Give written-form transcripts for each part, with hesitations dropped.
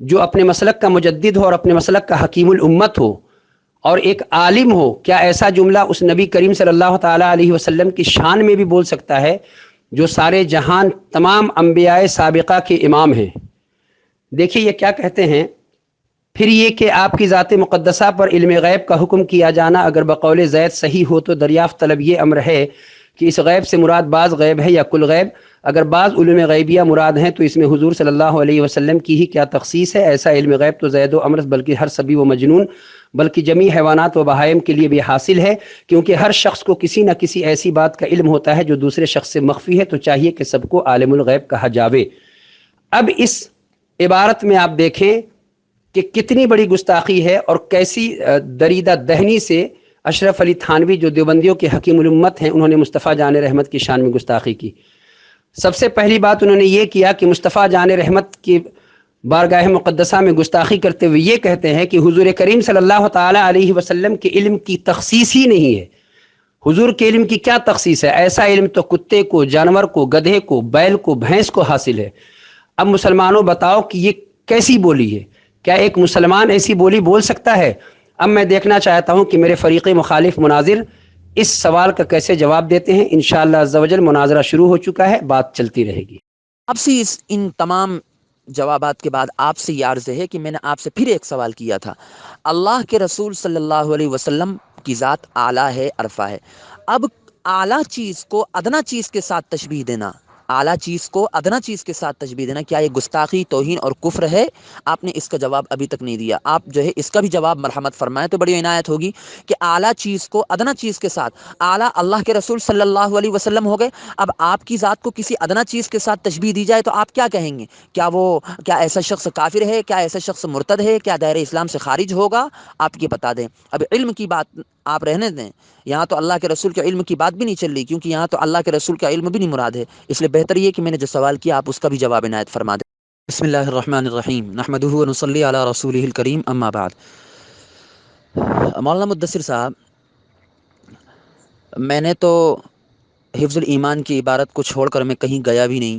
جو اپنے مسلک کا مجدد ہو اور اپنے مسلک کا حکیم الامت ہو اور ایک عالم ہو، کیا ایسا جملہ اس نبی کریم صلی اللہ تعالیٰ علیہ وسلم کی شان میں بھی بول سکتا ہے جو سارے جہان تمام انبیاء سابقہ کے امام ہیں؟ دیکھیے یہ کیا کہتے ہیں، پھر یہ کہ آپ کی ذات مقدسہ پر علم غیب کا حکم کیا جانا اگر بقول زید صحیح ہو تو دریافت طلب یہ امر ہے کہ اس غیب سے مراد بعض غیب ہے یا کل غیب؟ اگر بعض علوم غیبیہ مراد ہیں تو اس میں حضور صلی اللہ علیہ وسلم کی ہی کیا تخصیص ہے؟ ایسا علم غیب تو زید و امر بلکہ ہر صبی و مجنون بلکہ جمیع حیوانات و بہائم کے لیے بھی حاصل ہے، کیونکہ ہر شخص کو کسی نہ کسی ایسی بات کا علم ہوتا ہے جو دوسرے شخص سے مخفی ہے، تو چاہیے کہ سب کو عالم الغیب کہا جاوے۔ اب اس عبارت میں آپ دیکھیں کہ کتنی بڑی گستاخی ہے اور کیسی دریدہ دہنی سے اشرف علی تھانوی جو دیوبندیوں کے حکیم الامت ہیں انہوں نے مصطفیٰ جان رحمت کی شان میں گستاخی کی۔ سب سے پہلی بات انہوں نے یہ کیا کہ مصطفیٰ جان رحمت کی بارگاہ مقدسہ میں گستاخی کرتے ہوئے یہ کہتے ہیں کہ حضور کریم صلی اللہ تعالیٰ علیہ وسلم کے علم کی تخصیص ہی نہیں ہے۔ حضور کے علم کی کیا تخصیص ہے؟ ایسا علم تو کتے کو، جانور کو، گدھے کو، بیل کو، بھینس کو حاصل ہے۔ اب مسلمانوں بتاؤ کہ یہ کیسی بولی ہے؟ کیا ایک مسلمان ایسی بولی بول سکتا ہے؟ اب میں دیکھنا چاہتا ہوں کہ میرے فریق مخالف مناظر اس سوال کا کیسے جواب دیتے ہیں۔ انشاءاللہ عز و جل مناظرہ شروع ہو چکا ہے، بات چلتی رہے گی۔ اب سے ان تمام جوابات کے بعد آپ سے یہ عرض ہے کہ میں نے آپ سے پھر ایک سوال کیا تھا۔ اللہ کے رسول صلی اللہ علیہ وسلم کی ذات اعلیٰ ہے، عرفہ ہے۔ اب اعلیٰ چیز کو ادنا چیز کے ساتھ تشبیہ دینا، اعلیٰ چیز کو ادنا چیز کے ساتھ تشبیہ دینا، کیا یہ گستاخی، توہین اور کفر ہے؟ آپ نے اس کا جواب ابھی تک نہیں دیا۔ آپ جو ہے اس کا بھی جواب مرحمت فرمائیں تو بڑی عنایت ہوگی کہ اعلیٰ چیز کو ادنا چیز کے ساتھ، اعلیٰ اللہ کے رسول صلی اللہ علیہ وسلم ہو گئے، اب آپ کی ذات کو کسی ادنا چیز کے ساتھ تشبیہ دی جائے تو آپ کیا کہیں گے؟ کیا ایسا شخص کافر ہے؟ کیا ایسا شخص مرتد ہے؟ کیا دائرہ اسلام سے خارج ہوگا؟ آپ یہ بتا دیں۔ اب علم کی بات آپ رہنے دیں، یہاں تو اللہ کے رسول کے علم کی بات بھی نہیں چل رہی، کیونکہ یہاں تو اللہ کے رسول کا علم بھی نہیں مراد ہے، اس لیے بہتر یہ کہ میں نے جو سوال کیا آپ اس کا بھی جواب عنایت فرما دیں۔ بسم اللہ الرحمن الرحیم، نحمدہ و نصلی علی رسولہ الکریم، اما بعد۔ مولانا مدثر صاحب، میں نے تو حفظ الایمان کی عبارت کو چھوڑ کر میں کہیں گیا بھی نہیں۔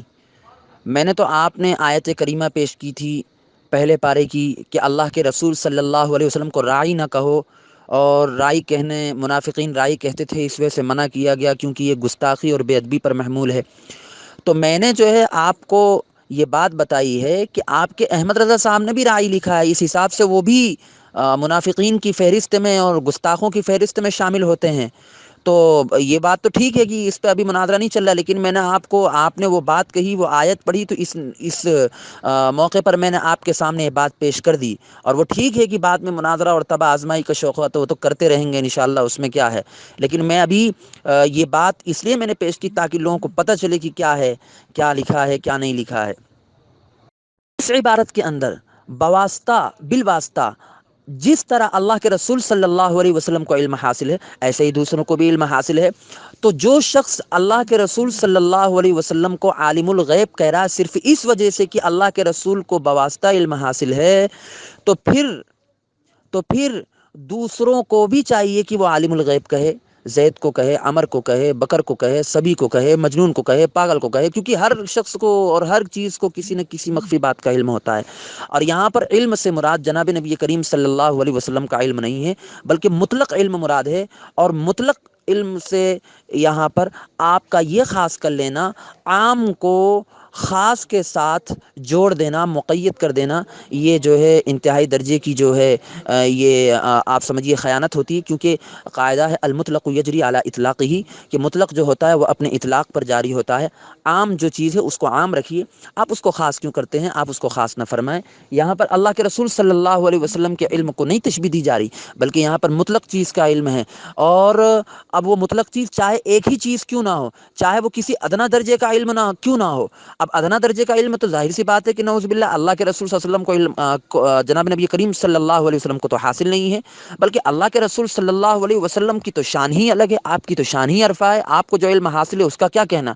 میں نے تو آپ نے آیت کریمہ پیش کی تھی پہلے پارے کی کہ اللہ کے رسول صلی اللہ علیہ وسلم کو رائی نہ کہو، اور رائی کہنے، منافقین رائی کہتے تھے، اس وجہ سے منع کیا گیا کیونکہ یہ گستاخی اور بے ادبی پر محمول ہے۔ تو میں نے جو ہے آپ کو یہ بات بتائی ہے کہ آپ کے احمد رضا صاحب نے بھی رائی لکھا ہے، اس حساب سے وہ بھی منافقین کی فہرست میں اور گستاخوں کی فہرست میں شامل ہوتے ہیں۔ تو یہ بات تو ٹھیک ہے کہ اس پہ ابھی مناظرہ نہیں چل رہا، لیکن میں نے آپ نے وہ بات کہی، وہ آیت پڑھی، تو اس موقع پر میں نے آپ کے سامنے یہ بات پیش کر دی۔ اور وہ ٹھیک ہے کہ بعد میں مناظرہ اور تباہ آزمائی کا شوق ہوا تو وہ تو کرتے رہیں گے انشاءاللہ، اس میں کیا ہے، لیکن میں ابھی یہ بات اس لیے میں نے پیش کی تاکہ لوگوں کو پتہ چلے کہ کیا ہے، کیا لکھا ہے، کیا نہیں لکھا ہے۔ اس عبارت کے اندر بواسطہ، بالواسطہ، جس طرح اللہ کے رسول صلی اللہ علیہ وسلم کو علم حاصل ہے ایسے ہی دوسروں کو بھی علم حاصل ہے۔ تو جو شخص اللہ کے رسول صلی اللہ علیہ وسلم کو عالم الغیب کہہ رہا ہے صرف اس وجہ سے کہ اللہ کے رسول کو بواسطہ علم حاصل ہے، تو پھر دوسروں کو بھی چاہیے کہ وہ عالم الغیب کہے، زید کو کہے، عمر کو کہے، بکر کو کہے، سبی کو کہے، مجنون کو کہے، پاگل کو کہے، کیونکہ ہر شخص کو اور ہر چیز کو کسی نہ کسی مخفی بات کا علم ہوتا ہے۔ اور یہاں پر علم سے مراد جناب نبی کریم صلی اللہ علیہ وسلم کا علم نہیں ہے، بلکہ مطلق علم مراد ہے۔ اور مطلق علم سے یہاں پر آپ کا یہ خاص کر لینا، عام کو خاص کے ساتھ جوڑ دینا، مقید کر دینا، یہ جو ہے انتہائی درجے کی جو ہے یہ آپ سمجھیے خیانت ہوتی ہے، کیونکہ قاعدہ ہے المطلق یجری علی اطلاق ہی، کہ مطلق جو ہوتا ہے وہ اپنے اطلاق پر جاری ہوتا ہے۔ عام جو چیز ہے اس کو عام رکھیے، آپ اس کو خاص کیوں کرتے ہیں؟ آپ اس کو خاص نہ فرمائیں۔ یہاں پر اللہ کے رسول صلی اللہ علیہ وسلم کے علم کو نہیں تشبیہ دی جا رہی، بلکہ یہاں پر مطلق چیز کا علم ہے۔ اور اب وہ مطلق چیز چاہے ایک ہی چیز کیوں نہ ہو، چاہے وہ کسی ادنا درجے کا علم نہ کیوں نہ ہو۔ اب ادنا درجے کا علم تو ظاہر سی بات ہے کہ نعوذ باللہ اللہ کے رسول صلی اللہ علیہ وسلم کو علم، جناب نبی کریم صلی اللہ علیہ وسلم کو تو حاصل نہیں ہے، بلکہ اللہ کے رسول صلی اللہ علیہ وسلم کی تو شان ہی الگ ہے، آپ کی تو شان ہی عرفہ ہے، آپ کو جو علم حاصل ہے اس کا کیا کہنا۔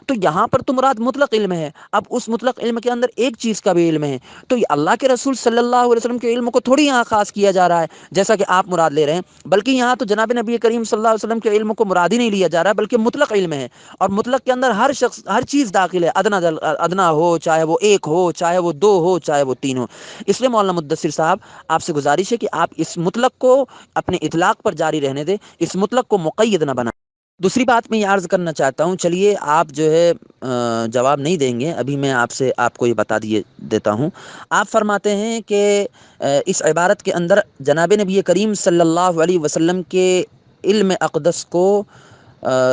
تو یہاں پر تو مراد مطلق علم ہے، اب اس مطلق علم کے اندر ایک چیز کا بھی علم ہے، تو یہ اللہ کے رسول صلی اللہ علیہ وسلم کے علم کو تھوڑی یہاں خاص کیا جا رہا ہے جیسا کہ آپ مراد لے رہے ہیں، بلکہ یہاں تو جناب نبی کریم صلی اللہ علیہ وسلم کے علم کو مراد ہی نہیں لیا جا رہا بلکہ مطلق علم ہے، اور مطلق کے اندر ہر شخص ہر چیز داخل ہے، ادنا ہو، چاہے وہ ایک ہو، چاہے وہ دو ہو، چاہے وہ تین ہو۔ اس لیے مولانا مدثر صاحب آپ سے گزارش ہے کہ آپ اس مطلق کو اپنے اطلاق پر جاری رہنے دیں، اس مطلق کو مقید نہ بنائیں۔ دوسری بات میں یہ عرض کرنا چاہتا ہوں، چلیے آپ جو ہے جواب نہیں دیں گے، ابھی میں آپ کو یہ بتا دیتا ہوں۔ آپ فرماتے ہیں کہ اس عبارت کے اندر جناب نبی کریم صلی اللہ علیہ وسلم کے علم اقدس کو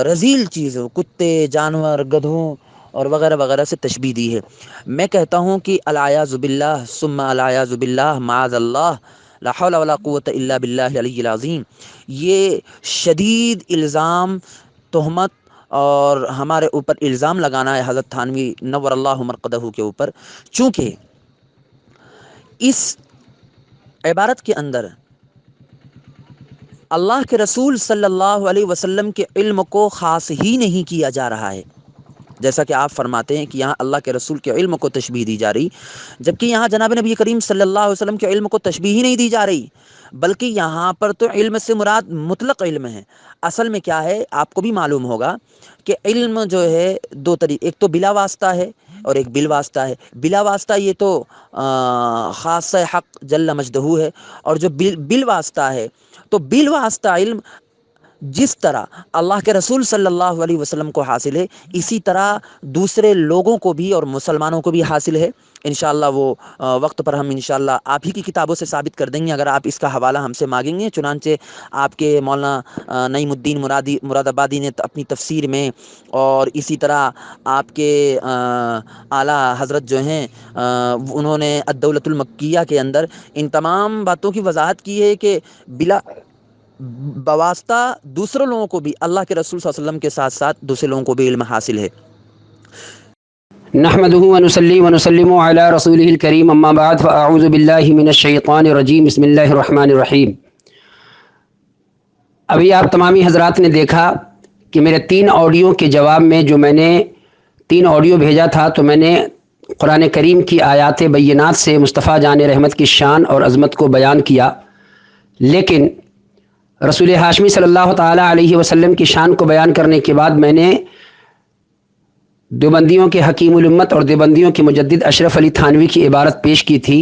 رذیل چیزوں، کتے، جانور، گدھوں اور وغیرہ وغیرہ سے تشبیہ دی ہے۔ میں کہتا ہوں کہ العیاذ باللہ ثم العیاذ باللہ معاذ اللہ، لا حول ولا قوت الا باللہ العلی العظیم، یہ شدید الزام، تہمت اور ہمارے اوپر الزام لگانا ہے حضرت تھانوی نور اللہ مرقدہ کے اوپر، چونکہ اس عبارت کے اندر اللہ کے رسول صلی اللہ علیہ وسلم کے علم کو خاص ہی نہیں کیا جا رہا ہے، جیسا کہ آپ فرماتے ہیں کہ یہاں اللہ کے رسول کے علم کو تشبیہ دی جا رہی، جبکہ یہاں جناب نبی کریم صلی اللہ علیہ وسلم کے علم کو تشبیہ ہی نہیں دی جا رہی، بلکہ یہاں پر تو علم سے مراد مطلق علم ہے۔ اصل میں کیا ہے، آپ کو بھی معلوم ہوگا کہ علم جو ہے دو طریقے، ایک تو بلا واسطہ ہے اور ایک بال واسطہ ہے۔ بلا واسطہ یہ تو خاص حق جل مجدہ ہے، اور جو بال واسطہ ہے تو بال واسطہ علم جس طرح اللہ کے رسول صلی اللہ علیہ وسلم کو حاصل ہے، اسی طرح دوسرے لوگوں کو بھی اور مسلمانوں کو بھی حاصل ہے۔ انشاءاللہ وہ وقت پر ہم انشاءاللہ آپ ہی کی کتابوں سے ثابت کر دیں گے، اگر آپ اس کا حوالہ ہم سے مانگیں گے۔ چنانچہ آپ کے مولانا نعیم الدین مراد آبادی نے اپنی تفسیر میں، اور اسی طرح آپ کے اعلیٰ حضرت جو ہیں انہوں نے الدولۃ المکیہ کے اندر ان تمام باتوں کی وضاحت کی ہے کہ بلا بواسطہ دوسرے لوگوں کو بھی اللہ کے رسول صلی اللہ علیہ وسلم کے ساتھ ساتھ دوسرے لوگوں کو بھی علم حاصل ہے۔ نحمده ونصلي ونسلم على رسوله الكريم اما بعد فاعوذ بالله من الشیطان الرجیم بسم اللہ الرحمن الرحیم۔ ابھی آپ تمامی حضرات نے دیکھا کہ میرے 3 آڈیو کے جواب میں جو میں نے 3 آڈیو بھیجا تھا، تو میں نے قرآن کریم کی آیات بینات سے مصطفیٰ جان رحمت کی شان اور عظمت کو بیان کیا، لیکن رسول ہاشمی صلی اللہ تعالیٰ علیہ وسلم کی شان کو بیان کرنے کے بعد میں نے دیوبندیوں کے حکیم الامت اور دیوبندیوں کے مجدد اشرف علی تھانوی کی عبارت پیش کی تھی،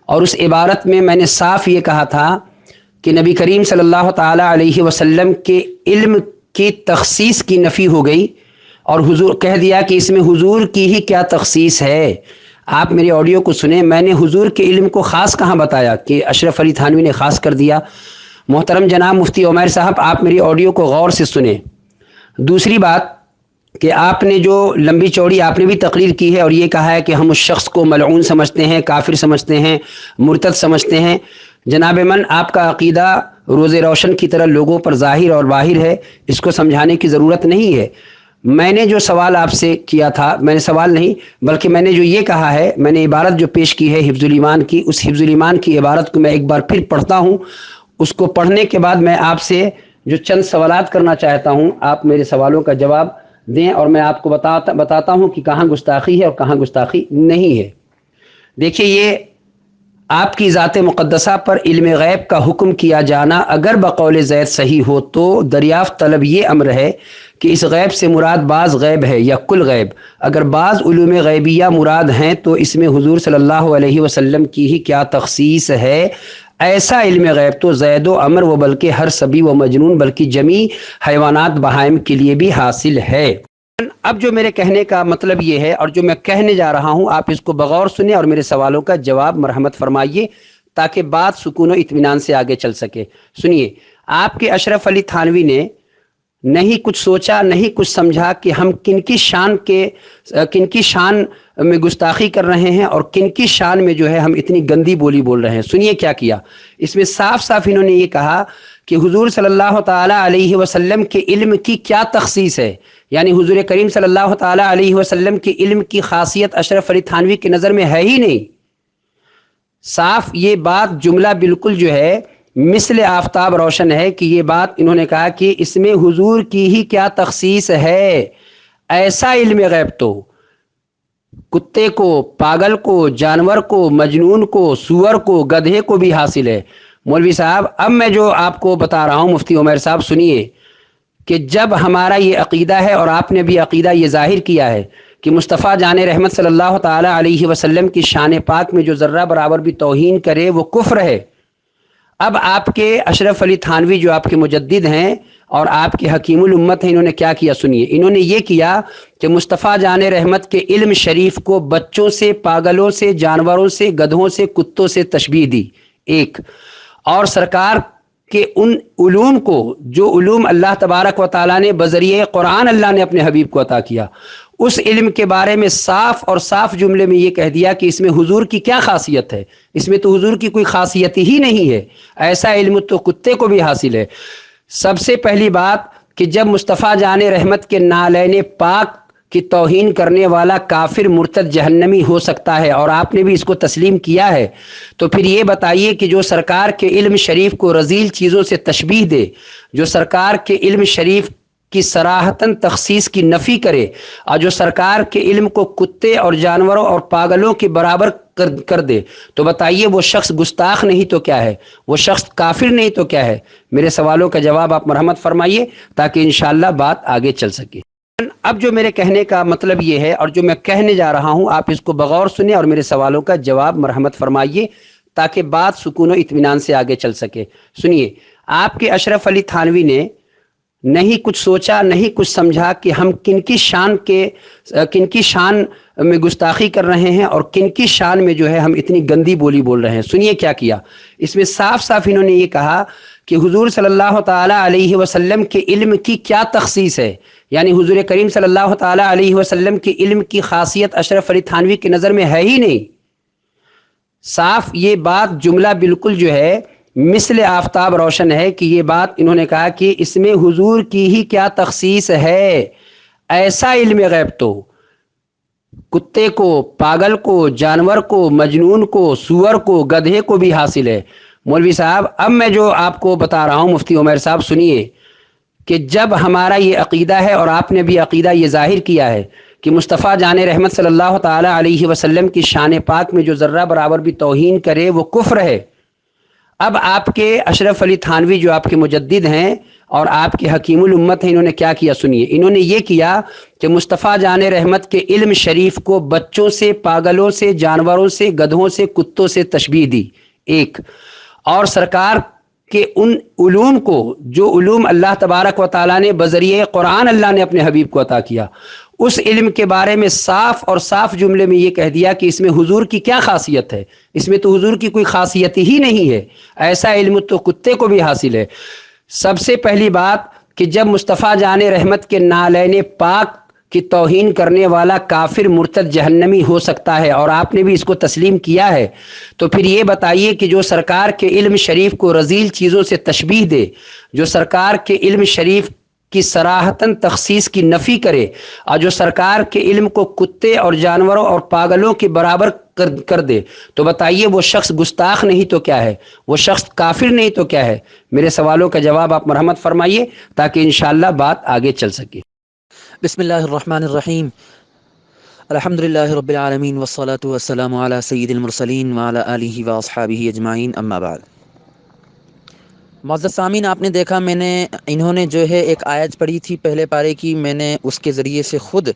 اور اس عبارت میں نے صاف یہ کہا تھا کہ نبی کریم صلی اللہ تعالیٰ علیہ وسلم کے علم کی تخصیص کی نفی ہو گئی، اور حضور کہہ دیا کہ اس میں حضور کی ہی کیا تخصیص ہے۔ آپ میری آڈیو کو سنیں، میں نے حضور کے علم کو خاص کہاں بتایا کہ اشرف علی تھانوی نے خاص کر دیا۔ محترم جناب مفتی عمیر صاحب، آپ میری آڈیو کو غور سے سنیں۔ دوسری بات کہ آپ نے جو لمبی چوڑی آپ نے بھی تقریر کی ہے اور یہ کہا ہے کہ ہم اس شخص کو ملعون سمجھتے ہیں، کافر سمجھتے ہیں، مرتد سمجھتے ہیں۔ جناب من، آپ کا عقیدہ روز روشن کی طرح لوگوں پر ظاہر اور باہر ہے، اس کو سمجھانے کی ضرورت نہیں ہے۔ میں نے جو سوال آپ سے کیا تھا، میں نے سوال نہیں بلکہ میں نے جو یہ کہا ہے، میں نے عبارت جو پیش کی ہے حفظ الایمان کی، اس حفظ الایمان کی عبارت کو میں ایک بار پھر پڑھتا ہوں۔ اس کو پڑھنے کے بعد میں آپ سے جو چند سوالات کرنا چاہتا ہوں، آپ میرے سوالوں کا جواب دیں، اور میں آپ کو بتاتا ہوں کہ کہاں گستاخی ہے اور کہاں گستاخی نہیں ہے۔ دیکھیے، یہ آپ کی ذات مقدسہ پر علم غیب کا حکم کیا جانا اگر بقول زید صحیح ہو تو دریافت طلب یہ امر ہے کہ اس غیب سے مراد بعض غیب ہے یا کل غیب۔ اگر بعض علوم غیبیہ مراد ہیں تو اس میں حضور صلی اللہ علیہ وسلم کی ہی کیا تخصیص ہے؟ ایسا علم غیب تو زید و عمر و بلکہ ہر صبی و مجنون بلکہ جمیع حیوانات بہائم کے لیے بھی حاصل ہے۔ اب جو میرے کہنے کا مطلب یہ ہے اور جو میں کہنے جا رہا ہوں، آپ اس کو بغور سنیں اور میرے سوالوں کا جواب مرحمت فرمائیے تاکہ بات سکون و اطمینان سے آگے چل سکے۔ سنیے، آپ کے اشرف علی تھانوی نے نہیں کچھ سوچا، نہیں کچھ سمجھا کہ ہم کن کی شان میں گستاخی کر رہے ہیں اور کن کی شان میں جو ہے ہم اتنی گندی بولی بول رہے ہیں۔ سنیے کیا کیا اس میں، صاف صاف انہوں نے یہ کہا کہ حضور صلی اللہ تعالیٰ علیہ وسلم کے علم کی کیا تخصیص ہے، یعنی حضور کریم صلی اللہ تعالیٰ علیہ وسلم کے علم کی خاصیت اشرف علی تھانوی کی نظر میں ہے ہی نہیں۔ صاف یہ بات جملہ بالکل جو ہے مثل آفتاب روشن ہے کہ یہ بات انہوں نے کہا کہ اس میں حضور کی ہی کیا تخصیص ہے۔ ایسا علم غیب تو کتے کو، پاگل کو، جانور کو، مجنون کو، سور کو، گدھے کو بھی حاصل ہے۔ مولوی صاحب، اب میں جو آپ کو بتا رہا ہوں، مفتی عمیر صاحب سنیے کہ جب ہمارا یہ عقیدہ ہے اور آپ نے بھی عقیدہ یہ ظاہر کیا ہے کہ مصطفیٰ جان رحمت صلی اللہ تعالیٰ علیہ وسلم کی شان پاک میں جو ذرہ برابر بھی توہین کرے وہ کفر ہے۔ اب آپ کے اشرف علی تھانوی جو آپ کے مجدد ہیں اور آپ کے حکیم الامت ہیں، انہوں نے کیا کیا سنیے۔ انہوں نے یہ کیا کہ مصطفیٰ جان رحمت کے علم شریف کو بچوں سے، پاگلوں سے، جانوروں سے، گدھوں سے، کتوں سے تشبیہ دی، ایک، اور سرکار کہ ان علوم کو جو علوم اللہ تبارک و تعالیٰ نے بذریعہ قرآن اللہ نے اپنے حبیب کو عطا کیا، اس علم کے بارے میں صاف اور صاف جملے میں یہ کہہ دیا کہ اس میں حضور کی کیا خاصیت ہے، اس میں تو حضور کی کوئی خاصیت ہی نہیں ہے، ایسا علم تو کتے کو بھی حاصل ہے۔ سب سے پہلی بات کہ جب مصطفیٰ جان رحمت کے نالین پاک کی توہین کرنے والا کافر مرتد جہنمی ہو سکتا ہے اور آپ نے بھی اس کو تسلیم کیا ہے، تو پھر یہ بتائیے کہ جو سرکار کے علم شریف کو رذیل چیزوں سے تشبیہ دے، جو سرکار کے علم شریف کی صراحتاً تخصیص کی نفی کرے، اور جو سرکار کے علم کو کتے اور جانوروں اور پاگلوں کے برابر کر دے، تو بتائیے وہ شخص گستاخ نہیں تو کیا ہے، وہ شخص کافر نہیں تو کیا ہے؟ میرے سوالوں کا جواب آپ مرحمت فرمائیے تاکہ انشاءاللہ بات آگے چل سکے۔ اب جو میرے کہنے کا مطلب یہ ہے اور جو میں کہنے جا رہا ہوں، آپ اس کو بغور سنیں اور میرے سوالوں کا جواب مرحمت فرمائیے تاکہ بات سکون و اطمینان سے آگے چل سکے۔ سنیے، آپ کے اشرف علی تھانوی نے نہیں کچھ سوچا، نہیں کچھ سمجھا کہ ہم کن کی شان میں گستاخی کر رہے ہیں اور کن کی شان میں جو ہے ہم اتنی گندی بولی بول رہے ہیں۔ سنیے کیا کیا اس میں، صاف صاف انہوں نے یہ کہا کہ حضور صلی اللہ تعالیٰ علیہ وسلم کے علم کی کیا تخصیص ہے، یعنی حضور کریم صلی اللہ تعالیٰ علیہ وسلم کی علم کی خاصیت اشرف علی تھانوی کی نظر میں ہے ہی نہیں۔ صاف یہ بات جملہ بالکل جو ہے مثل آفتاب روشن ہے کہ یہ بات انہوں نے کہا کہ اس میں حضور کی ہی کیا تخصیص ہے، ایسا علم غیب تو کتے کو، پاگل کو، جانور کو، مجنون کو، سور کو، گدھے کو بھی حاصل ہے۔ مولوی صاحب اب میں جو آپ کو بتا رہا ہوں، مفتی عمیر صاحب سنیے، کہ جب ہمارا یہ عقیدہ ہے اور آپ نے بھی عقیدہ یہ ظاہر کیا ہے کہ مصطفیٰ جان رحمت صلی اللہ تعالیٰ علیہ وسلم کی شان پاک میں جو ذرہ برابر بھی توہین کرے وہ کفر ہے۔ اب آپ کے اشرف علی تھانوی جو آپ کے مجدد ہیں اور آپ کے حکیم الامت ہیں، انہوں نے کیا کیا سنیے۔ انہوں نے یہ کیا کہ مصطفیٰ جان رحمت کے علم شریف کو بچوں سے، پاگلوں سے، جانوروں سے، گدھوں سے، کتوں سے تشبیہ دی، ایک، اور سرکار کہ ان علوم کو جو علوم اللہ تبارک و تعالیٰ نے بذریعہ قرآن اللہ نے اپنے حبیب کو عطا کیا، اس علم کے بارے میں صاف اور صاف جملے میں یہ کہہ دیا کہ اس میں حضور کی کیا خاصیت ہے، اس میں تو حضور کی کوئی خاصیت ہی نہیں ہے، ایسا علم تو کتے کو بھی حاصل ہے۔ سب سے پہلی بات کہ جب مصطفیٰ جان رحمت کے نالین پاک کی توہین کرنے والا کافر مرتد جہنمی ہو سکتا ہے اور آپ نے بھی اس کو تسلیم کیا ہے، تو پھر یہ بتائیے کہ جو سرکار کے علم شریف کو رذیل چیزوں سے تشبیہ دے، جو سرکار کے علم شریف کی صراحتاً تخصیص کی نفی کرے، اور جو سرکار کے علم کو کتے اور جانوروں اور پاگلوں کے برابر کر دے، تو بتائیے وہ شخص گستاخ نہیں تو کیا ہے، وہ شخص کافر نہیں تو کیا ہے؟ میرے سوالوں کا جواب آپ مرحمت فرمائیے تاکہ انشاءاللہ بات آگے چل سکے۔ بسم اللہ الرحمن الرحیم، الحمدللہ رب العالمین والصلاة والسلام علی سید المرسلین وعلی آلہ واصحابہ اجمعین، اما بعد۔ معزز سامعین، آپ نے دیکھا انہوں نے جو ہے ایک آیت پڑھی تھی پہلے پارے کی، میں نے اس کے ذریعے سے خود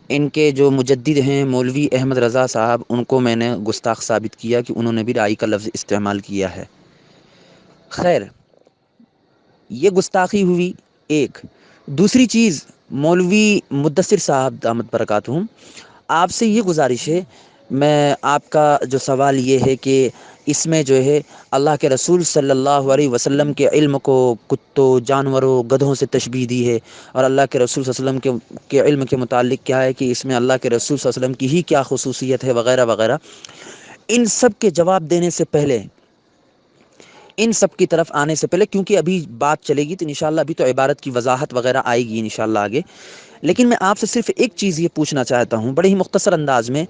ان کے جو مجدد ہیں مولوی احمد رضا صاحب، ان کو میں نے گستاخ ثابت کیا کہ انہوں نے بھی رائی کا لفظ استعمال کیا ہے۔ خیر، یہ گستاخی ہوئی ایک۔ دوسری چیز، مولوی مدثر صاحب دامت برکاتہم، آپ سے یہ گزارش ہے، میں آپ کا جو سوال یہ ہے کہ اس میں جو ہے اللہ کے رسول صلی اللہ علیہ وسلم کے علم کو کتوں، جانوروں، گدھوں سے تشبیہ دی ہے، اور اللہ کے رسول صلی اللہ علیہ وسلم کے علم کے متعلق کیا ہے کہ اس میں اللہ کے رسول صلی اللہ علیہ وسلم کی ہی کیا خصوصیت ہے، وغیرہ وغیرہ۔ ان سب کے جواب دینے سے پہلے، ان سب کی طرف آنے سے پہلے، کیونکہ ابھی بات چلے گی تو انشاءاللہ ابھی تو عبارت کی وضاحت وغیرہ آئے گی انشاءاللہ آگے، لیکن میں آپ سے صرف ایک چیز یہ پوچھنا چاہتا ہوں بڑے ہی مختصر انداز میں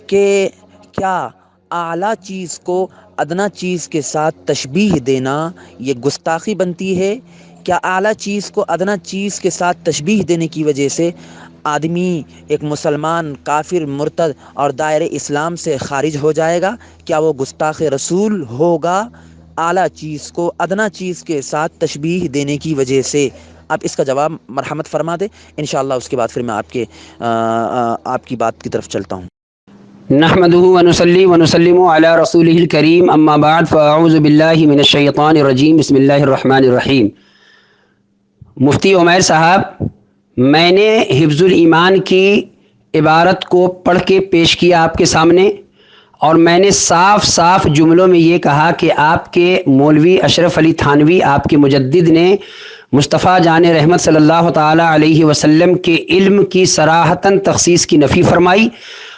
کہ کیا اعلیٰ چیز کو ادنا چیز کے ساتھ تشبیہ دینا یہ گستاخی بنتی ہے؟ کیا اعلیٰ چیز کو ادنا چیز کے ساتھ تشبیہ دینے کی وجہ سے آدمی ایک مسلمان کافر مرتد اور دائرہ اسلام سے خارج ہو جائے گا؟ کیا وہ گستاخ رسول ہوگا اعلیٰ چیز کو ادنا چیز کے ساتھ تشبیہ دینے کی وجہ سے؟ آپ اس کا جواب مرحمت فرما دیں، انشاءاللہ اس کے بعد پھر میں آپ کی بات کی طرف چلتا ہوں۔ نحمده ونصلي ونسلم على رسوله الكريم اما بعد فاعوذ بالله من الشیطان الرجیم بسم اللہ الرحمن الرحیم۔ مفتی عمیر صاحب، میں نے حفظ الایمان کی عبارت کو پڑھ کے پیش کیا آپ کے سامنے، اور میں نے صاف صاف جملوں میں یہ کہا کہ آپ کے مولوی اشرف علی تھانوی، آپ کے مجدد نے مصطفیٰ جان رحمت صلی اللہ تعالی علیہ وسلم کے علم کی صراحتاً تخصیص کی نفی فرمائی،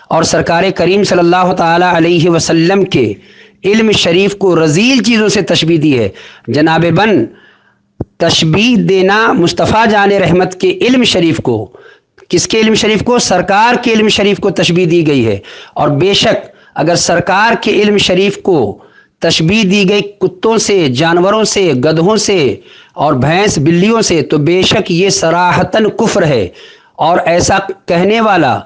اور سرکار کریم صلی اللہ تعالی علیہ وسلم کے علم شریف کو رذیل چیزوں سے تشبیہ دی ہے۔ جناب بن، تشبیہ دینا مصطفیٰ جان رحمت کے علم شریف کو، کس کے علم شریف کو؟ سرکار کے علم شریف کو تشبیہ دی گئی ہے، اور بے شک اگر سرکار کے علم شریف کو تشبیہ دی گئی کتوں سے، جانوروں سے، گدھوں سے اور بھینس بلیوں سے، تو بے شک یہ صراحتاً کفر ہے، اور ایسا کہنے والا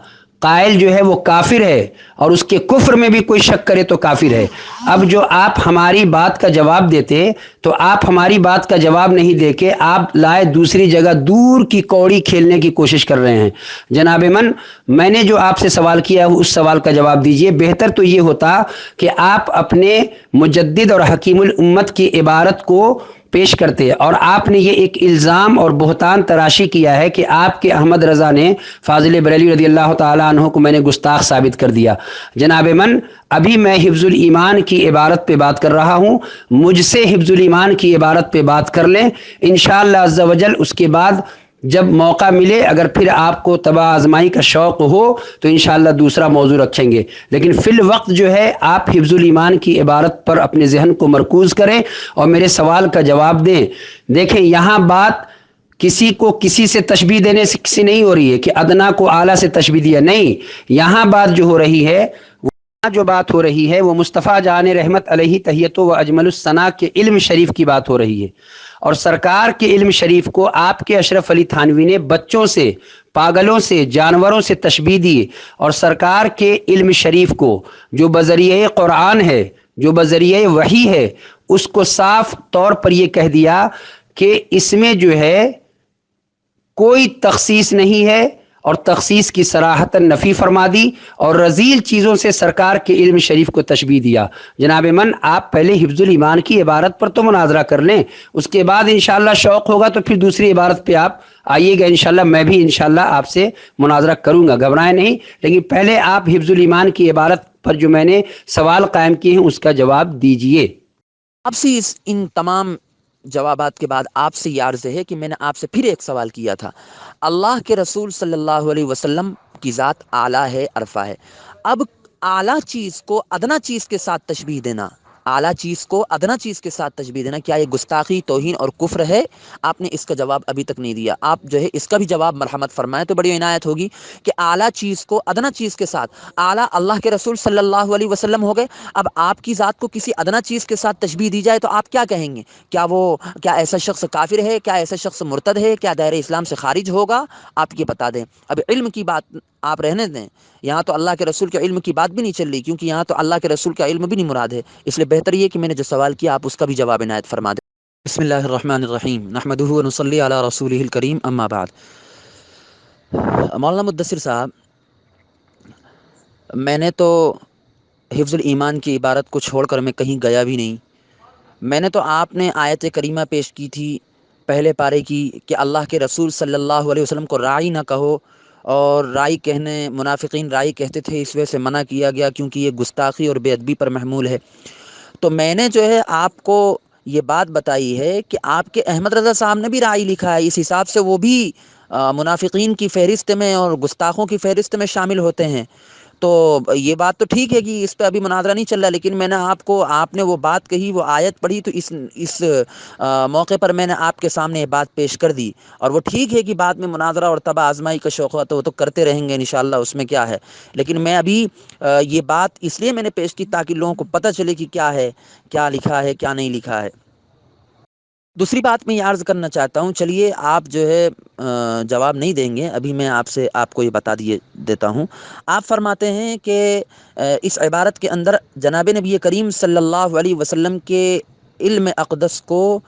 قائل جو ہے وہ کافر ہے، اور اس کے کفر میں بھی کوئی شک کرے تو کافر ہے۔ اب جو آپ ہماری بات کا جواب دیتے، تو آپ ہماری بات کا جواب نہیں دے کے آپ لائے دوسری جگہ دور کی کوڑی کھیلنے کی کوشش کر رہے ہیں۔ جناب من، میں نے جو آپ سے سوال کیا اس سوال کا جواب دیجئے۔ بہتر تو یہ ہوتا کہ آپ اپنے مجدد اور حکیم الامت کی عبارت کو پیش کرتے، اور آپ نے یہ ایک الزام اور بہتان تراشی کیا ہے کہ آپ کے احمد رضا نے فاضل بریلوی رضی اللہ تعالیٰ عنہ کو میں نے گستاخ ثابت کر دیا۔ جناب من، ابھی میں حفظ الایمان کی عبارت پہ بات کر رہا ہوں، مجھ سے حفظ الایمان کی عبارت پہ بات کر لیں انشاءاللہ عز و جل۔ اس کے بعد جب موقع ملے، اگر پھر آپ کو تباہ آزمائی کا شوق ہو تو انشاءاللہ دوسرا موضوع رکھیں گے، لیکن فی الوقت جو ہے آپ حفظ الایمان کی عبارت پر اپنے ذہن کو مرکوز کریں اور میرے سوال کا جواب دیں۔ دیکھیں، یہاں بات کسی کو کسی سے تشبیہ دینے سے کسی نہیں ہو رہی ہے کہ ادنا کو اعلیٰ سے تشبیہ دیا، نہیں، یہاں بات جو ہو رہی ہے وہ مصطفیٰ جان رحمت علیہ تحیت و اجمل الثناء کے علم شریف کی بات ہو رہی ہے، اور سرکار کے علم شریف کو آپ کے اشرف علی تھانوی نے بچوں سے، پاگلوں سے، جانوروں سے تشبیہ دی، اور سرکار کے علم شریف کو جو بذریعہ قرآن ہے، جو بذریعہ وحی ہے، اس کو صاف طور پر یہ کہہ دیا کہ اس میں جو ہے کوئی تخصیص نہیں ہے، اور تخصیص کی صراحتاً نفی فرما دی، اور رذیل چیزوں سے سرکار کے علم شریف کو تشبیہ دیا۔ جناب من، آپ پہلے حفظ الایمان کی عبارت پر تو مناظرہ کر لیں، اس کے بعد انشاءاللہ شوق ہوگا تو پھر دوسری عبارت پہ آپ آئیے گا، انشاءاللہ میں بھی انشاءاللہ آپ سے مناظرہ کروں گا، گھبرائیں نہیں، لیکن پہلے آپ حفظ الایمان کی عبارت پر جو میں نے سوال قائم کیے ہیں اس کا جواب دیجئے۔ اب سے ان تمام جوابات کے بعد آپ سے یہ عرض ہے کہ میں نے آپ سے پھر ایک سوال کیا تھا۔ اللہ کے رسول صلی اللہ علیہ وسلم کی ذات اعلیٰ ہے، عرفہ ہے، اب اعلیٰ چیز کو ادنا چیز کے ساتھ تشبیہ دینا، اعلیٰ چیز کو ادنا چیز کے ساتھ تشبیہ دینا، کیا یہ گستاخی، توہین اور کفر ہے؟ آپ نے اس کا جواب ابھی تک نہیں دیا۔ آپ جو ہے اس کا بھی جواب مرحمت فرمائیں تو بڑی عنایت ہوگی کہ اعلیٰ چیز کو ادنا چیز کے ساتھ، اعلیٰ اللہ کے رسول صلی اللہ علیہ وسلم ہو گئے، اب آپ کی ذات کو کسی ادنا چیز کے ساتھ تشبیہ دی جائے تو آپ کیا کہیں گے؟ کیا ایسا شخص کافر ہے؟ کیا ایسا شخص مرتد ہے؟ کیا دائرہ اسلام سے خارج ہوگا؟ آپ یہ بتا دیں۔ اب علم کی بات آپ رہنے دیں، یہاں تو اللہ کے رسول کے علم کی بات بھی نہیں چل رہی، کیونکہ یہاں تو اللہ کے رسول کا علم بھی نہیں مراد ہے، اس لیے بہتر یہ کہ میں نے جو سوال کیا آپ اس کا بھی جواب عنایت فرما دیں۔ بسم اللہ الرحمن الرحیم، نحمدہ ونصلی علی رسولہ الکریم، اما بعد۔ مولانا مدثر صاحب، میں نے تو حفظ الایمان کی عبارت کو چھوڑ کر میں کہیں گیا بھی نہیں۔ میں نے تو آپ نے آیت کریمہ پیش کی تھی پہلے پارے کی کہ اللہ کے رسول صلی اللہ علیہ وسلم کو رائی نہ کہو، اور رائی کہنے، منافقین رائی کہتے تھے، اس وجہ سے منع کیا گیا کیونکہ یہ گستاخی اور بے ادبی پر محمول ہے۔ تو میں نے جو ہے آپ کو یہ بات بتائی ہے کہ آپ کے احمد رضا صاحب نے بھی رائی لکھا ہے، اس حساب سے وہ بھی منافقین کی فہرست میں اور گستاخوں کی فہرست میں شامل ہوتے ہیں۔ تو یہ بات تو ٹھیک ہے کہ اس پہ ابھی مناظرہ نہیں چل رہا، لیکن میں نے آپ نے وہ بات کہی، وہ آیت پڑھی، تو اس موقع پر میں نے آپ کے سامنے یہ بات پیش کر دی، اور وہ ٹھیک ہے کہ بعد میں مناظرہ اور تباہ آزمائی کا شوق ہوا تو وہ تو کرتے رہیں گے انشاءاللہ، اس میں کیا ہے، لیکن میں ابھی یہ بات اس لیے میں نے پیش کی تاکہ لوگوں کو پتہ چلے کہ کیا ہے، کیا لکھا ہے، کیا نہیں لکھا ہے۔ دوسری بات میں یہ عرض کرنا چاہتا ہوں، چلیے آپ جو ہے جواب نہیں دیں گے، ابھی میں آپ کو یہ بتا دیتا ہوں۔ آپ فرماتے ہیں کہ اس عبارت کے اندر جناب نبی کریم صلی اللہ علیہ وسلم کے علم اقدس کو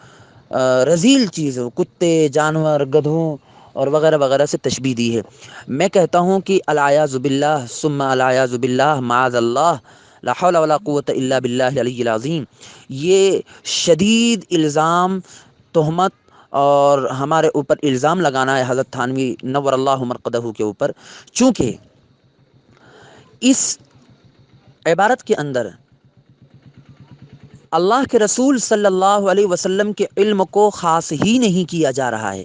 رذیل چیز ہو، کتے، جانور، گدھوں اور وغیرہ وغیرہ سے تشبیہ دی ہے۔ میں کہتا ہوں کہ العیاذ باللہ ثم العیاذ باللہ معاذ اللہ، لا حول ولا قوۃ الا باللہ العلی العظیم، یہ شدید الزام، تہمت اور ہمارے اوپر الزام لگانا ہے حضرت تھانوی نور اللہ مرقدہ کے اوپر، چونکہ اس عبارت کے اندر اللہ کے رسول صلی اللہ علیہ وسلم کے علم کو خاص ہی نہیں کیا جا رہا ہے،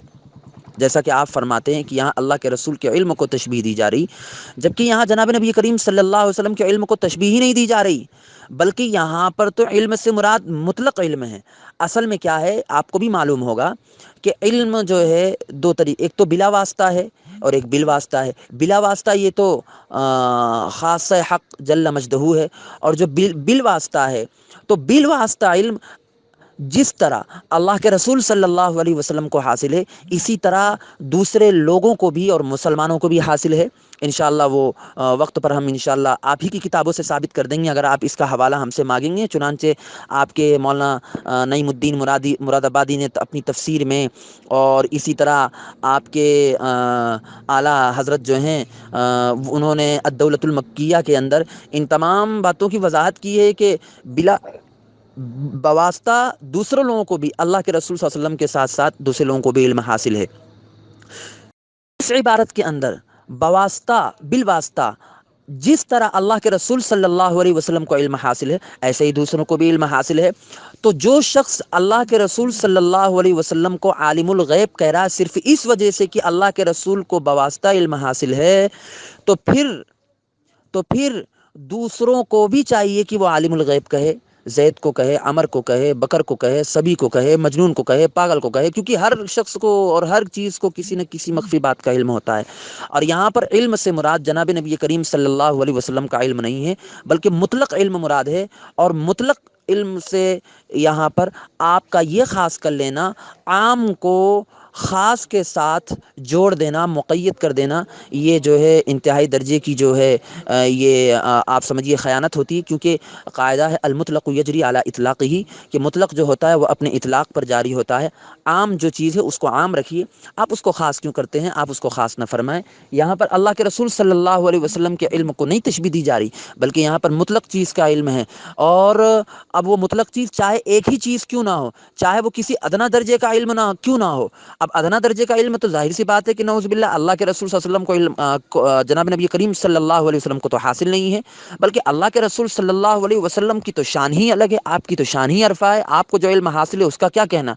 جیسا کہ آپ فرماتے ہیں کہ یہاں اللہ کے رسول کے علم کو تشبیہ دی جا رہی، جبکہ یہاں جناب نبی کریم صلی اللہ علیہ وسلم کے علم کو تشبیہ ہی نہیں دی جا رہی، بلکہ یہاں پر تو علم سے مراد مطلق علم ہے۔ اصل میں کیا ہے، آپ کو بھی معلوم ہوگا کہ علم جو ہے دو طریقے، ایک تو بلا واسطہ ہے اور ایک بال واسطہ ہے۔ بلا واسطہ یہ تو خاص حق جل مجدہ ہے، اور جو بال واسطہ ہے تو بال واسطہ علم جس طرح اللہ کے رسول صلی اللہ علیہ وسلم کو حاصل ہے، اسی طرح دوسرے لوگوں کو بھی اور مسلمانوں کو بھی حاصل ہے۔ انشاءاللہ وہ وقت پر ہم انشاءاللہ آپ ہی کی کتابوں سے ثابت کر دیں گے، اگر آپ اس کا حوالہ ہم سے مانگیں گے۔ چنانچہ آپ کے مولانا نعیم الدین مراد آبادی نے اپنی تفسیر میں، اور اسی طرح آپ کے اعلیٰ حضرت جو ہیں انہوں نے الدولۃ المکیہ کے اندر ان تمام باتوں کی وضاحت کی ہے کہ بلا بواسطہ دوسرے لوگوں کو بھی اللہ کے رسول صلی اللہ علیہ وسلم کے ساتھ ساتھ دوسرے لوگوں کو بھی علم حاصل ہے۔ اس عبارت کے اندر بواسطہ بالواسطہ جس طرح اللہ کے رسول صلی اللہ علیہ وسلم کو علم حاصل ہے، ایسے ہی دوسروں کو بھی علم حاصل ہے۔ تو جو شخص اللہ کے رسول صلی اللہ علیہ وسلم کو عالم الغیب کہہ رہا ہے صرف اس وجہ سے کہ اللہ کے رسول کو بواسطہ علم حاصل ہے، تو پھر دوسروں کو بھی چاہیے کہ وہ عالم الغیب کہے، زید کو کہے، عمر کو کہے، بکر کو کہے، سبی کو کہے، مجنون کو کہے، پاگل کو کہے، کیونکہ ہر شخص کو اور ہر چیز کو کسی نہ کسی مخفی بات کا علم ہوتا ہے۔ اور یہاں پر علم سے مراد جناب نبی کریم صلی اللہ علیہ وسلم کا علم نہیں ہے، بلکہ مطلق علم مراد ہے۔ اور مطلق علم سے یہاں پر آپ کا یہ خاص کر لینا، عام کو خاص کے ساتھ جوڑ دینا، مقید کر دینا، یہ جو ہے انتہائی درجے کی جو ہے یہ آپ سمجھیے خیانت ہوتی ہے، کیونکہ قاعدہ ہے المطلق یجری علی اطلاقہ، کہ مطلق جو ہوتا ہے وہ اپنے اطلاق پر جاری ہوتا ہے۔ عام جو چیز ہے اس کو عام رکھیے، آپ اس کو خاص کیوں کرتے ہیں، آپ اس کو خاص نہ فرمائیں۔ یہاں پر اللہ کے رسول صلی اللہ علیہ وسلم کے علم کو نہیں تشبیہ دی جا رہی، بلکہ یہاں پر مطلق چیز کا علم ہے۔ اور اب وہ مطلق چیز چاہے ایک ہی چیز کیوں نہ ہو، چاہے وہ کسی ادنا درجے کا علم نہ کیوں نہ ہو۔ اب ادنا درجے کا علم تو ظاہر سی بات ہے کہ نعوذ باللہ اللہ کے رسول صلی اللہ علیہ وسلم کو علم جناب نبی کریم صلی اللہ علیہ وسلم کو تو حاصل نہیں ہے، بلکہ اللہ کے رسول صلی اللہ علیہ وسلم کی تو شان ہی الگ ہے، آپ کی تو شان ہی عرفہ ہے، آپ کو جو علم حاصل ہے اس کا کیا کہنا۔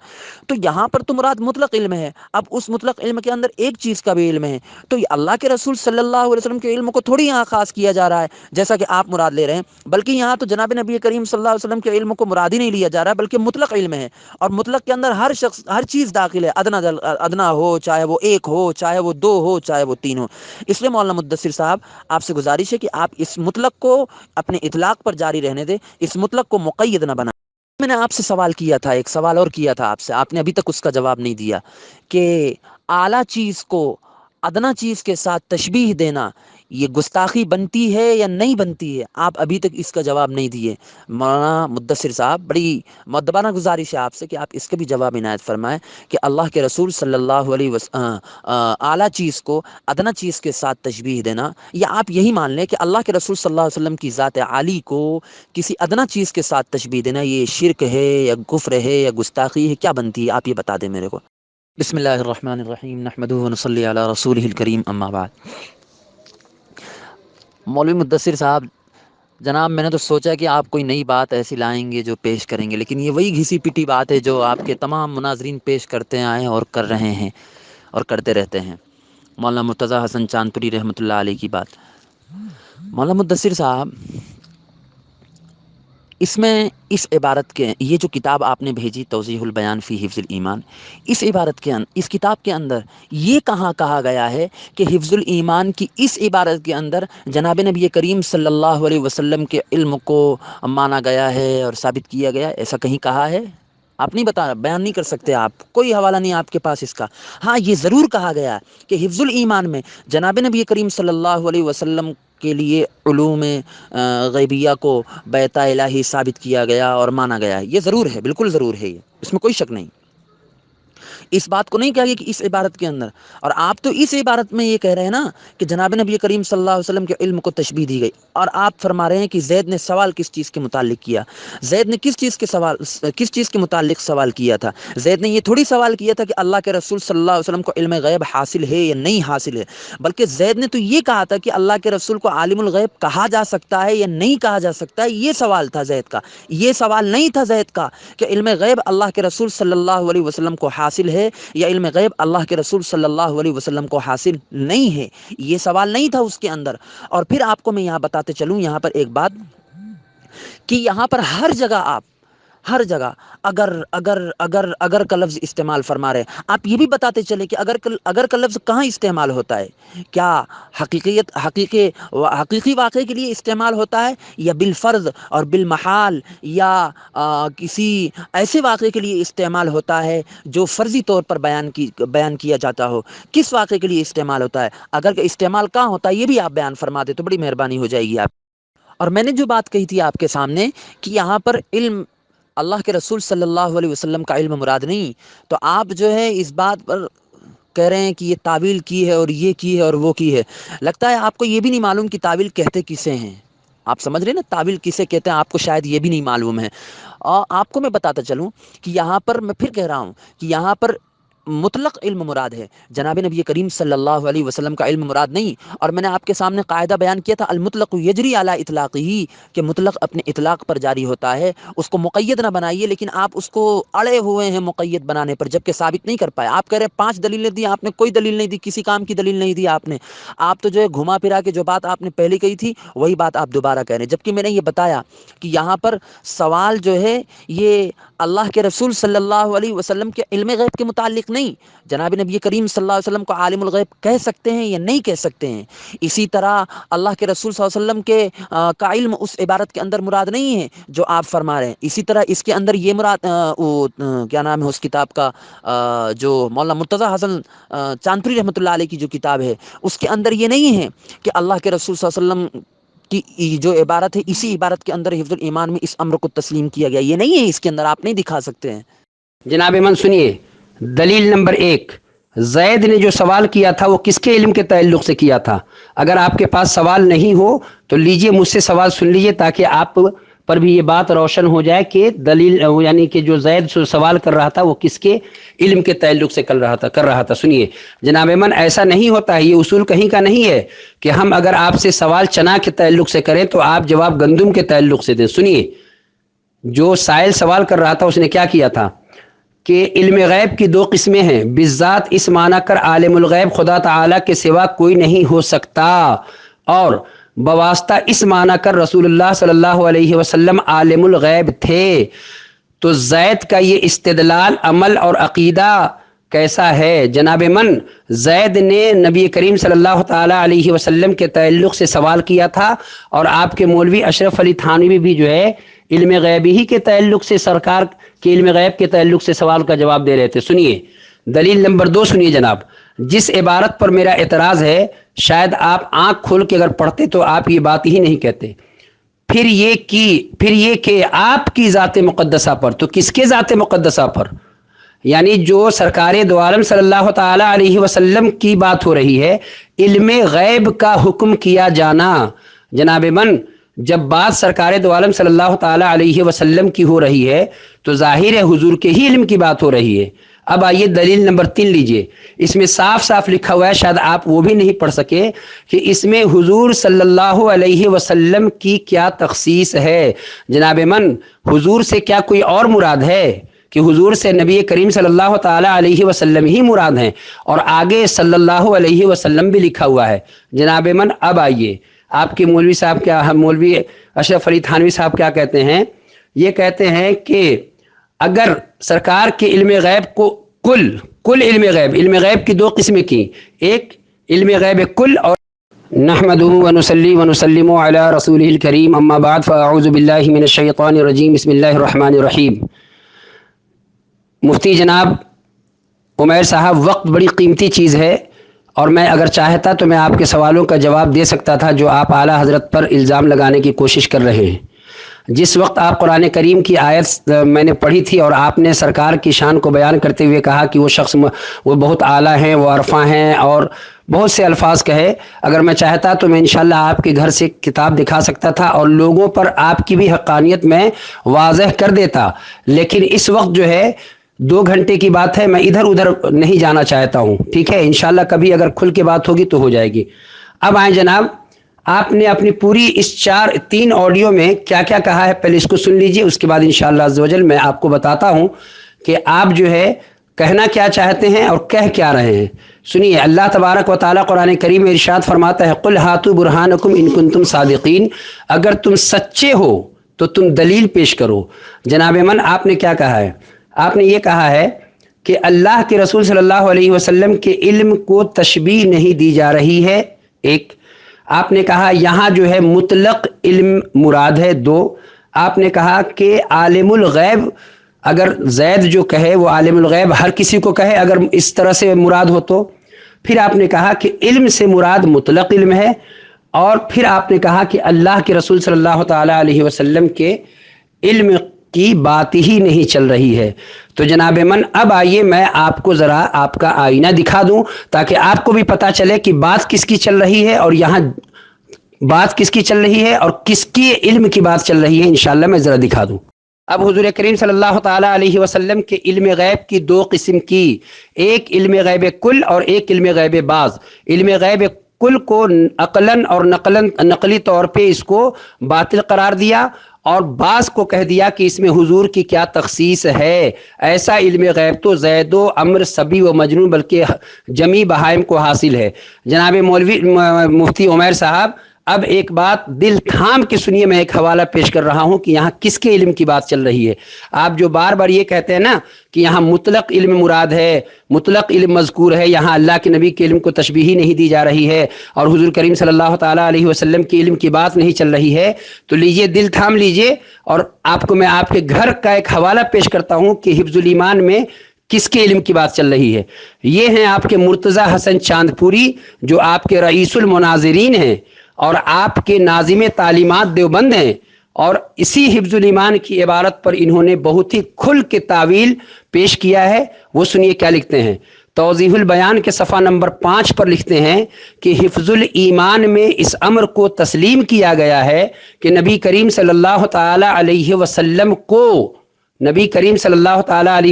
تو یہاں پر تو مراد مطلق علم ہے، اب اس مطلق علم کے اندر ایک چیز کا بھی علم ہے، تو یہ اللہ کے رسول صلی اللہ علیہ وسلم کے علم کو تھوڑی یہاں خاص کیا جا رہا ہے جیسا کہ آپ مراد لے رہے ہیں، بلکہ یہاں تو جناب نبی کریم صلی اللہ علیہ وسلم کے علم کو مراد ہی نہیں لیا جا رہا ہے، بلکہ مطلق علم ہے۔ اور مطلق کے اندر ہر شخص ہر چیز داخل ہے، ادنا ہو، چاہے وہ ایک ہو، چاہے وہ دو ہو، چاہے وہ تین ہو۔ اس لیے مولانا مدثر صاحب آپ سے گزارش ہے کہ آپ اس مطلق کو اپنے اطلاق پر جاری رہنے دیں، اس مطلق کو مقید نہ بنائیں۔ میں نے آپ سے سوال کیا تھا، ایک سوال اور کیا تھا آپ نے ابھی تک اس کا جواب نہیں دیا، کہ اعلیٰ چیز کو ادنا چیز کے ساتھ تشبیہ دینا یہ گستاخی بنتی ہے یا نہیں بنتی ہے؟ آپ ابھی تک اس کا جواب نہیں دیے۔ مولانا مدثر صاحب بڑی مؤدبانہ گزارش ہے آپ سے کہ آپ اس کا بھی جواب عنایت فرمائیں کہ اللہ کے رسول صلی اللہ علیہ وسلم اعلیٰ چیز کو ادنا چیز کے ساتھ تشبیہ دینا، یا آپ یہی مان لیں کہ اللہ کے رسول صلی اللہ علیہ وسلم کی ذات عالی کو کسی ادنا چیز کے ساتھ تشبیہ دینا یہ شرک ہے یا کفر ہے یا گستاخی ہے، کیا بنتی ہے آپ یہ بتا دیں میرے کو۔ بسم اللہ الرحمن الرحیم، نحمدہ ونصلی علی رسولہ الکریم، اما بعد۔ مولوی مدثر صاحب جناب، میں نے تو سوچا کہ آپ کوئی نئی بات ایسی لائیں گے جو پیش کریں گے، لیکن یہ وہی گھسی پٹی بات ہے جو آپ کے تمام مناظرین پیش کرتے آئے ہیں اور کر رہے ہیں اور کرتے رہتے ہیں، مولانا مرتضیٰ حسن چاندپوری رحمۃ اللہ علیہ کی بات۔ مولانا مدثر صاحب، اس میں اس عبارت کے یہ جو کتاب آپ نے بھیجی توضیح البیان فی حفظ الایمان، اس عبارت کے اس کتاب کے اندر یہ کہاں کہا گیا ہے کہ حفظ الایمان کی اس عبارت کے اندر جناب نبی کریم صلی اللہ علیہ وسلم کے علم کو مانا گیا ہے اور ثابت کیا گیا، ایسا کہیں کہا ہے؟ آپ نہیں بیان نہیں کر سکتے، آپ کوئی حوالہ نہیں آپ کے پاس اس کا؟ ہاں یہ ضرور کہا گیا کہ حفظ الایمان میں جناب نبی کریم صلی اللہ علیہ وسلم کے لیے علوم غیبیہ کو بیت الہی ثابت کیا گیا اور مانا گیا ہے، یہ ضرور ہے، بالکل ضرور ہے، یہ اس میں کوئی شک نہیں۔ اس بات کو نہیں کہا گیا کہ اس عبارت کے اندر. اور آپ تو اس عبارت میں یہ کہہ رہے ہیں نا کہ جناب نبی کریم صلی اللہ علیہ وسلم کے علم کو تشبیہ دی گئی, اور آپ فرما رہے ہیں کہ زید نے سوال کس چیز کے متعلق کیا. زید نے کس چیز کے متعلق سوال کیا تھا؟ زید نے یہ تھوڑی سوال کیا تھا کہ اللہ کے رسول صلی اللہ علیہ وسلم کو علم غیب حاصل ہے یا نہیں حاصل ہے, بلکہ زید نے تو یہ کہا تھا کہ اللہ کے رسول کو عالم الغیب کہا جا سکتا ہے یا نہیں کہا جا سکتا ہے. یہ سوال تھا زید کا, یہ سوال نہیں تھا زید کا کہ علم غیب اللہ کے رسول صلی اللہ علیہ وسلم کو حاصل ہے یا علم غیب اللہ کے رسول صلی اللہ علیہ وسلم کو حاصل نہیں ہے. یہ سوال نہیں تھا اس کے اندر. اور پھر آپ کو میں یہاں بتاتے چلوں یہاں پر ایک بات کہ یہاں پر ہر جگہ آپ ہر جگہ اگر اگر اگر اگر کا لفظ استعمال فرما رہے ہیں. آپ یہ بھی بتاتے چلے کہ اگر کا لفظ کہاں استعمال ہوتا ہے, کیا حقیقی واقعے کے لیے استعمال ہوتا ہے یا بالفرض اور بالمحال یا کسی ایسے واقعے کے لیے استعمال ہوتا ہے جو فرضی طور پر بیان کیا جاتا ہو؟ کس واقعے کے لیے استعمال ہوتا ہے؟ اگر کا استعمال کہاں ہوتا ہے یہ بھی آپ بیان فرما دیں تو بڑی مہربانی ہو جائے گی آپ. اور میں نے جو بات کہی تھی آپ کے سامنے کہ یہاں پر علم اللہ کے رسول صلی اللہ علیہ وسلم کا علم مراد نہیں, تو آپ جو ہے اس بات پر کہہ رہے ہیں کہ یہ تعویل کی ہے اور یہ کی ہے اور وہ کی ہے. لگتا ہے آپ کو یہ بھی نہیں معلوم کہ تعویل کہتے کسے ہیں. آپ سمجھ رہے ہیں نا تعویل کسے کہتے ہیں, آپ کو شاید یہ بھی نہیں معلوم ہے. اور آپ کو میں بتاتا چلوں کہ یہاں پر میں پھر کہہ رہا ہوں کہ یہاں پر مطلق علم مراد ہے, جناب نبی کریم صلی اللہ علیہ وسلم کا علم مراد نہیں. اور میں نے آپ کے سامنے قاعدہ بیان کیا تھا المطلق یجری علی اطلاقہ, کہ مطلق اپنے اطلاق پر جاری ہوتا ہے, اس کو مقید نہ بنائیے. لیکن آپ اس کو اڑے ہوئے ہیں مقید بنانے پر, جبکہ ثابت نہیں کر پائے. آپ کہہ رہے ہیں 5 دلیلیں دی, آپ نے کوئی دلیل نہیں دی, کسی کام کی دلیل نہیں دی آپ نے. آپ تو جو ہے گھما پھرا کے جو بات آپ نے پہلے کہی تھی وہی بات آپ دوبارہ کہہ رہے ہیں, جبکہ میں نے یہ بتایا کہ یہاں پر سوال جو ہے یہ اللہ کے رسول صلی اللہ علیہ وسلم کے علم غیب کے متعلق نہیں. جناب نبی کریم صلی اللہ علیہ وسلم کو عالم الغیب کہہ سکتے ہیں یا نہیں کہہ سکتے ہیں. اسی طرح اللہ کے رسول صلی اللہ علیہ وسلم کا علم اس عبارت کے اندر مراد نہیں ہے جو آپ فرما رہے ہیں. اسی طرح اس کے اندر یہ مراد کیا نام ہے اس کتاب کا, جو مولانا مرتضیٰ حسن چاندپوری رحمۃ اللہ علیہ کی جو کتاب ہے اس کے اندر یہ نہیں ہے کہ اللہ کے رسول صلی اللہ علیہ وسلم کی جو عبارت ہے اسی عبارت کے اندر حفظ الایمان میں اس امر کو تسلیم کیا گیا. یہ نہیں ہے, اس کے اندر آپ نہیں دکھا سکتے ہیں. جناب من سنیے, دلیل نمبر 1, زید نے جو سوال کیا تھا وہ کس کے علم کے تعلق سے کیا تھا؟ اگر آپ کے پاس سوال نہیں ہو تو لیجئے مجھ سے سوال سن لیجئے تاکہ آپ پر بھی یہ بات روشن ہو جائے کہ دلیل یعنی کہ جو زید سوال کر رہا تھا وہ کس کے علم کے تعلق سے کر رہا تھا. سنیے جناب من, ایسا نہیں ہوتا ہے, یہ اصول کہیں کا نہیں ہے کہ ہم اگر آپ سے سوال چنا کے تعلق سے کریں تو آپ جواب گندم کے تعلق سے دیں. سنیے, جو سائل سوال کر رہا تھا اس نے کیا کیا تھا کہ علم غیب کی 2 قسمیں ہیں, بالذات اس معنی کر عالم الغیب خدا تعالیٰ کے سوا کوئی نہیں ہو سکتا, اور بواسطہ اس معنی کر رسول اللہ صلی اللہ علیہ وسلم عالم الغیب تھے. تو زید کا یہ استدلال عمل اور عقیدہ کیسا ہے؟ جناب من, زید نے نبی کریم صلی اللہ تعالیٰ علیہ وسلم کے تعلق سے سوال کیا تھا, اور آپ کے مولوی اشرف علی تھانوی بھی جو ہے علم غیبی ہی کے تعلق سے, سرکار کے علم غیب کے تعلق سے سوال کا جواب دے رہے تھے. سنیے دلیل نمبر 2 سنیے جناب, جس عبارت پر میرا اعتراض ہے شاید آپ آنکھ کھول کے اگر پڑھتے تو آپ یہ بات ہی نہیں کہتے. پھر یہ کہ آپ کی ذات مقدسہ پر, تو کس کے ذات مقدسہ پر؟ یعنی جو سرکار دو عالم صلی اللہ تعالی علیہ وسلم کی بات ہو رہی ہے, علم غیب کا حکم کیا جانا. جناب من, جب بات سرکار دو عالم صلی اللہ تعالی علیہ وسلم کی ہو رہی ہے تو ظاہر ہے حضور کے ہی علم کی بات ہو رہی ہے. اب آئیے دلیل نمبر 3 لیجئے, اس میں صاف صاف لکھا ہوا ہے, شاید آپ وہ بھی نہیں پڑھ سکے, کہ اس میں حضور صلی اللہ علیہ وسلم کی کیا تخصیص ہے. جناب من, حضور سے کیا کوئی اور مراد ہے؟ کہ حضور سے نبی کریم صلی اللہ تعالی علیہ وسلم ہی مراد ہیں, اور آگے صلی اللہ علیہ وسلم بھی لکھا ہوا ہے. جناب من, اب آئیے آپ کے مولوی صاحب کیا, مولوی اشرف علی تھانوی صاحب کیا کہتے ہیں؟ یہ کہتے ہیں کہ اگر سرکار کے علم غیب کو کل علم غیب کی 2 قسمیں کی, ایک علم غیب کل اور نحمده ونصلي ونسلم على رسوله الكريم, اما بعد فاعوذ باللہ من الشیطان الرجیم, بسم اللہ الرحمن الرحیم. مفتی جناب عمیر صاحب, وقت بڑی قیمتی چیز ہے, اور میں اگر چاہتا تو میں آپ کے سوالوں کا جواب دے سکتا تھا جو آپ اعلیٰ حضرت پر الزام لگانے کی کوشش کر رہے ہیں, جس وقت آپ قرآن کریم کی آیت میں نے پڑھی تھی اور آپ نے سرکار کی شان کو بیان کرتے ہوئے کہا کہ وہ شخص وہ بہت اعلیٰ ہیں، وہ عرفاں ہیں، اور بہت سے الفاظ کہے، اگر میں چاہتا تو میں انشاءاللہ آپ کے گھر سے کتاب دکھا سکتا تھا اور لوگوں پر آپ کی بھی حقانیت میں واضح کر دیتا، لیکن اس وقت جو ہے 2 گھنٹے کی بات ہے، میں ادھر ادھر نہیں جانا چاہتا ہوں، ٹھیک ہے؟ انشاءاللہ کبھی اگر کھل کے بات ہوگی تو ہو جائے گی۔ اب آئیں جناب، آپ نے اپنی پوری اس 3 آڈیو میں کیا کیا کہا ہے، پہلے اس کو سن لیجئے، اس کے بعد انشاءاللہ عز و جل میں آپ کو بتاتا ہوں کہ آپ جو ہے کہنا کیا چاہتے ہیں اور کہہ کیا رہے ہیں۔ سنیے، اللہ تبارک و تعالیٰ قرآن کریم میں ارشاد فرماتا ہے، قُلْ هَاتُوا بُرْهَانَكُمْ إِن كُنتُمْ صَادِقِينَ، اگر تم سچے ہو تو تم دلیل پیش کرو۔ جناب من، آپ نے کیا کہا ہے؟ آپ نے یہ کہا ہے کہ اللہ کے رسول صلی اللہ علیہ وسلم کے علم کو تشبیہ نہیں دی جا رہی ہے، ایک۔ آپ نے کہا یہاں جو ہے مطلق علم مراد ہے، 2۔ آپ نے کہا کہ عالم الغیب، اگر زید جو کہے وہ عالم الغیب ہر کسی کو کہے، اگر اس طرح سے مراد ہو تو۔ پھر آپ نے کہا کہ علم سے مراد مطلق علم ہے، اور پھر آپ نے کہا کہ اللہ کے رسول صلی اللہ تعالیٰ علیہ وسلم کے علم کی بات ہی نہیں چل رہی ہے۔ تو جناب من، اب آئیے میں آپ کو ذرا آپ کا آئینہ دکھا دوں تاکہ آپ کو بھی پتہ چلے کہ بات کس کی چل رہی ہے اور یہاں بات کس کی چل رہی ہے اور کس کی علم کی بات چل رہی ہے، انشاءاللہ میں ذرا دکھا دوں۔ اب حضور کریم صلی اللہ تعالیٰ علیہ وسلم کے علم غیب کی 2 قسم کی، ایک علم غیب کل اور ایک علم غیب بعض۔ علم غیب کل کو عقلاً اور نقلی طور پہ اس کو باطل قرار دیا، اور بعض کو کہہ دیا کہ اس میں حضور کی کیا تخصیص ہے۔ ایسا علم غیب تو زید و عمر صبی و مجنون بلکہ جمی بہائم کو حاصل ہے۔ جناب مولوی مفتی عمیر صاحب، اب ایک بات دل تھام کے سنیے، میں ایک حوالہ پیش کر رہا ہوں کہ یہاں کس کے علم کی بات چل رہی ہے۔ آپ جو بار بار یہ کہتے ہیں نا کہ یہاں مطلق علم مراد ہے، مطلق علم مذکور ہے، یہاں اللہ کے نبی کے علم کو تشبیہ نہیں دی جا رہی ہے اور حضور کریم صلی اللہ تعالیٰ علیہ وسلم کے علم کی بات نہیں چل رہی ہے، تو لیجئے دل تھام لیجئے، اور آپ کو میں آپ کے گھر کا ایک حوالہ پیش کرتا ہوں کہ حفظ الایمان میں کس کے علم کی بات چل رہی ہے۔ یہ ہیں آپ کے مرتضی حسن چاندپوری، جو آپ کے رئیس المناظرین ہیں اور آپ کے ناظم تعلیمات دیوبند ہیں، اور اسی حفظ الایمان کی عبارت پر انہوں نے بہت ہی کھل کے تعویل پیش کیا ہے۔ وہ سنیے کیا لکھتے ہیں۔ توضیح البیان کے صفحہ نمبر 5 پر لکھتے ہیں کہ حفظ الایمان میں اس امر کو تسلیم کیا گیا ہے کہ نبی کریم صلی اللہ تعالیٰ علیہ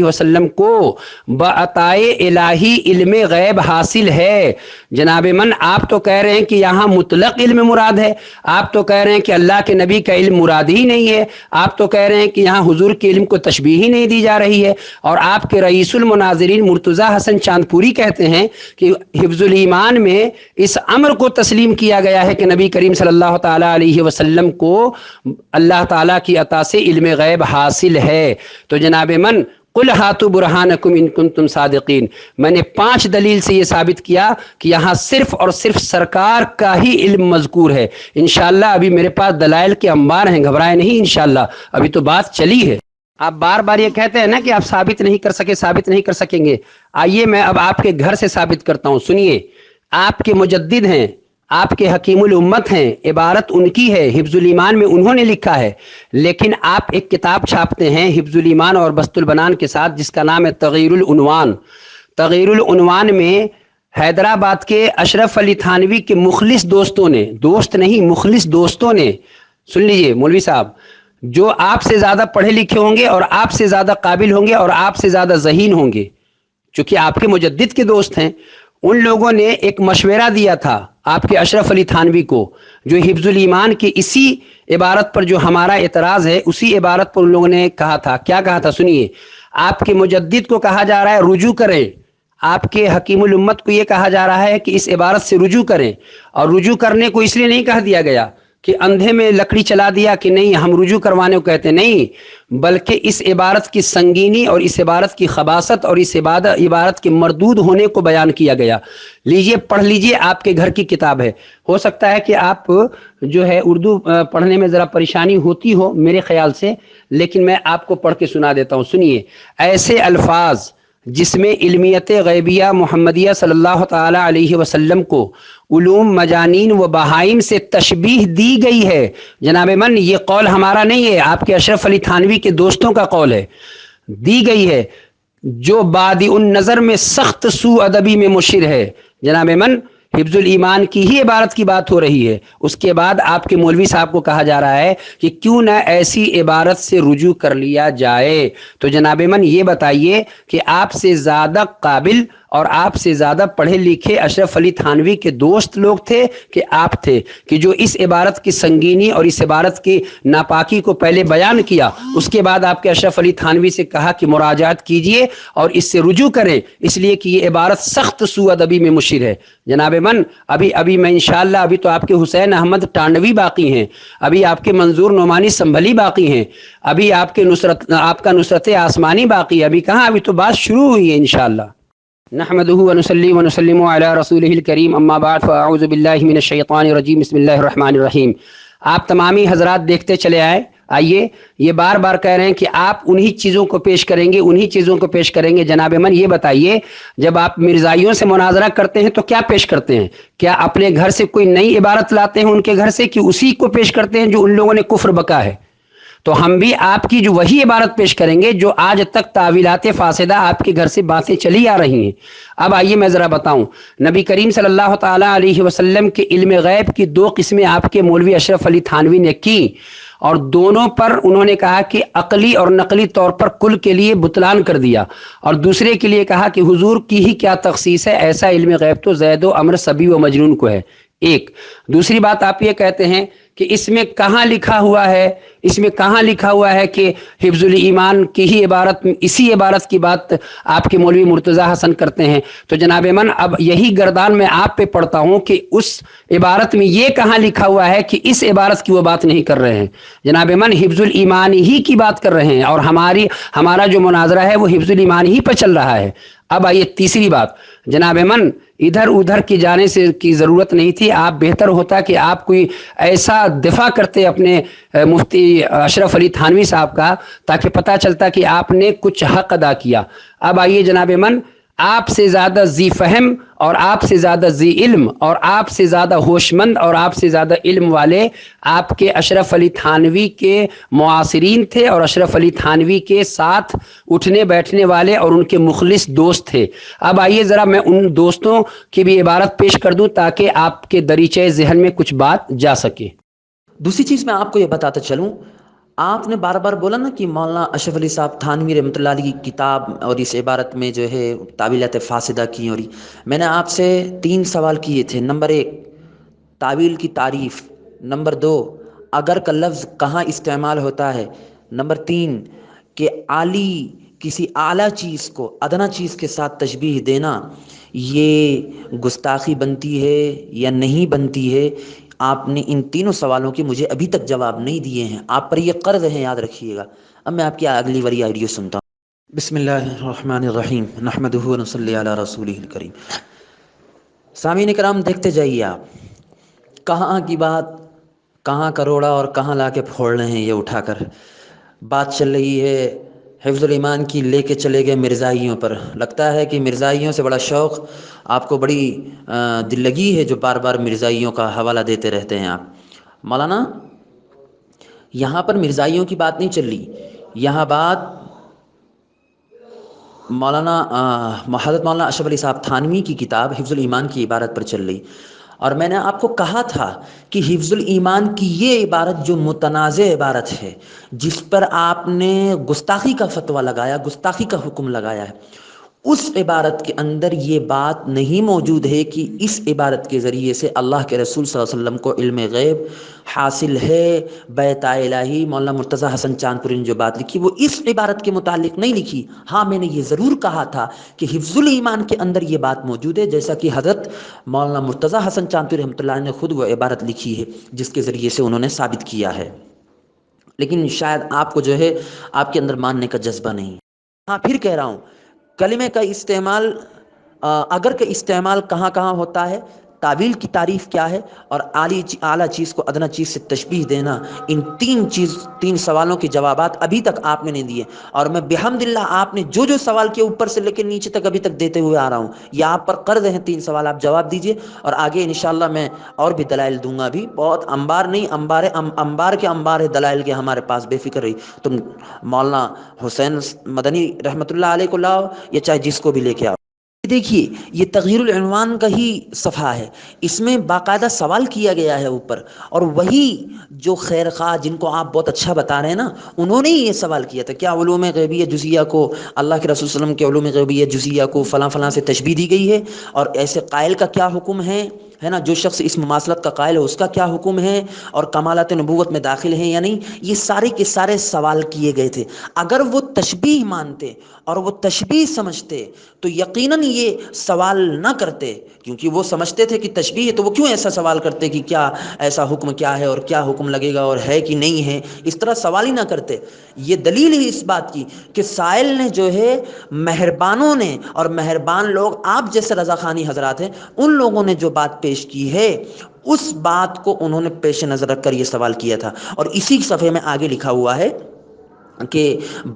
وسلم کو بعطائے الہی علم غیب حاصل ہے۔ جناب من، آپ تو کہہ رہے ہیں کہ یہاں مطلق علم مراد ہے، آپ تو کہہ رہے ہیں کہ اللہ کے نبی کا علم مراد ہی نہیں ہے، آپ تو کہہ رہے ہیں کہ یہاں حضور کے علم کو تشبیہ ہی نہیں دی جا رہی ہے، اور آپ کے رئیس المناظرین مرتضی حسن چاندپوری کہتے ہیں کہ حفظ الایمان میں اس امر کو تسلیم کیا گیا ہے کہ نبی کریم صلی اللہ تعالیٰ علیہ وسلم کو اللہ تعالیٰ کی عطا سے علم غیب حاصل ہے۔ تو جناب من، قُلْ هَاتُوا بُرْهَانَكُمْ إِن كُنتُمْ صَادِقِينَ، میں نے 5 دلیل سے یہ ثابت کیا کہ یہاں صرف اور صرف سرکار کا ہی علم مذکور ہے۔ انشاءاللہ ابھی میرے پاس دلائل کے انبار ہیں، گھبرائے نہیں، انشاءاللہ ابھی تو بات چلی ہے۔ آپ بار بار یہ کہتے ہیں نا کہ آپ ثابت نہیں کر سکیں گے، آئیے میں اب آپ کے گھر سے ثابت کرتا ہوں۔ سنیے، آپ کے مجدد ہیں، آپ کے حکیم الامت ہیں، عبارت ان کی ہے، حفظ الایمان میں انہوں نے لکھا ہے، لیکن آپ ایک کتاب چھاپتے ہیں حفظ الایمان اور بسط البنان کے ساتھ جس کا نام ہے تغیر العنوان۔ تغیر العنوان میں حیدرآباد کے اشرف علی تھانوی کے مخلص دوستوں نے، دوست نہیں مخلص دوستوں نے، سن لیجئے مولوی صاحب، جو آپ سے زیادہ پڑھے لکھے ہوں گے اور آپ سے زیادہ قابل ہوں گے اور آپ سے زیادہ ذہین ہوں گے، چونکہ آپ کے مجدد کے دوست ہیں، ان لوگوں نے ایک مشورہ دیا تھا آپ کے اشرف علی تھانوی کو، جو حفظ الایمان کی اسی عبارت پر جو ہمارا اعتراض ہے اسی عبارت پر ان لوگوں نے کہا تھا۔ کیا کہا تھا؟ سنیے، آپ کے مجدد کو کہا جا رہا ہے رجوع کریں، آپ کے حکیم الامت کو یہ کہا جا رہا ہے کہ اس عبارت سے رجوع کریں، اور رجوع کرنے کو اس لیے نہیں کہہ دیا گیا کہ اندھے میں لکڑی چلا دیا کہ نہیں ہم رجوع کروانے کو کہتے، نہیں، بلکہ اس عبارت کی سنگینی اور اس عبارت کی خباثت اور اس عبارت کے مردود ہونے کو بیان کیا گیا۔ لیجئے پڑھ لیجئے، آپ کے گھر کی کتاب ہے، ہو سکتا ہے کہ آپ جو ہے اردو پڑھنے میں ذرا پریشانی ہوتی ہو میرے خیال سے، لیکن میں آپ کو پڑھ کے سنا دیتا ہوں۔ سنیے، ایسے الفاظ جس میں علمیت غیبیہ محمدیہ صلی اللہ تعالیٰ علیہ وسلم کو علوم مجانین و بہائم سے تشبیہ دی گئی ہے۔ جناب من، یہ قول ہمارا نہیں ہے، آپ کے اشرف علی تھانوی کے دوستوں کا قول ہے، دی گئی ہے، جو بادی النظر میں سخت سو ادبی میں مشر ہے۔ جناب من، حفظ الایمان کی ہی عبارت کی بات ہو رہی ہے۔ اس کے بعد آپ کے مولوی صاحب کو کہا جا رہا ہے کہ کیوں نہ ایسی عبارت سے رجوع کر لیا جائے۔ تو جناب من، یہ بتائیے کہ آپ سے زیادہ قابل اور آپ سے زیادہ پڑھے لکھے اشرف علی تھانوی کے دوست لوگ تھے کہ آپ تھے، کہ جو اس عبارت کی سنگینی اور اس عبارت کی ناپاکی کو پہلے بیان کیا، اس کے بعد آپ کے اشرف علی تھانوی سے کہا کہ مراجعت کیجئے اور اس سے رجوع کریں، اس لیے کہ یہ عبارت سخت سو ادبی میں مشر ہے۔ جناب من، ابھی میں انشاءاللہ، ابھی تو آپ کے حسین احمد ٹانڈوی باقی ہیں، ابھی آپ کے منظور نعمانی سنبھلی باقی ہیں، ابھی آپ کا نصرت آسمانی باقی ہے، ابھی کہاں، ابھی تو بات شروع ہوئی ہے انشاءاللہ۔ نحمده ونصلي ونسلم على رسوله الكريم اما بعد فاعوذ باللہ من الشیطان الرجیم بسم اللہ الرحمن الرحیم۔ آپ تمامی حضرات دیکھتے چلے آئیے، یہ بار بار کہہ رہے ہیں کہ آپ انہی چیزوں کو پیش کریں گے، انہی چیزوں کو پیش کریں گے۔ جناب من، یہ بتائیے، جب آپ مرزائیوں سے مناظرہ کرتے ہیں تو کیا پیش کرتے ہیں؟ کیا اپنے گھر سے کوئی نئی عبارت لاتے ہیں ان کے گھر سے، کہ اسی کو پیش کرتے ہیں جو ان لوگوں نے کفر بکا ہے؟ تو ہم بھی آپ کی جو وہی عبارت پیش کریں گے جو آج تک تعویلات فاسدہ آپ کے گھر سے باتیں چلی آ رہی ہیں۔ اب آئیے میں ذرا بتاؤں، نبی کریم صلی اللہ تعالیٰ علیہ وسلم کے علم غیب کی دو قسمیں آپ کے مولوی اشرف علی تھانوی نے کی، اور دونوں پر انہوں نے کہا کہ عقلی اور نقلی طور پر کل کے لیے بطلان کر دیا، اور دوسرے کے لیے کہا کہ حضور کی ہی کیا تخصیص ہے، ایسا علم غیب تو زید و عمر صبی و مجنون کو ہے۔ ایک دوسری بات آپ یہ کہتے ہیں کہ اس میں کہاں لکھا ہوا ہے کہ حفظ الایمان کی ہی عبارت، اسی عبارت کی بات آپ کے مولوی مرتضی حسن کرتے ہیں۔ تو جناب من، اب یہی گردان میں آپ پہ پڑھتا ہوں کہ اس عبارت میں یہ کہاں لکھا ہوا ہے کہ اس عبارت کی وہ بات نہیں کر رہے ہیں۔ جناب من، حفظ الایمان ہی کی بات کر رہے ہیں، اور ہمارا جو مناظرہ ہے وہ حفظ الایمان ہی پہ چل رہا ہے۔ اب آئیے تیسری بات، جناب من، ادھر ادھر کی جانے سے کی ضرورت نہیں تھی، آپ بہتر ہوتا کہ آپ کوئی ایسا دفاع کرتے اپنے مفتی اشرف علی تھانوی صاحب کا، تاکہ پتہ چلتا کہ آپ نے کچھ حق ادا کیا۔ اب آئیے جناب من، آپ سے زیادہ ذی فہم اور آپ سے زیادہ ذی علم اور آپ سے زیادہ ہوش مند اور آپ سے زیادہ علم والے آپ کے اشرف علی تھانوی کے معاصرین تھے، اور اشرف علی تھانوی کے ساتھ اٹھنے بیٹھنے والے اور ان کے مخلص دوست تھے۔ اب آئیے ذرا میں ان دوستوں کی بھی عبارت پیش کر دوں تاکہ آپ کے دریچے ذہن میں کچھ بات جا سکے۔ دوسری چیز میں آپ کو یہ بتاتا چلوں، آپ نے بار بار بولا نا کہ مولانا اشرف علی صاحب تھانوی رحمۃ اللہ علیہ کی کتاب اور اس عبارت میں جو ہے تعویلات فاسدہ کی، اور میں نے آپ سے 3 سوال کیے تھے۔ نمبر 1، تعویل کی تعریف۔ نمبر 2، اگر کا لفظ کہاں استعمال ہوتا ہے۔ نمبر 3، کہ عالی کسی اعلیٰ چیز کو ادنا چیز کے ساتھ تشبیہ دینا یہ گستاخی بنتی ہے یا نہیں بنتی ہے۔ آپ نے ان تینوں سوالوں کے مجھے ابھی تک جواب نہیں دیے ہیں، آپ پر یہ قرض ہے، یاد رکھیے گا۔ اب میں آپ کی اگلی والی آڈیو سنتا ہوں۔ بسم اللہ الرحمن الرحیم، نحمدہ ونصلی علی رسولہ الکریم۔ سامعین کرام، دیکھتے جائیے آپ، کہاں کی بات کہاں کروڑا اور کہاں لا کے پھوڑ رہے ہیں یہ اٹھا کر۔ بات چل رہی ہے حفظ الایمان کی، لے کے چلے گئے مرزائیوں پر۔ لگتا ہے کہ مرزائیوں سے بڑا شوق آپ کو، بڑی دل لگی ہے جو بار بار مرزائیوں کا حوالہ دیتے رہتے ہیں آپ۔ مولانا، یہاں پر مرزائیوں کی بات نہیں چل رہی، یہاں بات حضرت مولانا اشرف علی صاحب تھانوی کی کتاب حفظ الایمان کی عبارت پر چل رہی۔ اور میں نے آپ کو کہا تھا کہ حفظ الایمان کی یہ عبارت جو متنازع عبارت ہے، جس پر آپ نے گستاخی کا فتویٰ لگایا، گستاخی کا حکم لگایا ہے، اس عبارت کے اندر یہ بات نہیں موجود ہے کہ اس عبارت کے ذریعے سے اللہ کے رسول صلی اللہ علیہ وسلم کو علم غیب حاصل ہے۔ بیت الہی مولانا مرتضی حسن چاندپوری نے جو بات لکھی وہ اس عبارت کے متعلق نہیں لکھی۔ ہاں، میں نے یہ ضرور کہا تھا کہ حفظ الایمان کے اندر یہ بات موجود ہے، جیسا کہ حضرت مولانا مرتضی حسن چاندپوری رحمۃ اللہ نے خود وہ عبارت لکھی ہے جس کے ذریعے سے انہوں نے ثابت کیا ہے، لیکن شاید آپ کو جو ہے آپ کے اندر ماننے کا جذبہ نہیں ہے۔ ہاں، پھر کہہ رہا ہوں، کلمے کا استعمال، اگر کا استعمال کہاں کہاں ہوتا ہے؟ تعویل کی تعریف کیا ہے اور اعلیٰ چیز کو ادنیٰ چیز سے تشبیہ دینا، ان تین سوالوں کے جوابات ابھی تک آپ نے نہیں دیے، اور میں بحمدللہ آپ نے جو سوال کیا اوپر سے لے کے نیچے تک ابھی تک دیتے ہوئے آ رہا ہوں، یہ آپ پر قرض ہیں 3 سوال، آپ جواب دیجئے، اور آگے انشاءاللہ میں اور بھی دلائل دوں گا، بھی بہت انبار نہیں، انبار کے انبار ہے دلائل کے ہمارے پاس، بے فکر رہی، تم مولانا حسین مدنی رحمۃ اللہ علیہ کو لاؤ یا چاہے جس کو بھی لے کے آؤ۔ دیکھیے یہ تغییر العنوان کا ہی صفحہ ہے، اس میں باقاعدہ سوال کیا گیا ہے اوپر، اور وہی جو خیر خواہ جن کو آپ بہت اچھا بتا رہے ہیں نا، انہوں نے ہی یہ سوال کیا تھا، کیا علوم غیبیہ جزیہ کو، اللہ کے رسول صلی اللہ علیہ وسلم کے علوم غیبیہ جزیہ کو فلاں فلاں سے تشبیہ دی گئی ہے، اور ایسے قائل کا کیا حکم ہے نا، جو شخص اس مماثلت کا قائل ہے اس کا کیا حکم ہے، اور کمالات نبوت میں داخل ہیں یا نہیں، یہ سارے کے سارے سوال کیے گئے تھے۔ اگر وہ تشبیہ مانتے اور وہ تشبیہ سمجھتے تو یقیناً یہ سوال نہ کرتے، کیونکہ وہ سمجھتے تھے کہ تشبیہ ہے تو وہ کیوں ایسا سوال کرتے کہ کیا ایسا حکم کیا ہے اور کیا حکم لگے گا اور ہے کہ نہیں ہے، اس طرح سوال ہی نہ کرتے۔ یہ دلیل ہے اس بات کی کہ سائل نے جو ہے، مہربانوں نے، اور مہربان لوگ آپ جیسے رضا خانی حضرات ہیں، ان لوگوں نے جو بات پیش کی ہے اس بات کو انہوں نے پیش نظر رکھ کر یہ سوال کیا تھا، اور اسی صفحے میں آگے لکھا ہوا ہے کہ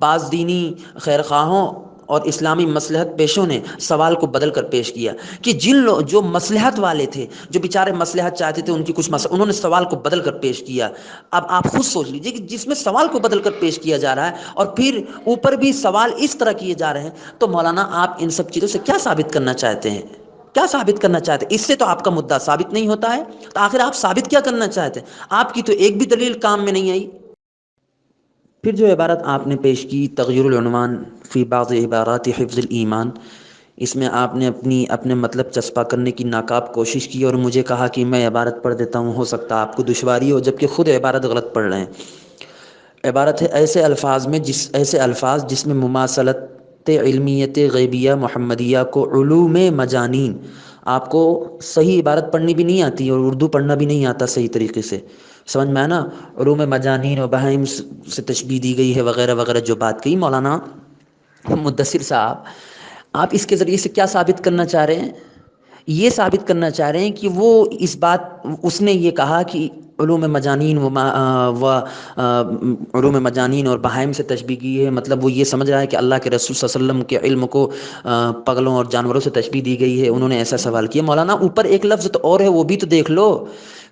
بعض دینی خیرخواہوں اور اسلامی مصلحت پیشوں نے سوال کو بدل کر پیش کیا کہ جو مصلحت والے تھے، جو بیچارے مصلحت چاہتے تھے، ان کی کچھ انہوں نے سوال کو بدل کر پیش کیا۔ اب آپ خود سوچ لیجئے کہ جس میں سوال کو بدل کر پیش کیا جا رہا ہے اور پھر اوپر بھی سوال اس طرح کیے جا رہے ہیں، تو مولانا آپ ان سب چیزوں سے کیا ثابت کرنا چاہتے ہیں؟ کیا ثابت کرنا چاہتے ہیں؟ اس سے تو آپ کا مدعا ثابت نہیں ہوتا ہے، تو آخر آپ ثابت کیا کرنا چاہتے ہیں؟ آپ کی تو ایک بھی دلیل کام میں نہیں آئی۔ پھر جو عبارت آپ نے پیش کی تغییر العنوان فی بعض عبارات حفظ الایمان، اس میں آپ نے اپنے مطلب چسپا کرنے کی ناکاب کوشش کی اور مجھے کہا کہ میں عبارت پڑھ دیتا ہوں، ہو سکتا آپ کو دشواری ہو، جبکہ خود عبارت غلط پڑھ رہے ہیں۔ عبارت ہے ایسے الفاظ جس میں مماثلت علمیت غیبیہ محمدیہ کو علوم مجانین، آپ کو صحیح عبارت پڑھنی بھی نہیں آتی اور اردو پڑھنا بھی نہیں آتا صحیح طریقے سے، سمجھ میں آنا، علوم مجانین و بہائم سے تشبیہ دی گئی ہے وغیرہ وغیرہ جو بات کہی مولانا مدثر صاحب، آپ اس کے ذریعے سے کیا ثابت کرنا چاہ رہے ہیں؟ یہ ثابت کرنا چاہ رہے ہیں کہ اس نے یہ کہا کہ علوم مجانین علوم مجانین اور بہائم سے تشبیہ کی ہے، مطلب وہ یہ سمجھ رہا ہے کہ اللہ کے رسول صلی اللہ علیہ وسلم کے علم کو پگلوں اور جانوروں سے تشبیہ دی گئی ہے، انہوں نے ایسا سوال کیا۔ مولانا اوپر ایک لفظ تو اور ہے، وہ بھی تو دیکھ لو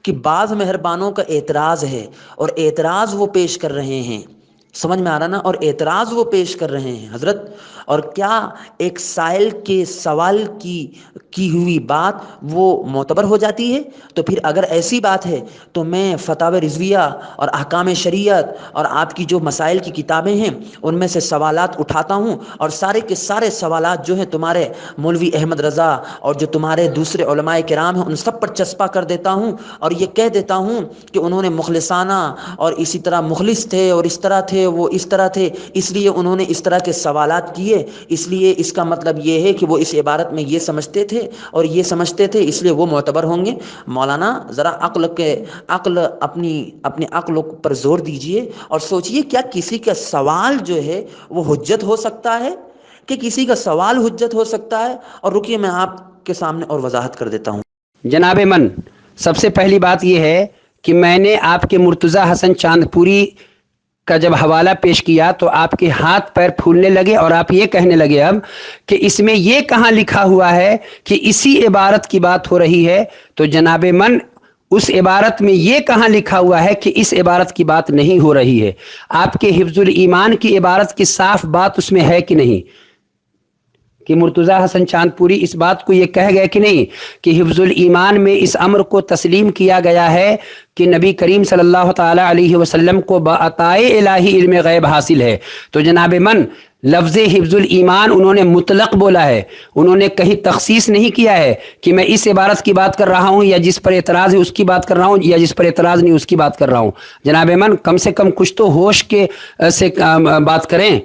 کہ بعض مہربانوں کا اعتراض ہے اور اعتراض وہ پیش کر رہے ہیں، سمجھ میں آ رہا نا، اور اعتراض وہ پیش کر رہے ہیں حضرت، اور کیا ایک سائل کے سوال کی ہوئی بات وہ معتبر ہو جاتی ہے؟ تو پھر اگر ایسی بات ہے تو میں فتاوی رضویہ اور احکام شریعت اور آپ کی جو مسائل کی کتابیں ہیں ان میں سے سوالات اٹھاتا ہوں، اور سارے کے سارے سوالات جو ہیں تمہارے مولوی احمد رضا اور جو تمہارے دوسرے علماء کرام ہیں ان سب پر چسپا کر دیتا ہوں، اور یہ کہہ دیتا ہوں کہ انہوں نے مخلصانہ اور اسی طرح مخلص تھے اور اس طرح تھے، وہ اس طرح تھے، اس لیے انہوں نے اس طرح کے سوالات کیے، اس لیے اس کا مطلب یہ ہے کہ وہ اس عبارت میں یہ سمجھتے تھے اور یہ سمجھتے تھے، اس لیے وہ معتبر ہوں گے۔ مولانا ذرا اپنی عقل پر زور دیجئے اور سوچئے، کیا کسی کا سوال جو ہے وہ حجت ہو سکتا ہے؟ کہ کسی کا سوال حجت ہو سکتا ہے؟ اور رکیے میں آپ کے سامنے اور وضاحت کر دیتا ہوں۔ جناب من، سب سے پہلی بات یہ ہے کہ میں نے آپ کے مرتضی حسن چاندپوری کا جب حوالہ پیش کیا تو آپ کے ہاتھ پیر پھولنے لگے اور آپ یہ کہنے لگے اب کہ اس میں یہ کہاں لکھا ہوا ہے کہ اسی عبارت کی بات ہو رہی ہے؟ تو جناب من، اس عبارت میں یہ کہاں لکھا ہوا ہے کہ اس عبارت کی بات نہیں ہو رہی ہے؟ آپ کے حفظ الایمان کی عبارت کی صاف بات اس میں ہے کہ نہیں؟ کہ مرتضی حسن چاندپوری اس بات کو یہ کہہ گئے کہ نہیں کہ حفظ الایمان میں اس امر کو تسلیم کیا گیا ہے کہ نبی کریم صلی اللہ تعالی علیہ وسلم کو بعطائے الہی علم غیب حاصل ہے؟ تو جناب من، لفظ حفظ الایمان انہوں نے مطلق بولا ہے، انہوں نے کہیں تخصیص نہیں کیا ہے کہ میں اس عبارت کی بات کر رہا ہوں یا جس پر اعتراض ہے اس کی بات کر رہا ہوں یا جس پر اعتراض نہیں اس کی بات کر رہا ہوں۔ جناب من، کم سے کم کچھ تو ہوش کے سے بات کریں۔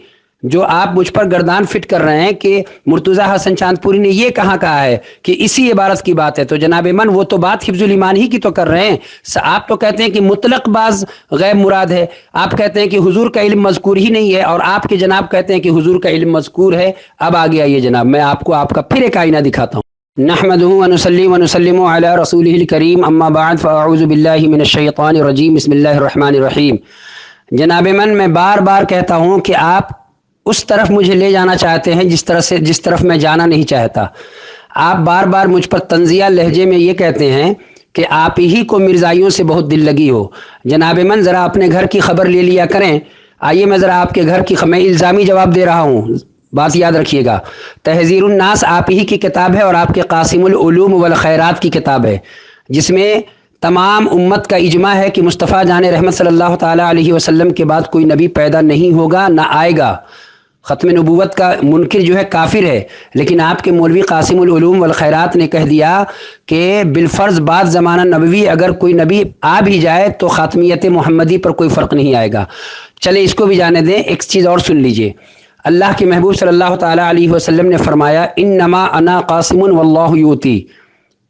جو آپ مجھ پر گردان فٹ کر رہے ہیں کہ مرتضی حسن چاندپوری نے یہ کہا ہے کہ اسی عبارت کی بات ہے، تو جناب من وہ تو بات حفظ الایمان ہی کی تو کر رہے ہیں۔ آپ تو کہتے ہیں کہ مطلق بعض غیب مراد ہے، آپ کہتے ہیں کہ حضور کا علم مذکور ہی نہیں ہے، اور آپ کے جناب کہتے ہیں کہ حضور کا علم مذکور ہے۔ اب آگے آئیے جناب، میں آپ کو آپ کا پھر ایک آئینہ دکھاتا ہوں۔ نحمده ونصلي ونسلم على رسوله الكريم اما بعد فاعوذ باللہ من الشیطان الرجیم بسم اللہ الرحمن الرحیم۔ جناب من، میں بار بار کہتا ہوں کہ آپ اس طرف مجھے لے جانا چاہتے ہیں جس طرف میں جانا نہیں چاہتا۔ آپ بار بار مجھ پر طنزیہ لہجے میں یہ کہتے ہیں کہ آپ ہی کو مرزائیوں سے بہت دل لگی ہو۔ جناب من، ذرا اپنے گھر کی خبر لے لیا کریں۔ آئیے میں ذرا آپ کے گھر کی میں الزامی جواب دے رہا ہوں، بات یاد رکھیے گا۔ تحذیر الناس آپ ہی کی کتاب ہے اور آپ کے قاسم العلوم والخیرات کی کتاب ہے، جس میں تمام امت کا اجماع ہے کہ مصطفیٰ جان رحمت صلی اللہ تعالیٰ علیہ وسلم کے بعد کوئی نبی پیدا نہیں ہوگا، نہ آئے گا۔ ختم نبوت کا منکر جو ہے کافر ہے، لیکن آپ کے مولوی قاسم العلوم والخیرات نے کہہ دیا کہ بالفرض بعد زمانہ نبوی اگر کوئی نبی آ بھی جائے تو خاتمیت محمدی پر کوئی فرق نہیں آئے گا۔ چلے اس کو بھی جانے دیں، ایک چیز اور سن لیجئے۔ اللہ کے محبوب صلی اللہ تعالیٰ علیہ وسلم نے فرمایا انما انا قاسم واللہ یوتی،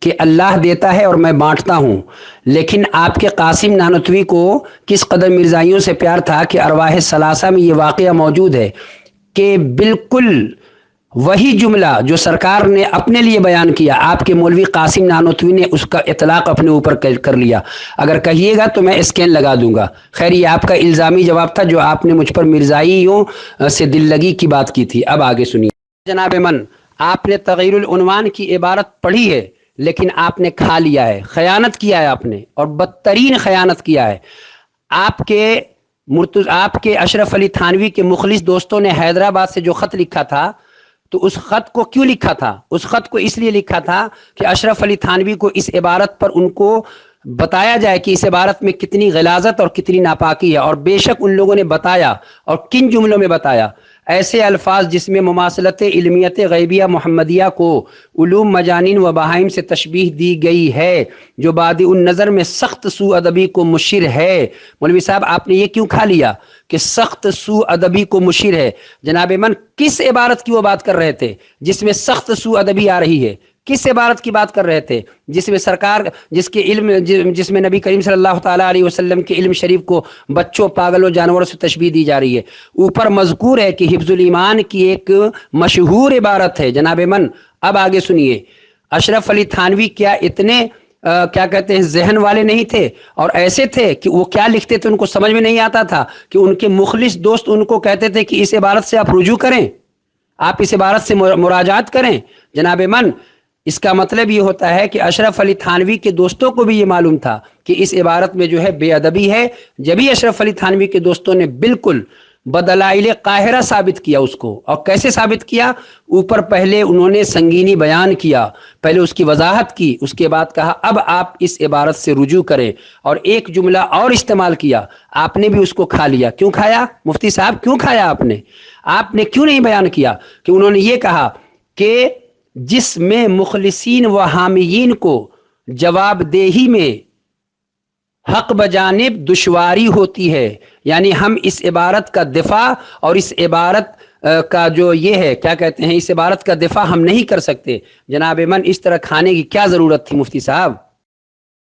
کہ اللہ دیتا ہے اور میں بانٹتا ہوں۔ لیکن آپ کے قاسم نانوتوی کو کس قدر مرزائیوں سے پیار تھا کہ ارواح ثلاثہ میں یہ واقعہ موجود ہے کہ بالکل وہی جملہ جو سرکار نے اپنے لیے بیان کیا، آپ کے مولوی قاسم نانوتوی نے اس کا اطلاق اپنے اوپر کر لیا۔ اگر کہیے گا تو میں اسکین لگا دوں گا۔ خیر، یہ آپ کا الزامی جواب تھا جو آپ نے مجھ پر مرزائیوں سے دل لگی کی بات کی تھی۔ اب آگے سنیے۔ جناب من، آپ نے تغیر العنوان کی عبارت پڑھی ہے لیکن آپ نے کھا لیا ہے، خیانت کیا ہے آپ نے، اور بدترین خیانت کیا ہے۔ آپ کے اشرف علی تھانوی کے مخلص دوستوں نے حیدرآباد سے جو خط لکھا تھا، تو اس خط کو کیوں لکھا تھا؟ اس خط کو اس لیے لکھا تھا کہ اشرف علی تھانوی کو اس عبارت پر ان کو بتایا جائے کہ اس عبارت میں کتنی غلاظت اور کتنی ناپاکی ہے، اور بے شک ان لوگوں نے بتایا، اور کن جملوں میں بتایا؟ ایسے الفاظ جس میں مماثلت علمیت غیبیہ محمدیہ کو علوم مجانین و بہائم سے تشبیہ دی گئی ہے، جو بادئ النظر میں سخت سوء ادبی کو مشیر ہے۔ مولوی صاحب، آپ نے یہ کیوں کھا لیا کہ سخت سوء ادبی کو مشیر ہے؟ جناب من، کس عبارت کی وہ بات کر رہے تھے جس میں سخت سوء ادبی آ رہی ہے؟ کس عبارت کی بات کر رہے تھے جس میں سرکار جس میں نبی کریم صلی اللہ تعالیٰ علیہ وسلم کے علم شریف کو بچوں، پاگلوں، جانوروں سے تشبیہ دی جا رہی ہے؟ اوپر مذکور ہے کہ حفظ الایمان کی ایک مشہور عبارت ہے۔ جناب من، اب آگے سنیے۔ اشرف علی تھانوی کیا اتنے کیا کہتے ہیں ذہن والے نہیں تھے، اور ایسے تھے کہ وہ کیا لکھتے تھے ان کو سمجھ میں نہیں آتا تھا کہ ان کے مخلص دوست ان کو کہتے تھے کہ اس عبارت سے آپ رجوع کریں، آپ اس عبارت سے مراجعات کریں؟ جناب من، اس کا مطلب یہ ہوتا ہے کہ اشرف علی تھانوی کے دوستوں کو بھی یہ معلوم تھا کہ اس عبارت میں جو ہے بے ادبی ہے، جبھی اشرف علی تھانوی کے دوستوں نے بالکل بدلائل قاہرہ ثابت کیا اس کو۔ اور کیسے ثابت کیا؟ اوپر پہلے انہوں نے سنگینی بیان کیا، پہلے اس کی وضاحت کی، اس کے بعد کہا اب آپ اس عبارت سے رجوع کریں، اور ایک جملہ اور استعمال کیا، آپ نے بھی اس کو کھا لیا۔ کیوں کھایا مفتی صاحب، کیوں کھایا آپ نے کیوں نہیں بیان کیا کہ انہوں نے یہ کہا کہ جس میں مخلصین و حامیین کو جواب دہی میں حق بجانب دشواری ہوتی ہے، یعنی ہم اس عبارت کا دفاع اور اس عبارت کا جو یہ ہے کیا کہتے ہیں، اس عبارت کا دفاع ہم نہیں کر سکتے۔ جناب من، اس طرح کھانے کی کیا ضرورت تھی مفتی صاحب؟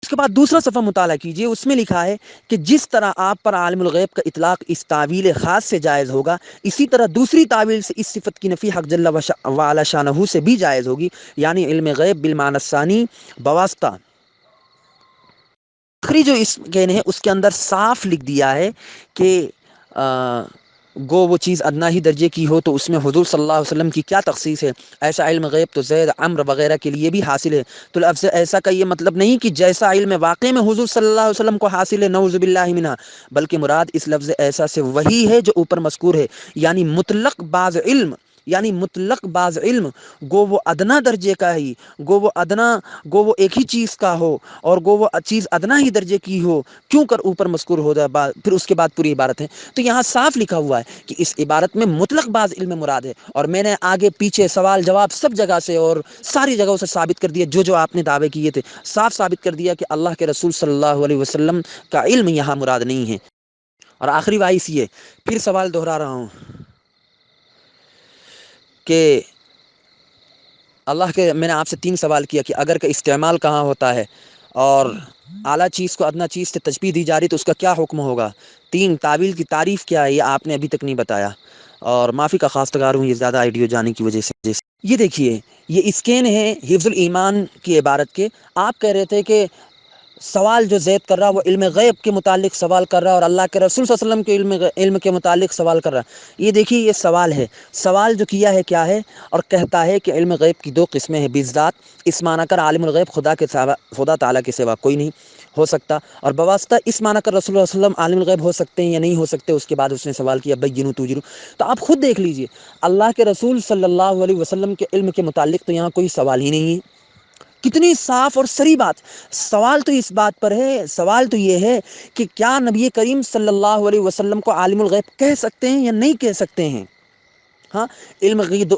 اس کے بعد دوسرا صفحہ مطالعہ کیجئے، اس میں لکھا ہے کہ جس طرح آپ پر عالم الغیب کا اطلاق اس تعویل خاص سے جائز ہوگا، اسی طرح دوسری تعویل سے اس صفت کی نفی حق جل وعلا شانہ سے بھی جائز ہوگی، یعنی علم غیب بالمعنی الثانی بواسطہ۔ آخری جو اس کہنے ہے اس کے اندر صاف لکھ دیا ہے کہ گو وہ چیز ادنا ہی درجے کی ہو تو اس میں حضور صلی اللہ علیہ وسلم کی کیا تخصیص ہے؟ ایسا علم غیب تو زید، عمر وغیرہ کے لیے بھی حاصل ہے۔ تو لفظ ایسا کا یہ مطلب نہیں کہ جیسا علم واقع میں حضور صلی اللہ علیہ وسلم کو حاصل ہے، نعوذ باللہ منہ، بلکہ مراد اس لفظ ایسا سے وہی ہے جو اوپر مذکور ہے، یعنی مطلق بعض علم، یعنی مطلق بعض علم، گو وہ ادنا درجے کا ہی، گو وہ ایک ہی چیز کا ہو، اور گو وہ چیز ادنا ہی درجے کی ہو، کیوں کر اوپر مذکور ہو جائے، پھر اس کے بعد پوری عبارت ہے۔ تو یہاں صاف لکھا ہوا ہے کہ اس عبارت میں مطلق بعض علم مراد ہے، اور میں نے آگے پیچھے سوال جواب سب جگہ سے اور ساری جگہوں سے ثابت کر دیا، جو آپ نے دعوے کیے تھے صاف ثابت کر دیا کہ اللہ کے رسول صلی اللہ علیہ وسلم کا علم یہاں مراد نہیں ہے۔ اور آخری وائس یہ، پھر سوال دہرا رہا ہوں کہ اللہ کے، میں نے آپ سے 3 سوال کیا کہ اگر کا استعمال کہاں ہوتا ہے، اور اعلیٰ چیز کو ادنا چیز سے تشبیہ دی جا رہی تو اس کا کیا حکم ہوگا، 3 تعویل کی تعریف کیا ہے، یہ آپ نے ابھی تک نہیں بتایا، اور معافی کا خواستگار ہوں یہ زیادہ آئیڈیو جانے کی وجہ سے۔ یہ دیکھیے، یہ اسکین ہے حفظ الایمان کی عبارت کے. آپ کہہ رہے تھے کہ سوال جو زید کر رہا وہ علم غیب کے متعلق سوال کر رہا اور اللہ کے رسول صلی اللہ علیہ وسلم کے علم کے متعلق سوال کر رہا. یہ دیکھیے، یہ سوال ہے. سوال جو کیا ہے کیا ہے، اور کہتا ہے کہ علم غیب کی دو قسمیں ہیں. بالذات اس معنی کر عالم الغیب خدا تعالیٰ کے سوا کوئی نہیں ہو سکتا، اور بواسطہ اس معنی کر رسول اللہ صلی اللہ علیہ وسلم عالم الغیب ہو سکتے ہیں یا نہیں ہو سکتے. اس کے بعد اس نے سوال کیا بینوا توجروا. تو آپ خود دیکھ لیجئے، اللہ کے رسول صلی اللہ علیہ وسلم کے علم کے متعلق تو یہاں کوئی سوال ہی نہیں ہے. کتنی صاف اور صریح بات. سوال تو اس بات پر ہے، سوال تو یہ ہے کہ کیا نبی کریم صلی اللہ علیہ وسلم کو عالم الغیب کہہ سکتے ہیں یا نہیں کہہ سکتے ہیں. ہاں، علم غیب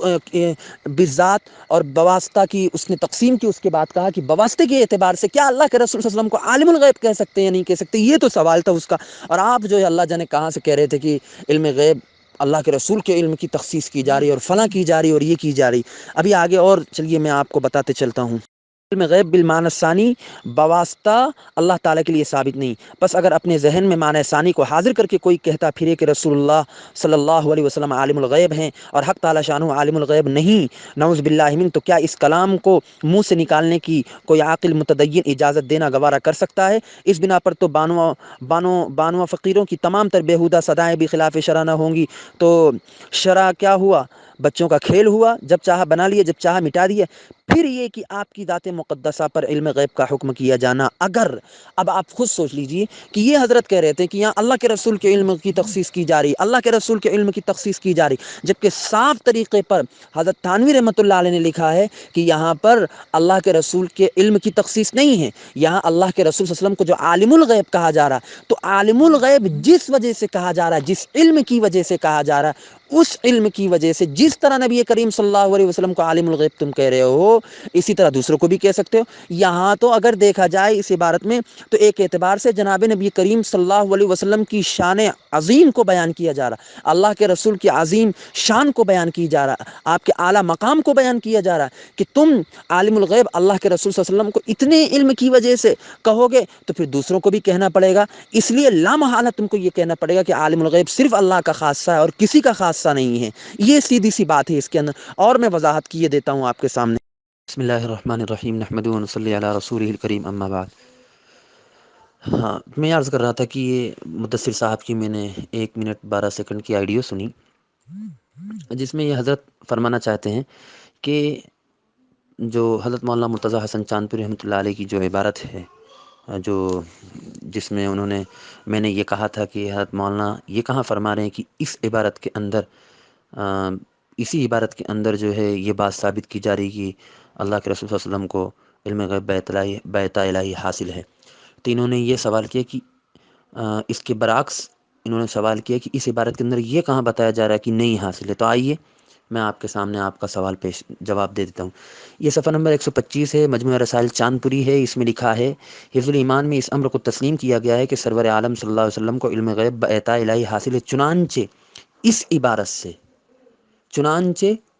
بالذات اور بواسطہ کی اس نے تقسیم کی. اس کے بعد کہا کہ بواسطے کے اعتبار سے کیا اللہ کے رسول صلی اللہ علیہ وسلم کو عالم الغیب کہہ سکتے ہیں یا نہیں کہہ سکتے. یہ تو سوال تھا اس کا. اور آپ جو ہے اللہ جانے کہاں سے کہہ رہے تھے کہ علم غیب اللہ کے رسول کے علم کی تخصیص کی جا رہی ہے اور فلاں کی جا رہی ہے اور یہ کی جا رہی. ابھی آگے اور چلیے میں آپ کو بتاتے چلتا ہوں. علم غیب بالمعنی ثانی بواسطہ اللہ تعالیٰ کے لیے ثابت نہیں. بس اگر اپنے ذہن میں معنی ثانی کو حاضر کر کے کوئی کہتا پھرے کہ رسول اللہ صلی اللہ علیہ وسلم عالم الغیب ہیں اور حق تعالیٰ شانہ عالم الغیب نہیں، نعوذ باللہ من، تو کیا اس کلام کو منہ سے نکالنے کی کوئی عاقل متدین اجازت دینا گوارا کر سکتا ہے؟ اس بنا پر تو بانو فقیروں کی تمام تر بیہودہ صدائیں بھی خلاف شرع نہ ہوں گی. تو شرع کیا ہوا؟ بچوں کا کھیل ہوا. جب چاہا بنا لیا، جب چاہا مٹا دیا. پھر یہ کہ آپ کی ذات مقدسہ پر علم غیب کا حکم کیا جانا. اگر اب آپ خود سوچ لیجئے کہ یہ حضرت کہہ رہے تھے کہ یہاں اللہ کے رسول کے علم کی تخصیص کی جا رہی، اللہ کے رسول کے علم کی تخصیص کی جا رہی، جبکہ صاف طریقے پر حضرت تھانوی رحمۃ اللہ علیہ نے لکھا ہے کہ یہاں پر اللہ کے رسول کے علم کی تخصیص نہیں ہے. یہاں اللہ کے رسول صلی اللہ علیہ وسلم کو جو عالم الغیب کہا جا رہا، تو عالم الغیب جس وجہ سے کہا جا رہا ہے، جس علم کی وجہ سے کہا جا رہا ہے، اس علم کی وجہ سے جس طرح نبی کریم صلی اللہ علیہ وسلم کو عالم الغیب تم کہہ رہے ہو، اسی طرح دوسروں کو بھی کہہ سکتے ہو. یہاں تو اگر دیکھا جائے اس عبارت میں تو ایک اعتبار سے جناب نبی کریم صلی اللہ علیہ وسلم کی شان عظیم کو بیان کیا جا رہا، اللہ کے رسول کی عظیم شان کو بیان کی جا رہا، آپ کے اعلیٰ مقام کو بیان کیا جا رہا کہ تم عالم الغیب اللہ کے رسول صلی اللہ علیہ وسلم کو اتنے علم کی وجہ سے کہو گے تو پھر دوسروں کو بھی کہنا پڑے گا. اس لیے لامحالہ تم کو یہ کہنا پڑے گا کہ عالم الغیب صرف اللہ کا خاصہ ہے اور کسی کا خاصہ نہیں ہے. یہ سیدھی سی بات ہے اس کے اندر. اور میں وضاحت کیے دیتا ہوں آپ کے سامنے. بسم اللہ الرحمن الرحیم، نحمدہ و نصلی علی رسولہ الکریم، اما بعد. ہاں، میں عرض کر رہا تھا کہ یہ مدثر صاحب کی میں نے 1 منٹ 12 سیکنڈ کی آڈیو سنی، جس میں یہ حضرت فرمانا چاہتے ہیں کہ جو حضرت مولانا مرتضی حسن چاندپوری رحمۃ اللہ علیہ کی جو عبارت ہے، جو جس میں انہوں نے، میں نے یہ کہا تھا کہ حضرت مولانا یہ کہاں فرما رہے ہیں کہ اس عبارت کے اندر اسی عبارت کے اندر جو ہے یہ بات ثابت کی جا رہی کہ اللہ کے رسول صلی اللہ علیہ وسلم کو علم غیب بیت الہی حاصل ہے. تو انہوں نے یہ سوال کیا کہ اس کے برعکس انہوں نے سوال کیا کہ اس عبارت کے اندر یہ کہاں بتایا جا رہا ہے کہ نہیں حاصل ہے. تو آئیے میں آپ کے سامنے آپ کا سوال جواب دے دیتا ہوں. یہ صفحہ نمبر 125 ہے، مجموعہ رسائل چاندپوری ہے. اس میں لکھا ہے حفظ الایمان میں اس امر کو تسلیم کیا گیا ہے کہ سرور عالم صلی اللہ علیہ وسلم کو علم غیب بیت الہی حاصل ہے. چنانچہ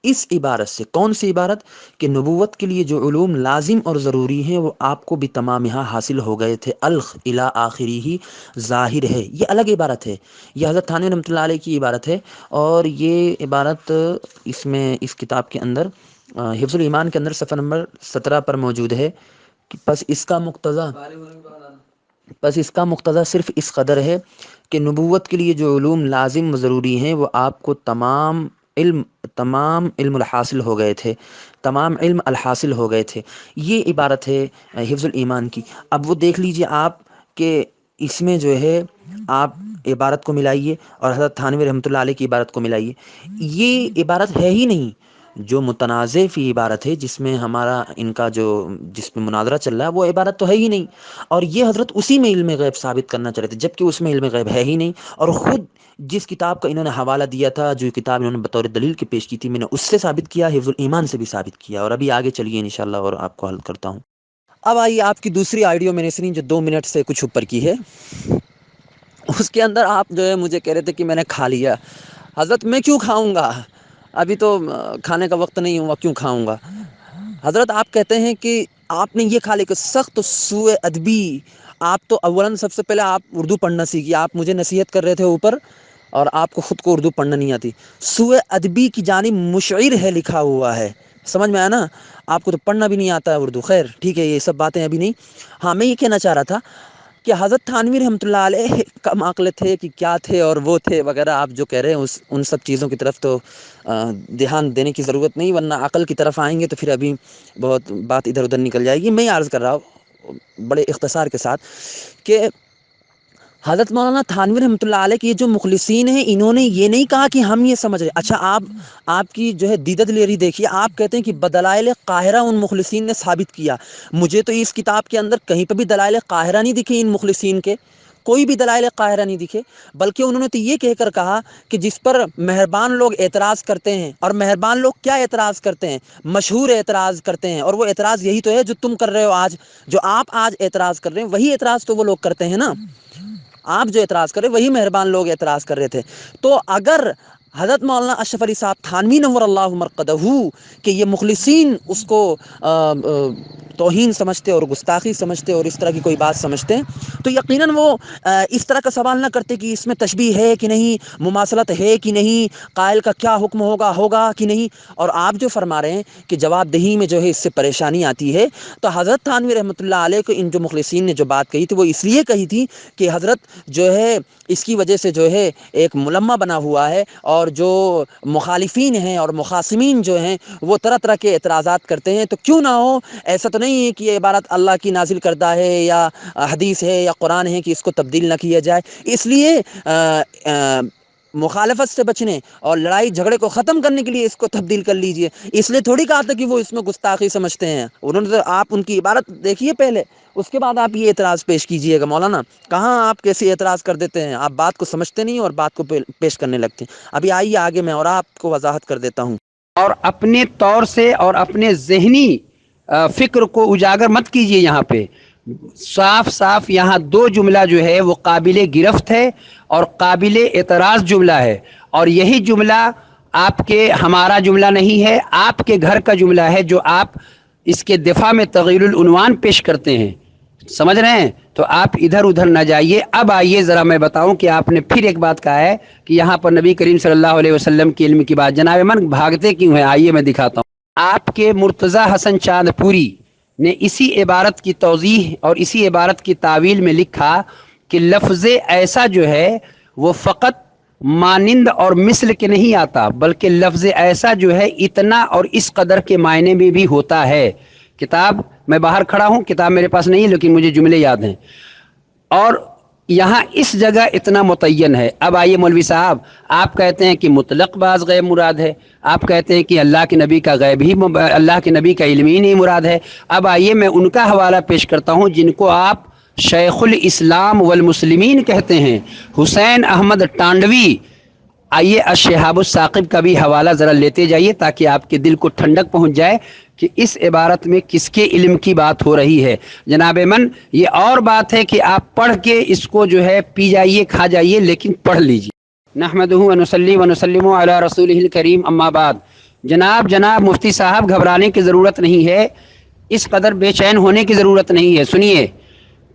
اس عبارت سے کون سی عبارت؟ کہ نبوت کے لیے جو علوم لازم اور ضروری ہیں وہ آپ کو بھی تمام یہاں حاصل ہو گئے تھے. الخ الی آخری ہی ظاہر ہے. یہ الگ عبارت ہے، یہ حضرت تھانوی رحمۃ اللہ علیہ کی عبارت ہے، اور یہ عبارت اس کتاب کے اندر حفظ الایمان کے اندر صفحہ نمبر 17 پر موجود ہے. پس اس کا مقتضا صرف اس قدر ہے کہ نبوت کے لیے جو علوم لازم و ضروری ہیں وہ آپ کو تمام علم الحاصل ہو گئے تھے، تمام علم الحاصل ہو گئے تھے. یہ عبارت ہے حفظ الایمان کی. اب وہ دیکھ لیجئے آپ کہ اس میں جو ہے آپ عبارت کو ملائیے اور حضرت تھانوی رحمۃ اللہ علیہ کی عبارت کو ملائیے. یہ عبارت ہے ہی نہیں. جو متنازع فی عبارت ہے جس میں جس میں مناظرہ چل رہا ہے، وہ عبارت تو ہے ہی نہیں. اور یہ حضرت اسی میں علم غیب ثابت کرنا چاہ رہے تھے، جبکہ اس میں علم غیب ہے ہی نہیں. اور خود جس کتاب کا انہوں نے حوالہ دیا تھا، جو کتاب انہوں نے بطور دلیل کے پیش کی تھی، میں نے اس سے ثابت کیا، حفظ الایمان سے بھی ثابت کیا. اور ابھی آگے چلیے انشاءاللہ اور آپ کو حل کرتا ہوں. اب آئیے آپ کی دوسری آڈیو میں نے سنی جو 2 منٹ سے کچھ اوپر کی ہے. اس کے اندر آپ جو ہے مجھے کہہ رہے تھے کہ میں نے کھا لیا. حضرت میں کیوں کھاؤں گا؟ ابھی تو کھانے کا وقت نہیں ہوا، کیوں کھاؤں گا؟ حضرت آپ کہتے ہیں کہ آپ نے یہ کھا لیا کہ سخت سوء ادبی. آپ تو اولاً سب سے پہلے آپ اردو پڑھنا سیکھیے. آپ مجھے نصیحت کر رہے تھے اوپر، اور آپ کو خود کو اردو پڑھنا نہیں آتی. سوء ادبی کی جانب مشعر ہے لکھا ہوا ہے. سمجھ میں آیا نا؟ آپ کو تو پڑھنا بھی نہیں آتا ہے اردو، خیر ٹھیک ہے، یہ سب باتیں ابھی نہیں. ہاں میں یہ کہنا چاہ رہا تھا کہ حضرت تھانوی رحمۃ اللہ علیہ کم عقل تھے کہ کیا تھے اور وہ تھے وغیرہ، آپ جو کہہ رہے ہیں ان سب چیزوں کی طرف تو دھیان دینے کی ضرورت نہیں، ورنہ عقل کی طرف آئیں گے تو پھر ابھی بہت بات ادھر ادھر نکل جائے گی. میں یہ عرض کر رہا ہوں بڑے اختصار کے ساتھ کہ حضرت مولانا تھانوی رحمۃ اللہ علیہ کے یہ جو مخلصین ہیں، انہوں نے یہ نہیں کہا کہ ہم یہ سمجھ رہے. اچھا آپ کی جو ہے دیدت لیری دیکھیے، آپ کہتے ہیں کہ بدلائل قاہرہ ان مخلصین نے ثابت کیا. مجھے تو اس کتاب کے اندر کہیں پہ بھی دلائل قاہرہ نہیں دکھے ان مخلصین کے، کوئی بھی دلائل قاہرہ نہیں دکھے، بلکہ انہوں نے تو یہ کہہ کر کہا کہ جس پر مہربان لوگ اعتراض کرتے ہیں. اور مہربان لوگ کیا اعتراض کرتے ہیں؟ مشہور اعتراض کرتے ہیں، اور وہ اعتراض یہی تو ہے جو تم کر رہے ہو آج، جو آپ آج اعتراض کر رہے ہیں وہی اعتراض تو وہ لوگ کرتے ہیں نا. آپ جو اعتراض کر رہے وہی مہربان لوگ اعتراض کر رہے تھے. تو اگر حضرت مولانا اشرف علی صاحب تھانوی نور اللہ مرقدہ کہ یہ مخلصین اس کو توہین سمجھتے اور گستاخی سمجھتے اور اس طرح کی کوئی بات سمجھتے ہیں، تو یقیناً وہ اس طرح کا سوال نہ کرتے کہ اس میں تشبیہ ہے کہ نہیں، مماثلت ہے کہ نہیں، قائل کا کیا حکم ہوگا کہ نہیں. اور آپ جو فرما رہے ہیں کہ جواب دہی میں جو ہے اس سے پریشانی آتی ہے، تو حضرت تھانوی رحمۃ اللہ علیہ کو ان جو مخلصین نے جو بات کہی تھی وہ اس لیے کہی تھی کہ حضرت جو ہے اس کی وجہ سے جو ہے ایک ملمہ بنا ہوا ہے، اور جو مخالفین ہیں اور مخاصمین جو ہیں وہ طرح طرح کے اعتراضات کرتے ہیں. تو کیوں نہ ہو، ایسا تو نہیں ہے کہ یہ عبارت اللہ کی نازل کردہ ہے یا حدیث ہے یا قرآن ہے کہ اس کو تبدیل نہ کیا جائے. اس لیے مخالفت سے بچنے اور لڑائی جھگڑے کو ختم کرنے کے لیے اس کو تبدیل کر لیجئے. اس لیے تھوڑی کہا تھا کہ وہ اس میں گستاخی سمجھتے ہیں. انہوں نے تو آپ ان کی عبارت دیکھیے پہلے، اس کے بعد آپ یہ اعتراض پیش کیجئے گا. مولانا کہاں آپ کیسے اعتراض کر دیتے ہیں؟ آپ بات کو سمجھتے نہیں اور بات کو پیش کرنے لگتے ہیں. ابھی آئیے آگے میں اور آپ کو وضاحت کر دیتا ہوں. اور اپنے طور سے اور اپنے ذہنی فکر کو اجاگر مت کیجیے. یہاں پہ صاف صاف یہاں دو جملہ جو ہے وہ قابل گرفت ہے اور قابل اعتراض جملہ ہے، اور یہی جملہ آپ کے ہمارا جملہ نہیں ہے، آپ کے گھر کا جملہ ہے جو آپ اس کے دفاع میں تغیر العنوان پیش کرتے ہیں. سمجھ رہے ہیں؟ تو آپ ادھر ادھر نہ جائیے. اب آئیے ذرا میں بتاؤں کہ آپ نے پھر ایک بات کہا ہے کہ یہاں پر نبی کریم صلی اللہ علیہ وسلم کے علم کی بات. جناب من بھاگتے کیوں ہیں؟ آئیے میں دکھاتا ہوں. آپ کے مرتضی حسن چاند پوری نے اسی عبارت کی توضیح اور اسی عبارت کی تعویل میں لکھا کہ لفظ ایسا جو ہے وہ فقط مانند اور مثل کے نہیں آتا، بلکہ لفظ ایسا جو ہے اتنا اور اس قدر کے معنی میں بھی ہوتا ہے. کتاب میں باہر کھڑا ہوں، کتاب میرے پاس نہیں ہے لیکن مجھے جملے یاد ہیں، اور یہاں اس جگہ اتنا متعین ہے. اب آئیے مولوی صاحب، آپ کہتے ہیں کہ مطلق بعض غیب مراد ہے، آپ کہتے ہیں کہ اللہ کے نبی کا غیب ہی اللہ کے نبی کا علم ہی نہیں مراد ہے. اب آئیے میں ان کا حوالہ پیش کرتا ہوں جن کو آپ شیخ الاسلام والمسلمین کہتے ہیں، حسین احمد ٹانڈوی. آئیے الشہاب الثاقب کا بھی حوالہ ذرا لیتے جائیے تاکہ آپ کے دل کو ٹھنڈک پہنچ جائے کہ اس عبارت میں کس کے علم کی بات ہو رہی ہے. جناب من یہ اور بات ہے کہ آپ پڑھ کے اس کو جو ہے پی جائیے کھا جائیے، لیکن پڑھ لیجیے. نحمدہ ونصلی ونسلم علی رسولہ الکریم، اما بعد. جناب مفتی صاحب گھبرانے کی ضرورت نہیں ہے، اس قدر بے چین ہونے کی ضرورت نہیں ہے. سنیے،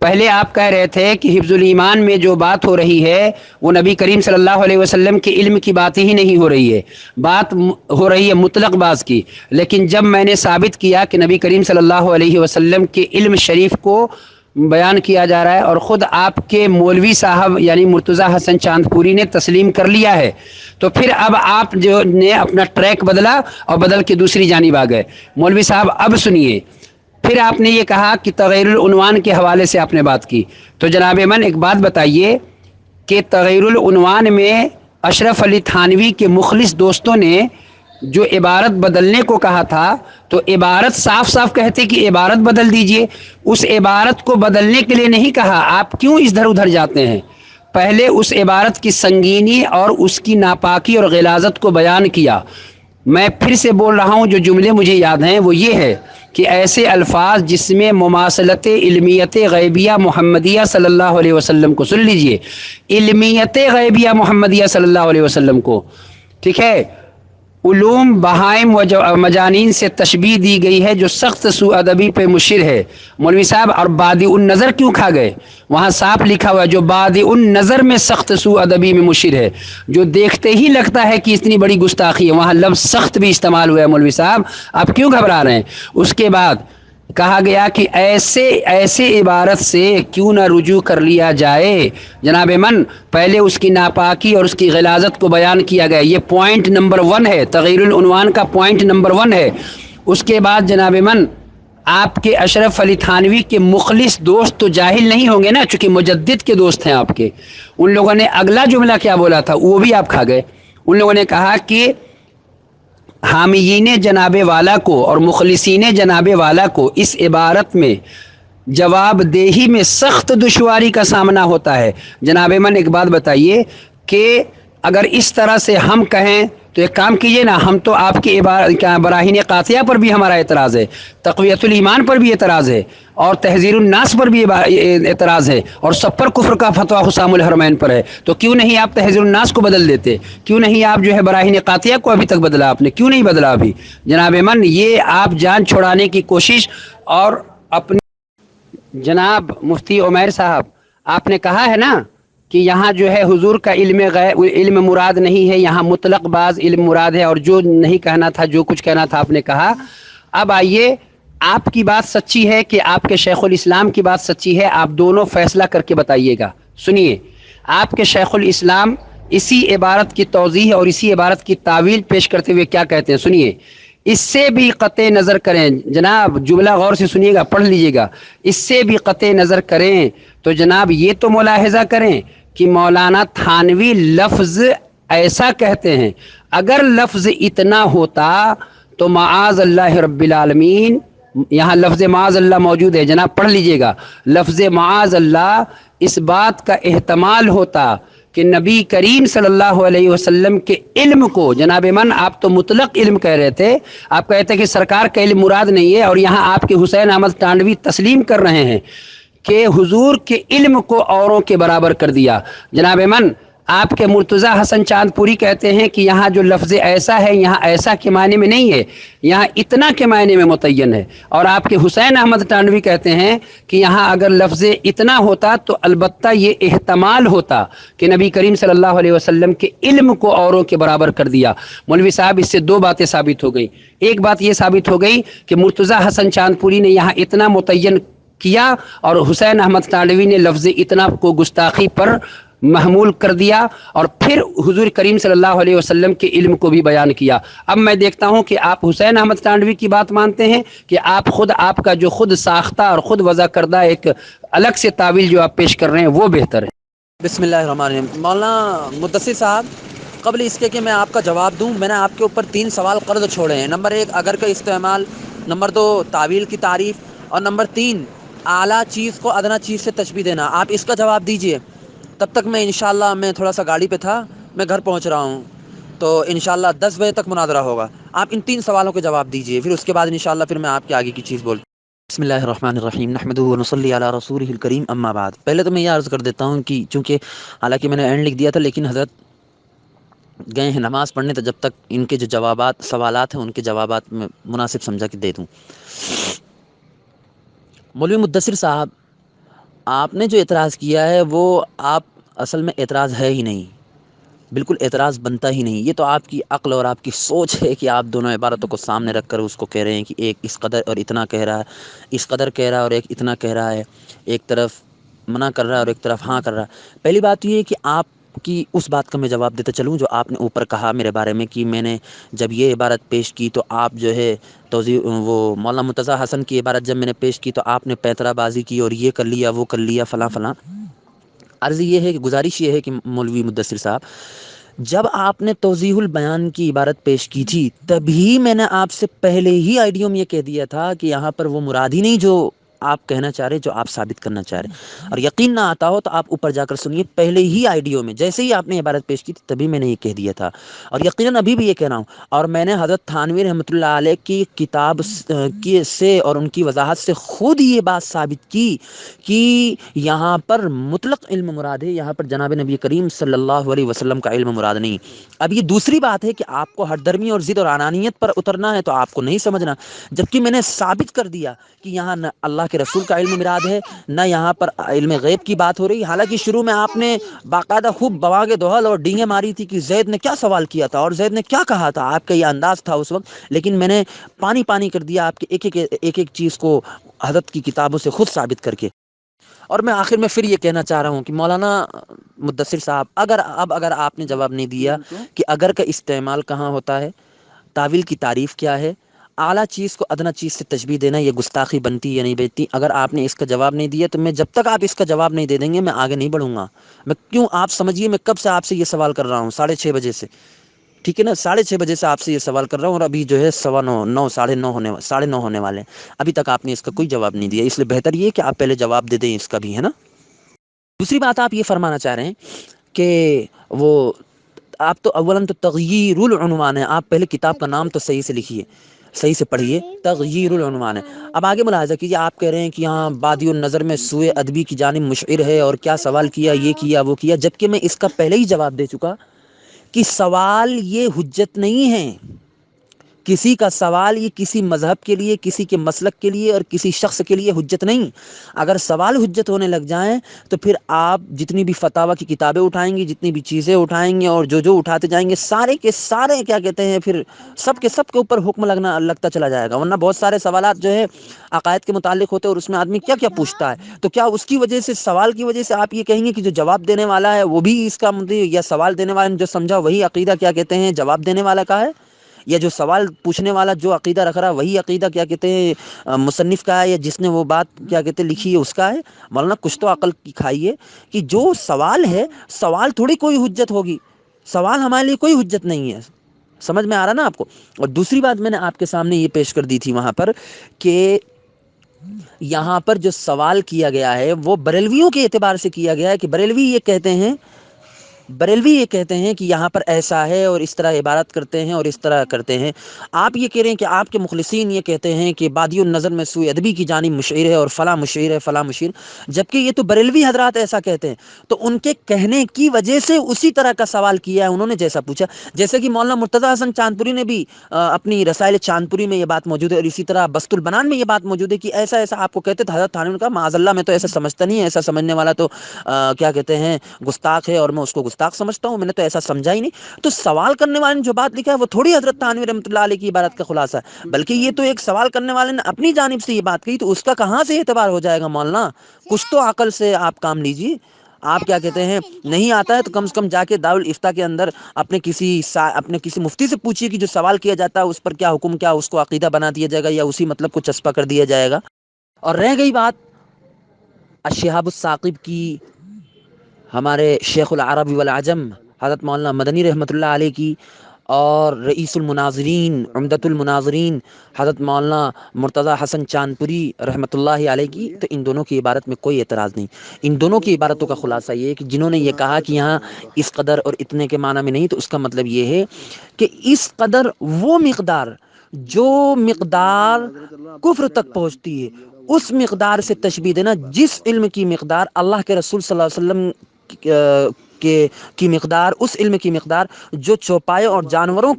پہلے آپ کہہ رہے تھے کہ حفظ الایمان میں جو بات ہو رہی ہے وہ نبی کریم صلی اللہ علیہ وسلم کے علم کی بات ہی نہیں ہو رہی ہے، بات ہو رہی ہے مطلق باز کی. لیکن جب میں نے ثابت کیا کہ نبی کریم صلی اللہ علیہ وسلم کے علم شریف کو بیان کیا جا رہا ہے اور خود آپ کے مولوی صاحب یعنی مرتضی حسن چاند پوری نے تسلیم کر لیا ہے، تو پھر اب آپ جو نے اپنا ٹریک بدلا اور بدل کے دوسری جانب آ گئے. مولوی صاحب اب سنیے، پھر آپ نے یہ کہا کہ تغیر العنوان کے حوالے سے آپ نے بات کی. تو جناب من ایک بات بتائیے کہ تغیر العنوان میں اشرف علی تھانوی کے مخلص دوستوں نے جو عبارت بدلنے کو کہا تھا تو عبارت صاف صاف کہتے کہ عبارت بدل دیجئے. اس عبارت کو بدلنے کے لیے نہیں کہا. آپ کیوں ادھر ادھر جاتے ہیں؟ پہلے اس عبارت کی سنگینی اور اس کی ناپاکی اور غلاظت کو بیان کیا. میں پھر سے بول رہا ہوں، جو جملے مجھے یاد ہیں وہ یہ ہے کہ ایسے الفاظ جس میں مماثلت علمیت غیبیہ محمدیہ صلی اللہ علیہ وسلم کو، سن لیجئے، علمیت غیبیہ محمدیہ صلی اللہ علیہ وسلم کو، ٹھیک ہے، علوم بہائم و مجانین سے تشبیہ دی گئی ہے جو سخت سوء ادبی پہ مشر ہے. مولوی صاحب اور بادی النظر کیوں کھا گئے؟ وہاں صاف لکھا ہوا ہے جو بادی النظر میں سخت سوء ادبی میں مشر ہے، جو دیکھتے ہی لگتا ہے کہ اتنی بڑی گستاخی ہے، وہاں لفظ سخت بھی استعمال ہوا ہے. مولوی صاحب آپ کیوں گھبرا رہے ہیں؟ اس کے بعد کہا گیا کہ ایسے عبارت سے کیوں نہ رجوع کر لیا جائے. جناب من پہلے اس کی ناپاکی اور اس کی غلاظت کو بیان کیا گیا، یہ پوائنٹ نمبر 1 ہے، تغیر العنوان کا پوائنٹ نمبر 1 ہے. اس کے بعد جناب من آپ کے اشرف علی تھانوی کے مخلص دوست تو جاہل نہیں ہوں گے نا، چونکہ مجدد کے دوست ہیں آپ کے. ان لوگوں نے اگلا جملہ کیا بولا تھا وہ بھی آپ کھا گئے. ان لوگوں نے کہا کہ حامیین جناب والا کو اور مخلصین جناب والا کو اس عبارت میں جواب دہی میں سخت دشواری کا سامنا ہوتا ہے. جناب من ایک بات بتائیے کہ اگر اس طرح سے ہم کہیں تو ایک کام کیجئے نا، ہم تو آپ کی براہین قاطعہ پر بھی ہمارا اعتراض ہے، تقویت الایمان پر بھی اعتراض ہے، اور تحذیر الناس پر بھی اعتراض ہے، اور سب پر کفر کا فتویٰ حسام الحرمین پر ہے. تو کیوں نہیں آپ تحذیر الناس کو بدل دیتے؟ کیوں نہیں آپ جو ہے براہین قاطعہ کو ابھی تک بدلا؟ آپ نے کیوں نہیں بدلا ابھی؟ جناب من یہ آپ جان چھڑانے کی کوشش اور اپنی. جناب مفتی عمیر صاحب آپ نے کہا ہے نا کہ یہاں جو ہے حضور کا علم مراد نہیں ہے، یہاں مطلق بعض علم مراد ہے، اور جو نہیں کہنا تھا جو کچھ کہنا تھا آپ نے کہا. اب آئیے، آپ کی بات سچی ہے کہ آپ کے شیخ الاسلام کی بات سچی ہے؟ آپ دونوں فیصلہ کر کے بتائیے گا. سنیے، آپ کے شیخ الاسلام اسی عبارت کی توضیح اور اسی عبارت کی تعویل پیش کرتے ہوئے کیا کہتے ہیں؟ سنیے، اس سے بھی قطع نظر کریں. جناب جملہ غور سے سنیے گا، پڑھ لیجیے گا. اس سے بھی قطع نظر کریں تو جناب یہ تو ملاحظہ کریں کہ مولانا تھانوی لفظ ایسا کہتے ہیں، اگر لفظ اتنا ہوتا تو معاذ اللہ رب العالمین، یہاں لفظ معاذ اللہ موجود ہے، جناب پڑھ لیجیے گا. لفظ معاذ اللہ اس بات کا احتمال ہوتا کہ نبی کریم صلی اللہ علیہ وسلم کے علم کو، جناب من آپ تو مطلق علم کہہ رہے تھے، آپ کہتے ہیں کہ سرکار کا علم مراد نہیں ہے، اور یہاں آپ کے حسین احمد تانڈوی تسلیم کر رہے ہیں کہ حضور کے علم کو اوروں کے برابر کر دیا. جناب من آپ کے مرتضی حسن چاند پوری کہتے ہیں کہ یہاں جو لفظ ایسا ہے یہاں ایسا کے معنی میں نہیں ہے، یہاں اتنا کے معنی میں متعین ہے. اور آپ کے حسین احمد تانڈوی کہتے ہیں کہ یہاں اگر لفظ اتنا ہوتا تو البتہ یہ احتمال ہوتا کہ نبی کریم صلی اللہ علیہ وسلم کے علم کو اوروں کے برابر کر دیا. مولوی صاحب اس سے 2 باتیں ثابت ہو گئی. ایک بات یہ ثابت ہو گئی کہ مرتضی حسن چاند پوری نے یہاں اتنا متعین کیا، اور حسین احمد تانڈوی نے لفظ اتنا کو گستاخی پر محمول کر دیا، اور پھر حضور کریم صلی اللہ علیہ وسلم کے علم کو بھی بیان کیا. اب میں دیکھتا ہوں کہ آپ حسین احمد تانڈوی کی بات مانتے ہیں کہ آپ کا جو خود ساختہ اور خود وضع کردہ ایک الگ سے تعویل جو آپ پیش کر رہے ہیں وہ بہتر ہے. بسم اللہ الرحمن الرحیم. مولانا مدثر صاحب، قبل اس کے کہ میں آپ کا جواب دوں، میں نے آپ کے اوپر 3 سوال قرض چھوڑے ہیں. نمبر 1 اگر کا استعمال، نمبر 2 تعویل کی تعریف، اور نمبر 3 اعلیٰ چیز کو ادنا چیز سے تشبیہ دینا. آپ اس کا جواب دیجئے. تب تک میں انشاءاللہ، میں تھوڑا سا گاڑی پہ تھا، میں گھر پہنچ رہا ہوں، تو انشاءاللہ 10 بجے تک مناظرہ ہوگا. آپ ان 3 سوالوں کے جواب دیجئے، پھر اس کے بعد انشاءاللہ پھر میں آپ کے آگے کی چیز بولتا ہوں. بسم اللہ الرحمن الرحیم، نحمدہ و نصلی علی رسولہ الکریم، اما بعد. پہلے تو میں یہ عرض کر دیتا ہوں کہ چونکہ حالانکہ میں نے اینڈ لکھ دیا تھا، لیکن حضرت گئے ہیں نماز پڑھنے، تو جب تک ان کے جو سوالات ہیں ان کے جوابات میں مناسب سمجھا کہ دے دوں. مولوی مدثر صاحب، آپ نے جو اعتراض کیا ہے وہ آپ اصل میں اعتراض ہے ہی نہیں، بالکل اعتراض بنتا ہی نہیں. یہ تو آپ کی عقل اور آپ کی سوچ ہے کہ آپ دونوں عبارتوں کو سامنے رکھ کر اس کو کہہ رہے ہیں کہ ایک اس قدر اور اتنا کہہ رہا ہے، اس قدر کہہ رہا ہے اور ایک اتنا کہہ رہا ہے، ایک طرف منع کر رہا ہے اور ایک طرف ہاں کر رہا ہے. پہلی بات یہ ہے کہ آپ کی اس بات کا میں جواب دیتا چلوں جو آپ نے اوپر کہا میرے بارے میں کہ میں نے جب یہ عبارت پیش کی تو آپ جو ہے وہ مولانا مرتضی حسن کی عبارت جب میں نے پیش کی تو آپ نے پیترا بازی کی اور یہ کر لیا وہ کر لیا فلاں فلاں. عرض یہ ہے کہ گزارش یہ ہے کہ مولوی مدثر صاحب، جب آپ نے توضیح البیان کی عبارت پیش کی تھی تبھی میں نے آپ سے پہلے ہی آئیڈیوم یہ کہہ دیا تھا کہ یہاں پر وہ مراد ہی نہیں جو آپ کہنا چاہ رہے جو آپ ثابت کرنا چاہ رہے ہیں، اور یقین نہ آتا ہو تو آپ اوپر جا کر سنیے، پہلے ہی آئیڈیو میں جیسے ہی آپ نے عبارت پیش کی تھی تبھی میں نے یہ کہہ دیا تھا، اور یقیناً ابھی بھی یہ کہہ رہا ہوں، اور میں نے حضرت تھانوی رحمۃ اللہ علیہ کی کتاب سے اور ان کی وضاحت سے خود یہ بات ثابت کی کہ یہاں پر مطلق علم مراد ہے، یہاں پر جناب نبی کریم صلی اللہ علیہ وسلم کا علم مراد نہیں۔ اب یہ دوسری بات ہے کہ آپ کو ہر درمی اور ضد اور انانیت پر اترنا ہے تو آپ کو نہیں سمجھنا، جبکہ میں نے ثابت کر دیا کہ یہاں نہ اللہ کے رسول کا علم مراد ہے، نہ یہاں پر علم غیب کی بات ہو رہی۔ حالانکہ شروع میں آپ نے باقاعدہ خوب بواغ دوہل اور ڈینگیں ماری تھی کہ زید نے کیا سوال کیا تھا اور زید نے کیا کہا تھا، آپ کا یہ انداز تھا اس وقت، لیکن میں نے پانی پانی کر دیا آپ کے ایک ایک چیز کو حضرت کی کتابوں سے خود ثابت کر کے۔ اور میں آخر میں پھر یہ کہنا چاہ رہا ہوں کہ مولانا مدثر صاحب، اگر آپ نے جواب نہیں دیا کہ اگر کا استعمال کہاں ہوتا ہے، تاویل کی تعریف کیا ہے، اعلیٰ چیز کو ادنا چیز سے تشبیہ دینا یہ گستاخی بنتی یا نہیں بنتی، اگر آپ نے اس کا جواب نہیں دیا تو میں جب تک آپ اس کا جواب نہیں دے دیں گے میں آگے نہیں بڑھوں گا۔ میں کیوں، آپ سمجھیے میں کب سے آپ سے یہ سوال کر رہا ہوں، 6:30 بجے سے، ٹھیک ہے نا، 6:30 بجے سے آپ سے یہ سوال کر رہا ہوں، اور ابھی جو ہے 9:15 9:30 ہونے والے ہیں، ابھی تک آپ نے اس کا کوئی جواب نہیں دیا، اس لیے بہتر یہ کہ آپ پہلے جواب دے دیں اس کا بھی، ہے نا۔ دوسری بات آپ یہ فرمانا چاہ رہے ہیں کہ وہ آپ تو اولاً تو تغییر العنوان ہے، آپ پہلے کتاب کا نام تو صحیح سے لکھیے، صحیح سے پڑھیے، تغییر العنوان ہے۔ اب آگے ملاحظہ کیجیے، آپ کہہ رہے ہیں کہ یہاں بادی النظر میں سوئے ادبی کی جانب مشعر ہے، اور کیا سوال کیا، یہ کیا وہ کیا، جبکہ میں اس کا پہلے ہی جواب دے چکا کہ سوال یہ حجت نہیں ہے، کسی کا سوال یہ کسی مذہب کے لیے، کسی کے مسلک کے لیے اور کسی شخص کے لیے حجت نہیں۔ اگر سوال حجت ہونے لگ جائیں تو پھر آپ جتنی بھی فتاوی کی کتابیں اٹھائیں گے، جتنی بھی چیزیں اٹھائیں گے، اور جو اٹھاتے جائیں گے سارے کے سارے کیا کہتے ہیں، پھر سب کے اوپر حکم لگتا چلا جائے گا، ورنہ بہت سارے سوالات جو ہے عقائد کے متعلق ہوتے ہیں، اور اس میں آدمی کیا کیا پوچھتا ہے، تو کیا اس کی وجہ سے، سوال کی وجہ سے آپ یہ کہیں گے کہ جو جواب دینے والا ہے وہ بھی اس کا مطلب، یا سوال دینے والے نے جو سمجھا وہی عقیدہ کیا کہتے ہیں جواب دینے والا کا ہے، یا جو سوال پوچھنے والا جو عقیدہ رکھ رہا ہے وہی عقیدہ کیا کہتے ہیں مصنف کا ہے، یا جس نے وہ بات کیا کہتے ہیں لکھی ہے اس کا ہے؟ مولانا کچھ تو عقل کی کھائیے کہ جو سوال ہے، سوال تھوڑی کوئی حجت ہوگی، سوال ہمارے لیے کوئی حجت نہیں ہے، سمجھ میں آ رہا نا آپ کو۔ اور دوسری بات میں نے آپ کے سامنے یہ پیش کر دی تھی وہاں پر کہ یہاں پر جو سوال کیا گیا ہے وہ بریلویوں کے اعتبار سے کیا گیا ہے، کہ بریلوی یہ کہتے ہیں کہ یہاں پر ایسا ہے اور اس طرح عبارت کرتے ہیں اور اس طرح کرتے ہیں۔ آپ یہ کہہ رہے ہیں کہ آپ کے مخلصین یہ کہتے ہیں کہ بادی النظر میں سوء ادبی کی جانب مشعر ہے اور فلاں مشعر ہے فلاں مشعر، جبکہ یہ تو بریلوی حضرات ایسا کہتے ہیں، تو ان کے کہنے کی وجہ سے اسی طرح کا سوال کیا ہے انہوں نے جیسا پوچھا، جیسے کہ مولانا مرتضی حسن چاندپوری نے بھی اپنی رسائل چاندپوری میں یہ بات موجود ہے، اور اسی طرح بسط البنان میں یہ بات موجود ہے کہ ایسا آپ کو کہتے تھے، حضرت تھانوی نے کہا معاذ اللہ میں تو ایسا سمجھتا نہیں ہے، ایسا سمجھنے والا تو کیا کہتے ہیں گستاخ ہے، اور میں اس کو گستاخ سمجھتا ہوں، میں نے تو ایسا سمجھا ہی نہیں۔ تو سوال کرنے والے نے جو بات لکھا ہے وہ تھوڑی حضرت تھانوی رحمۃ اللہ علیہ کی عبارت کا خلاصہ ہے، بلکہ یہ تو ایک سوال کرنے والے نے اپنی جانب سے یہ بات کہی، تو اس کا کہاں سے اعتبار ہو جائے گا مولانا؟ کچھ تو عقل سے آپ کام لیجیے۔ آپ کیا کہتے ہیں نہیں آتا ہے تو کم سے کم جا کے دارالفتاء کے اندر اپنے کسی مفتی سے پوچھیے کہ جو سوال کیا جاتا ہے اس پر کیا حکم، کیا اس کو عقیدہ بنا دیا جائے گا یا اسی مطلب کو چسپا کر دیا جائے گا۔ اور رہ گئی بات الشہاب الثاقب کی، ہمارے شیخ العرب والعجم حضرت مولانا مدنی رحمۃ اللہ علیہ کی، اور رئیس المناظرین عمدۃ المناظرین حضرت مولانا مرتضی حسن چاندپوری رحمۃ اللہ علیہ کی، تو ان دونوں کی عبارت میں کوئی اعتراض نہیں۔ ان دونوں کی عبارتوں کا خلاصہ یہ ہے کہ جنہوں نے یہ کہا کہ یہاں اس قدر اور اتنے کے معنی میں نہیں، تو اس کا مطلب یہ ہے کہ اس قدر وہ مقدار جو مقدار کفر تک پہنچتی ہے، اس مقدار سے تشبیہ دینا، جس علم کی مقدار اللہ کے رسول صلی اللہ علیہ وسلم کی مقدار، اس علم کی مقدار جو چوپائے اور جانوروں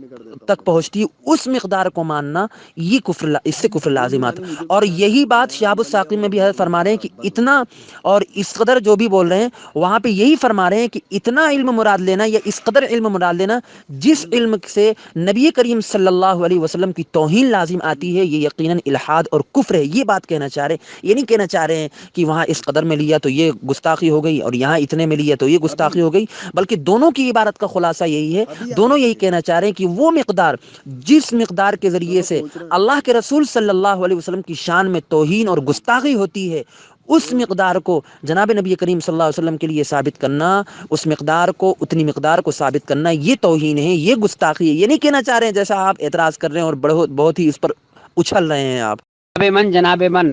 تک پہنچتی ہے، اس مقدار کو ماننا، یہ اس سے کفر لازمات۔ اور یہی بات شہاب الثاقب میں بھی حضرت فرما رہے ہیں کہ اتنا اور اس قدر جو بھی بول رہے ہیں وہاں پہ یہی فرما رہے ہیں کہ اتنا علم مراد لینا یا اس قدر علم مراد لینا جس علم سے نبی کریم صلی اللہ علیہ وسلم کی توہین لازم آتی ہے، یہ یقیناً الحاد اور کفر ہے۔ یہ بات کہنا چاہ رہے ہیں، یہ نہیں کہنا چاہ رہے ہیں کہ وہاں اس قدر میں لیا تو یہ گستاخی ہو گئی اور یہاں اتنے میں لیا تو یہ گستاخی ہو گئی، بلکہ دونوں کی عبارت کا خلاصہ یہی ہے، دونوں یہی کہنا چاہ رہے ہیں کہ وہ مقدار جس مقدار کے ذریعے سے اللہ کے رسول صلی اللہ علیہ وسلم کی شان میں توہین اور گستاخی ہوتی ہے، اس مقدار کو جناب نبی کریم صلی اللہ علیہ وسلم کے لیے ثابت کرنا، اس مقدار کو، اتنی مقدار کو ثابت کرنا، یہ توہین ہے، یہ گستاخی ہے۔ یہ نہیں کہنا چاہ رہے ہیں جیسا آپ اعتراض کر رہے ہیں اور بہت ہی اس پر اچھل رہے ہیں آپ۔ جناب من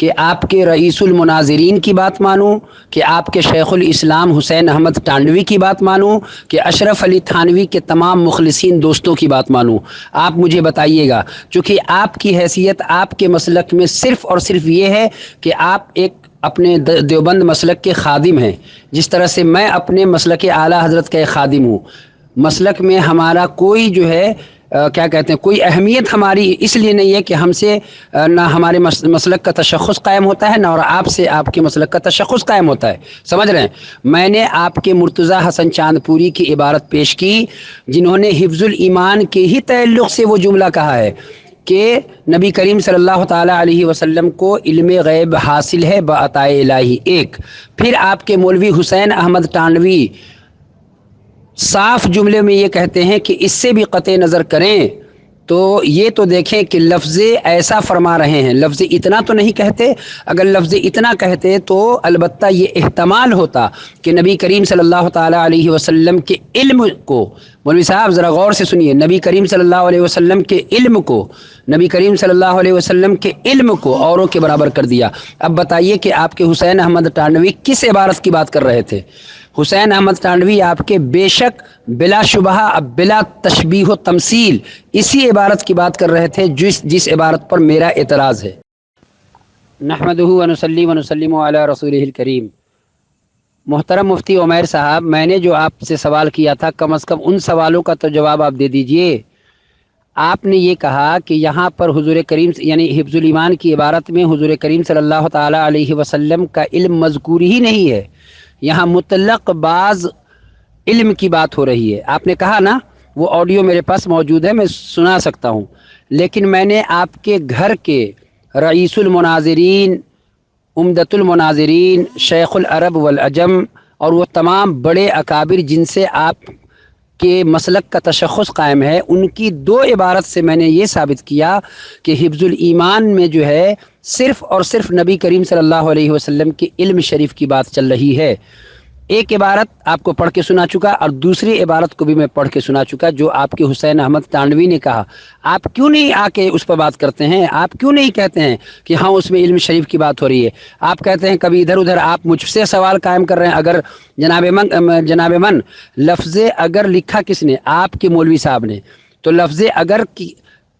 کہ آپ کے رئیس المناظرین کی بات مانوں، کہ آپ کے شیخ الاسلام حسین احمد ٹانڈوی کی بات مانوں، کہ اشرف علی تھانوی کے تمام مخلصین دوستوں کی بات مانوں؟ آپ مجھے بتائیے گا، چونکہ آپ کی حیثیت آپ کے مسلک میں صرف اور صرف یہ ہے کہ آپ ایک اپنے دیوبند مسلک کے خادم ہیں، جس طرح سے میں اپنے مسلک اعلیٰ حضرت کا ایک خادم ہوں۔ مسلک میں ہمارا کوئی جو ہے کیا کہتے ہیں، کوئی اہمیت ہماری اس لیے نہیں ہے کہ ہم سے نہ ہمارے مسلک کا تشخص قائم ہوتا ہے، نہ اور آپ سے آپ کے مسلک کا تشخص قائم ہوتا ہے، سمجھ رہے ہیں؟ میں نے آپ کے مرتضی حسن چاند پوری کی عبارت پیش کی، جنہوں نے حفظ الایمان کے ہی تعلق سے وہ جملہ کہا ہے کہ نبی کریم صلی اللہ تعالیٰ علیہ وسلم کو علم غیب حاصل ہے بعطاء الہی۔ ایک پھر آپ کے مولوی حسین احمد ٹانڈوی صاف جملے میں یہ کہتے ہیں کہ اس سے بھی قطع نظر کریں تو یہ تو دیکھیں کہ لفظ ایسا فرما رہے ہیں، لفظ اتنا تو نہیں کہتے، اگر لفظ اتنا کہتے تو البتہ یہ احتمال ہوتا کہ نبی کریم صلی اللہ تعالیٰ علیہ وسلم کے علم کو، مولوی صاحب ذرا غور سے سنیے، نبی کریم صلی اللہ علیہ وسلم کے علم کو، نبی کریم صلی اللہ علیہ وسلم کے علم کو اوروں کے برابر کر دیا۔ اب بتائیے کہ آپ کے حسین احمد ٹانڈوی کس عبارت کی بات کر رہے تھے؟ حسین احمد ٹانڈوی آپ کے بے شک بلا شبہ بلا تشبیہ و تمثیل اسی عبارت کی بات کر رہے تھے جس عبارت پر میرا اعتراض ہے۔ نحمدہ ونصلی ونسلم علی رسولہ الکریم۔ محترم مفتی عمیر صاحب، میں نے جو آپ سے سوال کیا تھا کم از کم ان سوالوں کا تو جواب آپ دے دیجئے۔ آپ نے یہ کہا کہ یہاں پر حضور کریم یعنی حفظ الایمان کی عبارت میں حضور کریم صلی اللہ تعالیٰ علیہ وسلم کا علم مذکور ہی نہیں ہے، یہاں مطلق بعض علم کی بات ہو رہی ہے۔ آپ نے کہا نا، وہ آڈیو میرے پاس موجود ہے، میں سنا سکتا ہوں، لیکن میں نے آپ کے گھر کے رئیس المناظرین، عمدۃ المناظرین، شیخ العرب والعجم اور وہ تمام بڑے اکابر جن سے آپ کے مسلک کا تشخص قائم ہے، ان کی دو عبارت سے میں نے یہ ثابت کیا کہ حفظ الایمان میں جو ہے صرف اور صرف نبی کریم صلی اللہ علیہ وسلم کے علم شریف کی بات چل رہی ہے۔ ایک عبارت آپ کو پڑھ کے سنا چکا اور دوسری عبارت کو بھی میں پڑھ کے سنا چکا جو آپ کے حسین احمد ٹانڈوی نے کہا۔ آپ کیوں نہیں آ کے اس پر بات کرتے ہیں؟ آپ کیوں نہیں کہتے ہیں کہ ہاں اس میں علم شریف کی بات ہو رہی ہے؟ آپ کہتے ہیں کبھی ادھر ادھر، آپ مجھ سے سوال قائم کر رہے ہیں۔ اگر جناب من لفظ اگر لکھا کس نے؟ آپ کے مولوی صاحب نے، تو لفظ اگر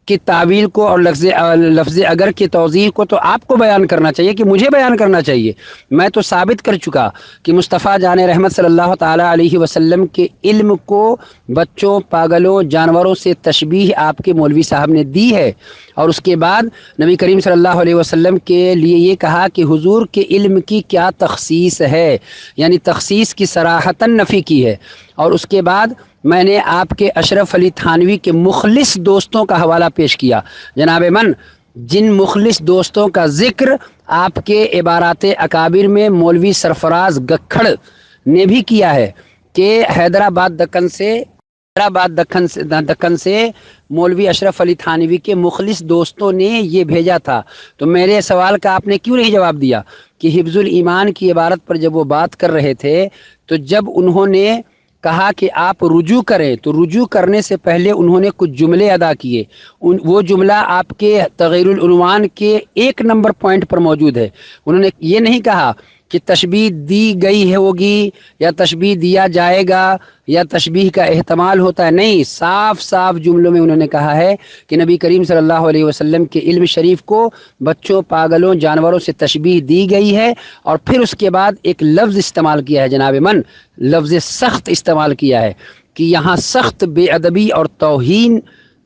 کی تعویل کو اور لفظ اگر کی توضیح کو تو آپ کو بیان کرنا چاہیے کہ مجھے بیان کرنا چاہیے۔ میں تو ثابت کر چکا کہ مصطفیٰ جان رحمت صلی اللہ تعالیٰ علیہ وسلم کے علم کو بچوں، پاگلوں، جانوروں سے تشبیہ آپ کے مولوی صاحب نے دی ہے، اور اس کے بعد نبی کریم صلی اللہ علیہ وسلم کے لیے یہ کہا کہ حضور کے علم کی کیا تخصیص ہے، یعنی تخصیص کی صراحتاً نفی کی ہے۔ اور اس کے بعد میں نے آپ کے اشرف علی تھانوی کے مخلص دوستوں کا حوالہ پیش کیا۔ جناب من، جن مخلص دوستوں کا ذکر آپ کے عبارات اکابر میں مولوی سرفراز گکھڑ نے بھی کیا ہے کہ حیدرآباد دکن سے مولوی اشرف علی تھانوی کے مخلص دوستوں نے یہ بھیجا تھا، تو میرے سوال کا آپ نے کیوں نہیں جواب دیا کہ حفظ الایمان کی عبارت پر جب وہ بات کر رہے تھے تو جب انہوں نے کہا کہ آپ رجوع کریں تو رجوع کرنے سے پہلے انہوں نے کچھ جملے ادا کیے، وہ جملہ آپ کے تغیر العنوان کے 1 نمبر پوائنٹ پر موجود ہے۔ انہوں نے یہ نہیں کہا کہ تشبیہ دی گئی ہے ہوگی یا تشبیہ دیا جائے گا یا تشبیہ کا احتمال ہوتا ہے، نہیں، صاف صاف جملوں میں انہوں نے کہا ہے کہ نبی کریم صلی اللہ علیہ وسلم کے علم شریف کو بچوں، پاگلوں، جانوروں سے تشبیہ دی گئی ہے، اور پھر اس کے بعد ایک لفظ استعمال کیا ہے جناب من، لفظ سخت استعمال کیا ہے کہ یہاں سخت بے ادبی اور توہین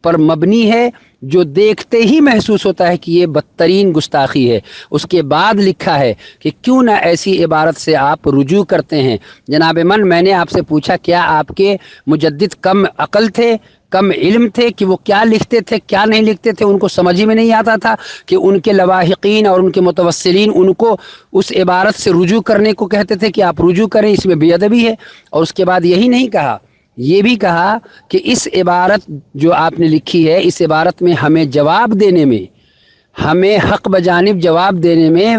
پر مبنی ہے جو دیکھتے ہی محسوس ہوتا ہے کہ یہ بدترین گستاخی ہے۔ اس کے بعد لکھا ہے کہ کیوں نہ ایسی عبارت سے آپ رجوع کرتے ہیں۔ جناب من، میں نے آپ سے پوچھا کیا آپ کے مجدد کم عقل تھے، کم علم تھے کہ وہ کیا لکھتے تھے کیا نہیں لکھتے تھے؟ ان کو سمجھ میں نہیں آتا تھا کہ ان کے لواحقین اور ان کے متوسلین ان کو اس عبارت سے رجوع کرنے کو کہتے تھے کہ آپ رجوع کریں، اس میں بے ادبی ہے؟ اور اس کے بعد یہی نہیں کہا، یہ بھی کہا کہ اس عبارت جو آپ نے لکھی ہے، اس عبارت میں ہمیں جواب دینے میں، ہمیں حق بجانب جواب دینے میں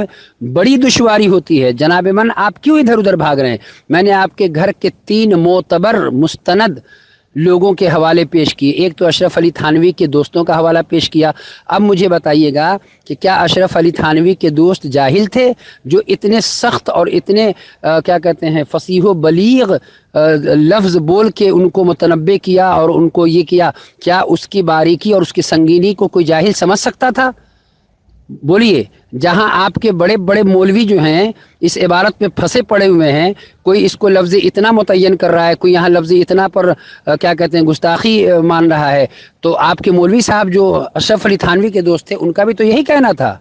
بڑی دشواری ہوتی ہے۔ جناب من، آپ کیوں ادھر ادھر بھاگ رہے ہیں؟ میں نے آپ کے گھر کے 3 معتبر مستند لوگوں کے حوالے پیش کیے. ایک تو اشرف علی تھانوی کے دوستوں کا حوالہ پیش کیا. اب مجھے بتائیے گا کہ کیا اشرف علی تھانوی کے دوست جاہل تھے جو اتنے سخت اور اتنے کیا کہتے ہیں فصیح و بلیغ لفظ بول کے ان کو متنبع کیا اور ان کو یہ کیا؟ کیا اس کی باریکی اور اس کی سنگینی کو کوئی جاہل سمجھ سکتا تھا؟ بولیے. جہاں آپ کے بڑے بڑے مولوی جو ہیں اس عبارت پہ پھنسے پڑے ہوئے ہیں، کوئی اس کو لفظ اتنا متعین کر رہا ہے، کوئی یہاں لفظ اتنا پر کیا کہتے ہیں گستاخی مان رہا ہے، تو آپ کے مولوی صاحب جو اشرف علی تھانوی کے دوست تھے ان کا بھی تو یہی کہنا تھا.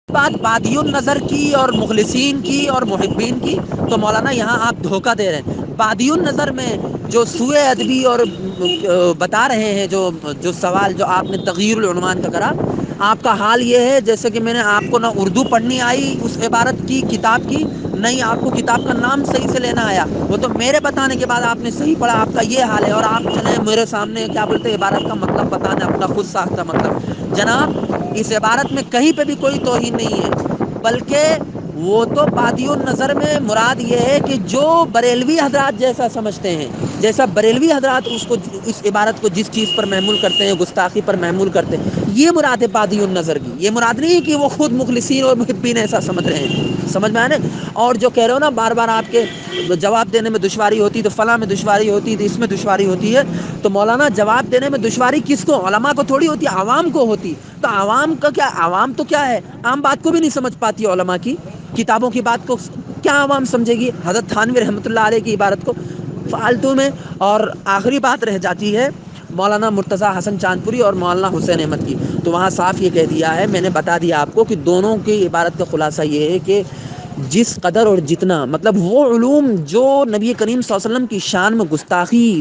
بات بادی النظر کی اور مخلصین کی اور محبین کی، تو مولانا یہاں آپ دھوکہ دے رہے ہیں. بادی النظر میں جو سوء ادبی اور بتا رہے ہیں جو سوال جو آپ نے تغییر العنوان کا کرا، آپ کا حال یہ ہے جیسے کہ میں نے آپ کو نہ اردو پڑھنی آئی اس عبارت کی کتاب کی، نہیں آپ کو کتاب کا نام صحیح سے لینا آیا. وہ تو میرے بتانے کے بعد آپ نے صحیح پڑھا، آپ کا یہ حال ہے. اور آپ چلیں میرے سامنے کیا بولتے ہیں عبارت کا مطلب بتانے، اپنا خود ساختہ مطلب. جناب اس عبارت میں کہیں پہ بھی کوئی توہین نہیں ہے، بلکہ وہ تو بادی النظر میں مراد یہ ہے کہ جو بریلوی حضرات جیسا سمجھتے ہیں، جیسا بریلوی حضرات اس عبارت کو جس چیز پر محمول کرتے ہیں، گستاخی پر محمول کرتے ہیں، یہ مراد ہے بادی النظر کی. یہ مراد نہیں ہے کہ وہ خود مخلصین اور محبین ایسا سمجھ رہے ہیں. سمجھ میں آنے؟ اور جو کہہ رہے ہو نا بار بار آپ کے جواب دینے میں دشواری ہوتی، تو فلاں میں دشواری ہوتی، تو اس میں دشواری ہوتی ہے. تو مولانا جواب دینے میں دشواری کس کو؟ علماء کو تھوڑی ہوتی، عوام کو ہوتی. تو عوام کا کیا؟ عوام تو کیا ہے، عام بات کو بھی نہیں سمجھ پاتی. علماء کی کتابوں کی بات کو کیا عوام سمجھے گی؟ حضرت تھانوی رحمۃ اللہ علیہ کی عبارت کو فالتو میں. اور آخری بات رہ جاتی ہے مولانا مرتضیٰ حسن چاندپوری اور مولانا حسین احمد کی. تو وہاں صاف یہ کہہ دیا ہے، میں نے بتا دیا آپ کو کہ دونوں کی عبارت کا خلاصہ یہ ہے کہ جس قدر اور جتنا مطلب وہ علوم جو نبی کریم صلی اللہ علیہ وسلم کی شان میں گستاخی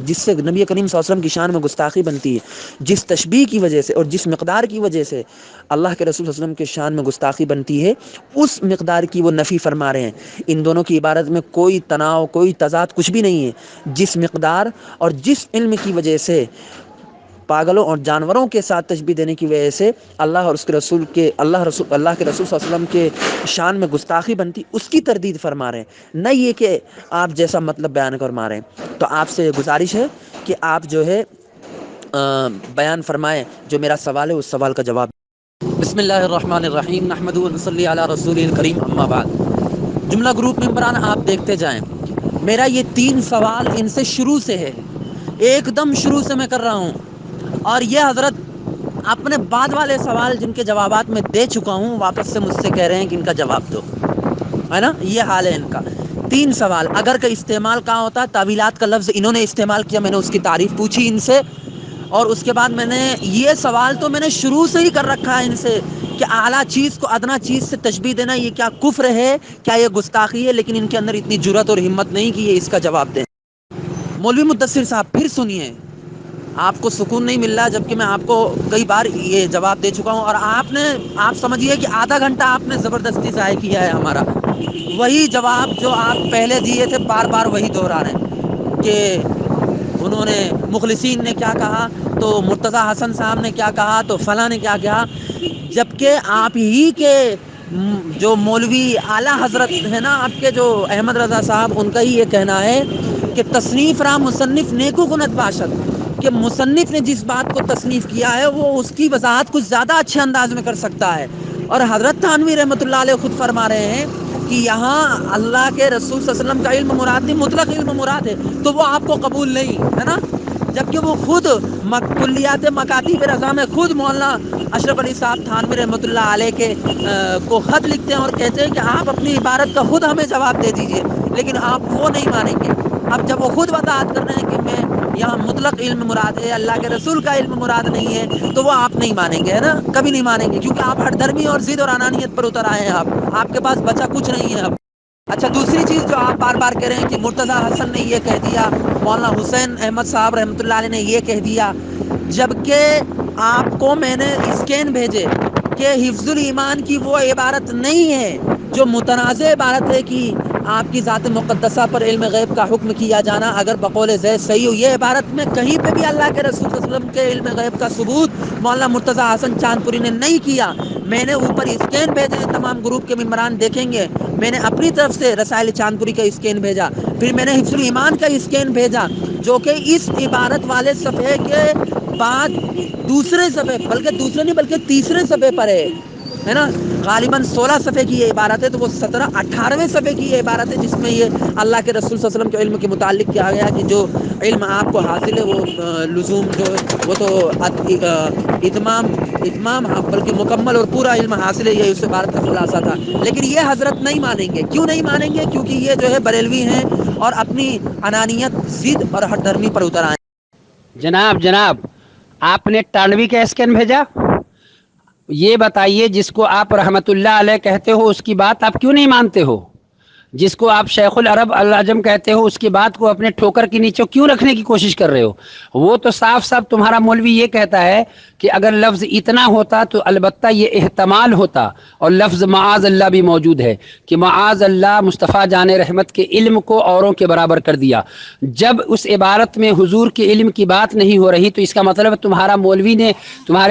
جس سے نبی کریم صلی اللہ علیہ وسلم کی شان میں گستاخی بنتی ہے، جس تشبیہ کی وجہ سے اور جس مقدار کی وجہ سے اللہ کے رسول صلی اللہ علیہ وسلم کے شان میں گستاخی بنتی ہے، اس مقدار کی وہ نفی فرما رہے ہیں. ان دونوں کی عبارت میں کوئی تناؤ، کوئی تضاد کچھ بھی نہیں ہے. جس مقدار اور جس علم کی وجہ سے پاگلوں اور جانوروں کے ساتھ تشبیہ دینے کی وجہ سے اللہ اور اس کے رسول کے اللہ کے رسول صلی اللہ علیہ وسلم کے شان میں گستاخی بنتی، اس کی تردید فرما رہے ہیں، نہ یہ کہ آپ جیسا مطلب بیان فرما رہے ہیں. تو آپ سے گزارش ہے کہ آپ جو ہے بیان فرمائیں جو میرا سوال ہے اس سوال کا جواب. بسم اللہ الرحمن الرحیم، نحمدہ و نصلی علی رسول الکریم، اما بعد. جملہ گروپ ممبران آپ دیکھتے جائیں، میرا یہ 3 سوال ان سے شروع سے ہے، ایک دم شروع سے میں کر رہا ہوں. اور یہ حضرت اپنے بعد والے سوال جن کے جوابات میں دے چکا ہوں واپس سے مجھ سے کہہ رہے ہیں کہ ان کا جواب دو، ہے نا؟ یہ حال ہے ان کا. 3 سوال اگر کا استعمال کہاں ہوتا ہے، تعویلات کا لفظ انہوں نے استعمال کیا، میں نے اس کی تعریف پوچھی ان سے، اور اس کے بعد میں نے یہ سوال تو میں نے شروع سے ہی کر رکھا ہے ان سے کہ اعلیٰ چیز کو ادنا چیز سے تشبیہ دینا یہ کیا کفر ہے، کیا یہ گستاخی ہے؟ لیکن ان کے اندر اتنی جرأت اور ہمت نہیں کہ یہ اس کا جواب دیں. مولوی مدثر صاحب پھر سنیے، آپ کو سکون نہیں مل رہا جبکہ میں آپ کو کئی بار یہ جواب دے چکا ہوں، اور آپ سمجھیے کہ آدھا گھنٹہ آپ نے زبردستی ضائع کیا ہے ہمارا. وہی جواب جو آپ پہلے دیے تھے بار بار وہی دہرا رہے ہیں کہ انہوں نے مخلصین نے کیا کہا، تو مرتضیٰ حسن صاحب نے کیا کہا، تو فلاں نے کیا کہا. جبکہ آپ ہی کے جو مولوی اعلیٰ حضرت ہے نا آپ کے، جو احمد رضا صاحب، ان کا ہی یہ کہنا ہے کہ تصنیف را مصنف نیکو کنت باشد، کہ مصنف نے جس بات کو تصنیف کیا ہے وہ اس کی وضاحت کچھ زیادہ اچھے انداز میں کر سکتا ہے. اور حضرت تھانوی رحمۃ اللہ علیہ خود فرما رہے ہیں کہ یہاں اللہ کے رسول صلی اللہ علیہ وسلم کا علم مراد نہیں، مطلق علم مراد ہے، تو وہ آپ کو قبول نہیں ہے نا. جبکہ وہ خود کلیات مکاتیب رضا میں خود مولانا اشرف علی صاحب تھانوی رحمۃ اللہ علیہ کے کو خط لکھتے ہیں اور کہتے ہیں کہ آپ اپنی عبارت کا خود ہمیں جواب دے دیجئے، لیکن آپ وہ نہیں مانیں گے. اب جب وہ خود وضاحت کر رہے ہیں کہ میں یہاں مطلق علم مراد ہے، اللہ کے رسول کا علم مراد نہیں ہے، تو وہ آپ نہیں مانیں گے، ہے نا؟ کبھی نہیں مانیں گے، کیونکہ آپ ہر درمی اور ضد اور انانیت پر اتر آئے ہیں. آپ کے پاس بچا کچھ نہیں ہے اب. اچھا، دوسری چیز جو آپ بار بار کہہ رہے ہیں کہ مرتضیٰ حسن نے یہ کہہ دیا، مولانا حسین احمد صاحب رحمۃ اللہ علیہ نے یہ کہہ دیا، جبکہ آپ کو میں نے اسکین بھیجے کہ حفظ الایمان کی وہ عبارت نہیں ہے جو متنازع عبارت ہے کہ آپ کی ذات مقدسہ پر علم غیب کا حکم کیا جانا اگر بقول زید صحیح ہو، یہ عبارت میں کہیں پہ بھی اللہ کے رسول صلی اللہ علیہ وسلم کے علم غیب کا ثبوت مولانا مرتضیٰ حسن چاندپوری نے نہیں کیا۔ میں نے اوپر اسکین بھیجے ہیں، تمام گروپ کے ممبران دیکھیں گے، میں نے اپنی طرف سے رسائل چاندپوری کا اسکین بھیجا، پھر میں نے حفظ الایمان کا اسکین بھیجا، جو کہ اس عبارت والے صفحے کے بعد دوسرے صفحے، بلکہ دوسرے نہیں بلکہ تیسرے صفحے پر ہے نا، غالباً 16 صفحے کی یہ عبارت ہے، تو وہ 17-18ویں صفحے کی یہ عبارت ہے جس میں یہ اللہ کے رسول صلی اللہ علیہ وسلم کے علم کے متعلق کیا گیا کہ جو علم آپ کو حاصل ہے وہ لزوم جو وہ تو اتمام بلکہ مکمل اور پورا علم حاصل ہے، یہ اس عبارت کا خلاصہ تھا۔ لیکن یہ حضرت نہیں مانیں گے، کیوں نہیں مانیں گے؟ کیونکہ یہ جو ہے بریلوی ہیں اور اپنی انانیت، ضد اور ہٹ دھرمی پر اتر آئے۔ جناب آپ نے 98 کا اسکین بھیجا؟ یہ بتائیے، جس کو آپ رحمت اللہ علیہ کہتے ہو اس کی بات آپ کیوں نہیں مانتے ہو؟ جس کو آپ شیخ العرب العجم کہتے ہو اس کی بات کو اپنے ٹھوکر کے نیچے کیوں رکھنے کی کوشش کر رہے ہو؟ وہ تو صاف صاف تمہارا مولوی یہ کہتا ہے کہ اگر لفظ اتنا ہوتا تو البتہ یہ احتمال ہوتا، اور لفظ معاذ اللہ بھی موجود ہے کہ معاذ اللہ مصطفیٰ جان رحمت کے علم کو اوروں کے برابر کر دیا۔ جب اس عبارت میں حضور کے علم کی بات نہیں ہو رہی تو اس کا مطلب تمہارے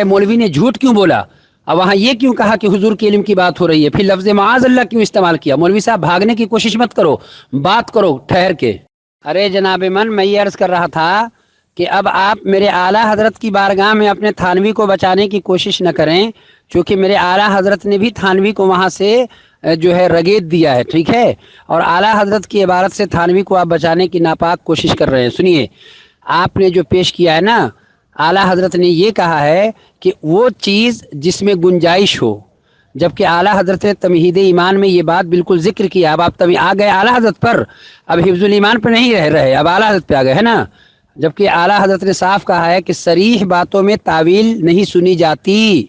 مولوی نے جھوٹ کیوں بولا؟ اب وہاں یہ کیوں کہا کہ حضور کے علم کی بات ہو رہی ہے؟ پھر لفظ معاذ اللہ کیوں استعمال کیا؟ مولوی صاحب بھاگنے کی کوشش مت کرو، بات کرو ٹھہر کے۔ ارے جناب من، میں یہ عرض کر رہا تھا کہ اب آپ میرے اعلیٰ حضرت کی بارگاہ میں اپنے تھانوی کو بچانے کی کوشش نہ کریں، چونکہ میرے اعلیٰ حضرت نے بھی تھانوی کو وہاں سے جو ہے رگیت دیا ہے، ٹھیک ہے؟ اور اعلیٰ حضرت کی عبارت سے تھانوی کو آپ بچانے کی ناپاک کوشش کر رہے ہیں۔ سنیے، آپ نے جو پیش کیا ہے نا، اعلیٰ حضرت نے یہ کہا ہے کہ وہ چیز جس میں گنجائش ہو، جبکہ اعلیٰ حضرت نے تمہید ایمان میں یہ بات بالکل ذکر کیا۔ اب آپ آ گئے اعلیٰ حضرت پر، اب حفظ الایمان پہ نہیں رہ رہے، اب اعلیٰ حضرت پہ آ گئے، ہے نا؟ جبکہ اعلیٰ حضرت نے صاف کہا ہے کہ صریح باتوں میں تعویل نہیں سنی جاتی،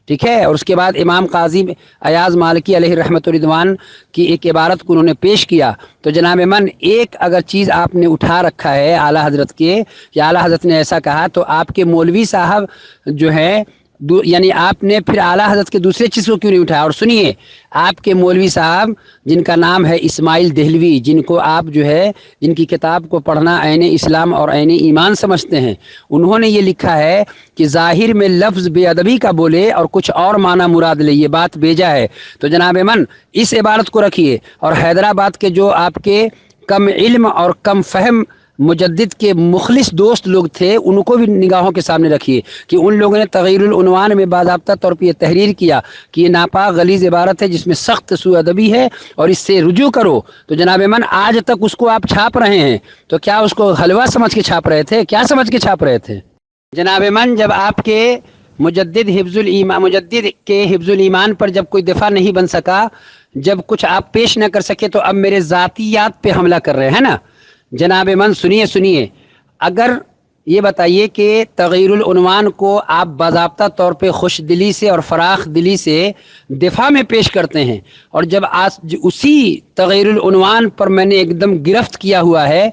ٹھیک ہے؟ اور اس کے بعد امام قاضی ایاز مالکی علیہ رحمت الرضوان کی ایک عبارت کو انہوں نے پیش کیا۔ تو جناب من، ایک اگر چیز آپ نے اٹھا رکھا ہے اعلیٰ حضرت کے کہ اعلیٰ حضرت نے ایسا کہا، تو آپ کے مولوی صاحب جو ہے یعنی آپ نے پھر اعلیٰ حضرت کے دوسرے چیز کو کیوں نہیں اٹھایا؟ اور سنیے، آپ کے مولوی صاحب جن کا نام ہے اسماعیل دہلوی، جن کو آپ جو ہے جن کی کتاب کو پڑھنا عین اسلام اور عین ایمان سمجھتے ہیں، انہوں نے یہ لکھا ہے کہ ظاہر میں لفظ بے ادبی کا بولے اور کچھ اور معنی مراد لے، یہ بات بیجا ہے۔ تو جناب من، اس عبارت کو رکھیے، اور حیدرآباد کے جو آپ کے کم علم اور کم فہم مجدد کے مخلص دوست لوگ تھے ان کو بھی نگاہوں کے سامنے رکھیے کہ ان لوگوں نے تغیر العنوان میں باضابطہ طور پہ یہ تحریر کیا کہ یہ ناپاک غلیظ عبارت ہے جس میں سخت سوء ادبی ہے اور اس سے رجوع کرو۔ تو جناب من، آج تک اس کو آپ چھاپ رہے ہیں، تو کیا اس کو حلوہ سمجھ کے چھاپ رہے تھے؟ کیا سمجھ کے چھاپ رہے تھے؟ جناب من، جب آپ کے مجدد کے حفظ الایمان پر جب کوئی دفاع نہیں بن سکا، جب کچھ آپ پیش نہ کر سکے، تو اب میرے ذاتیات پہ حملہ کر رہے ہیں نا؟ جناب من سنیے، اگر یہ بتائیے کہ تغیر العنوان کو آپ باضابطہ طور پہ خوش دلی سے اور فراخ دلی سے دفاع میں پیش کرتے ہیں، اور جب آج اسی تغیر العنوان پر میں نے ایک دم گرفت کیا ہوا ہے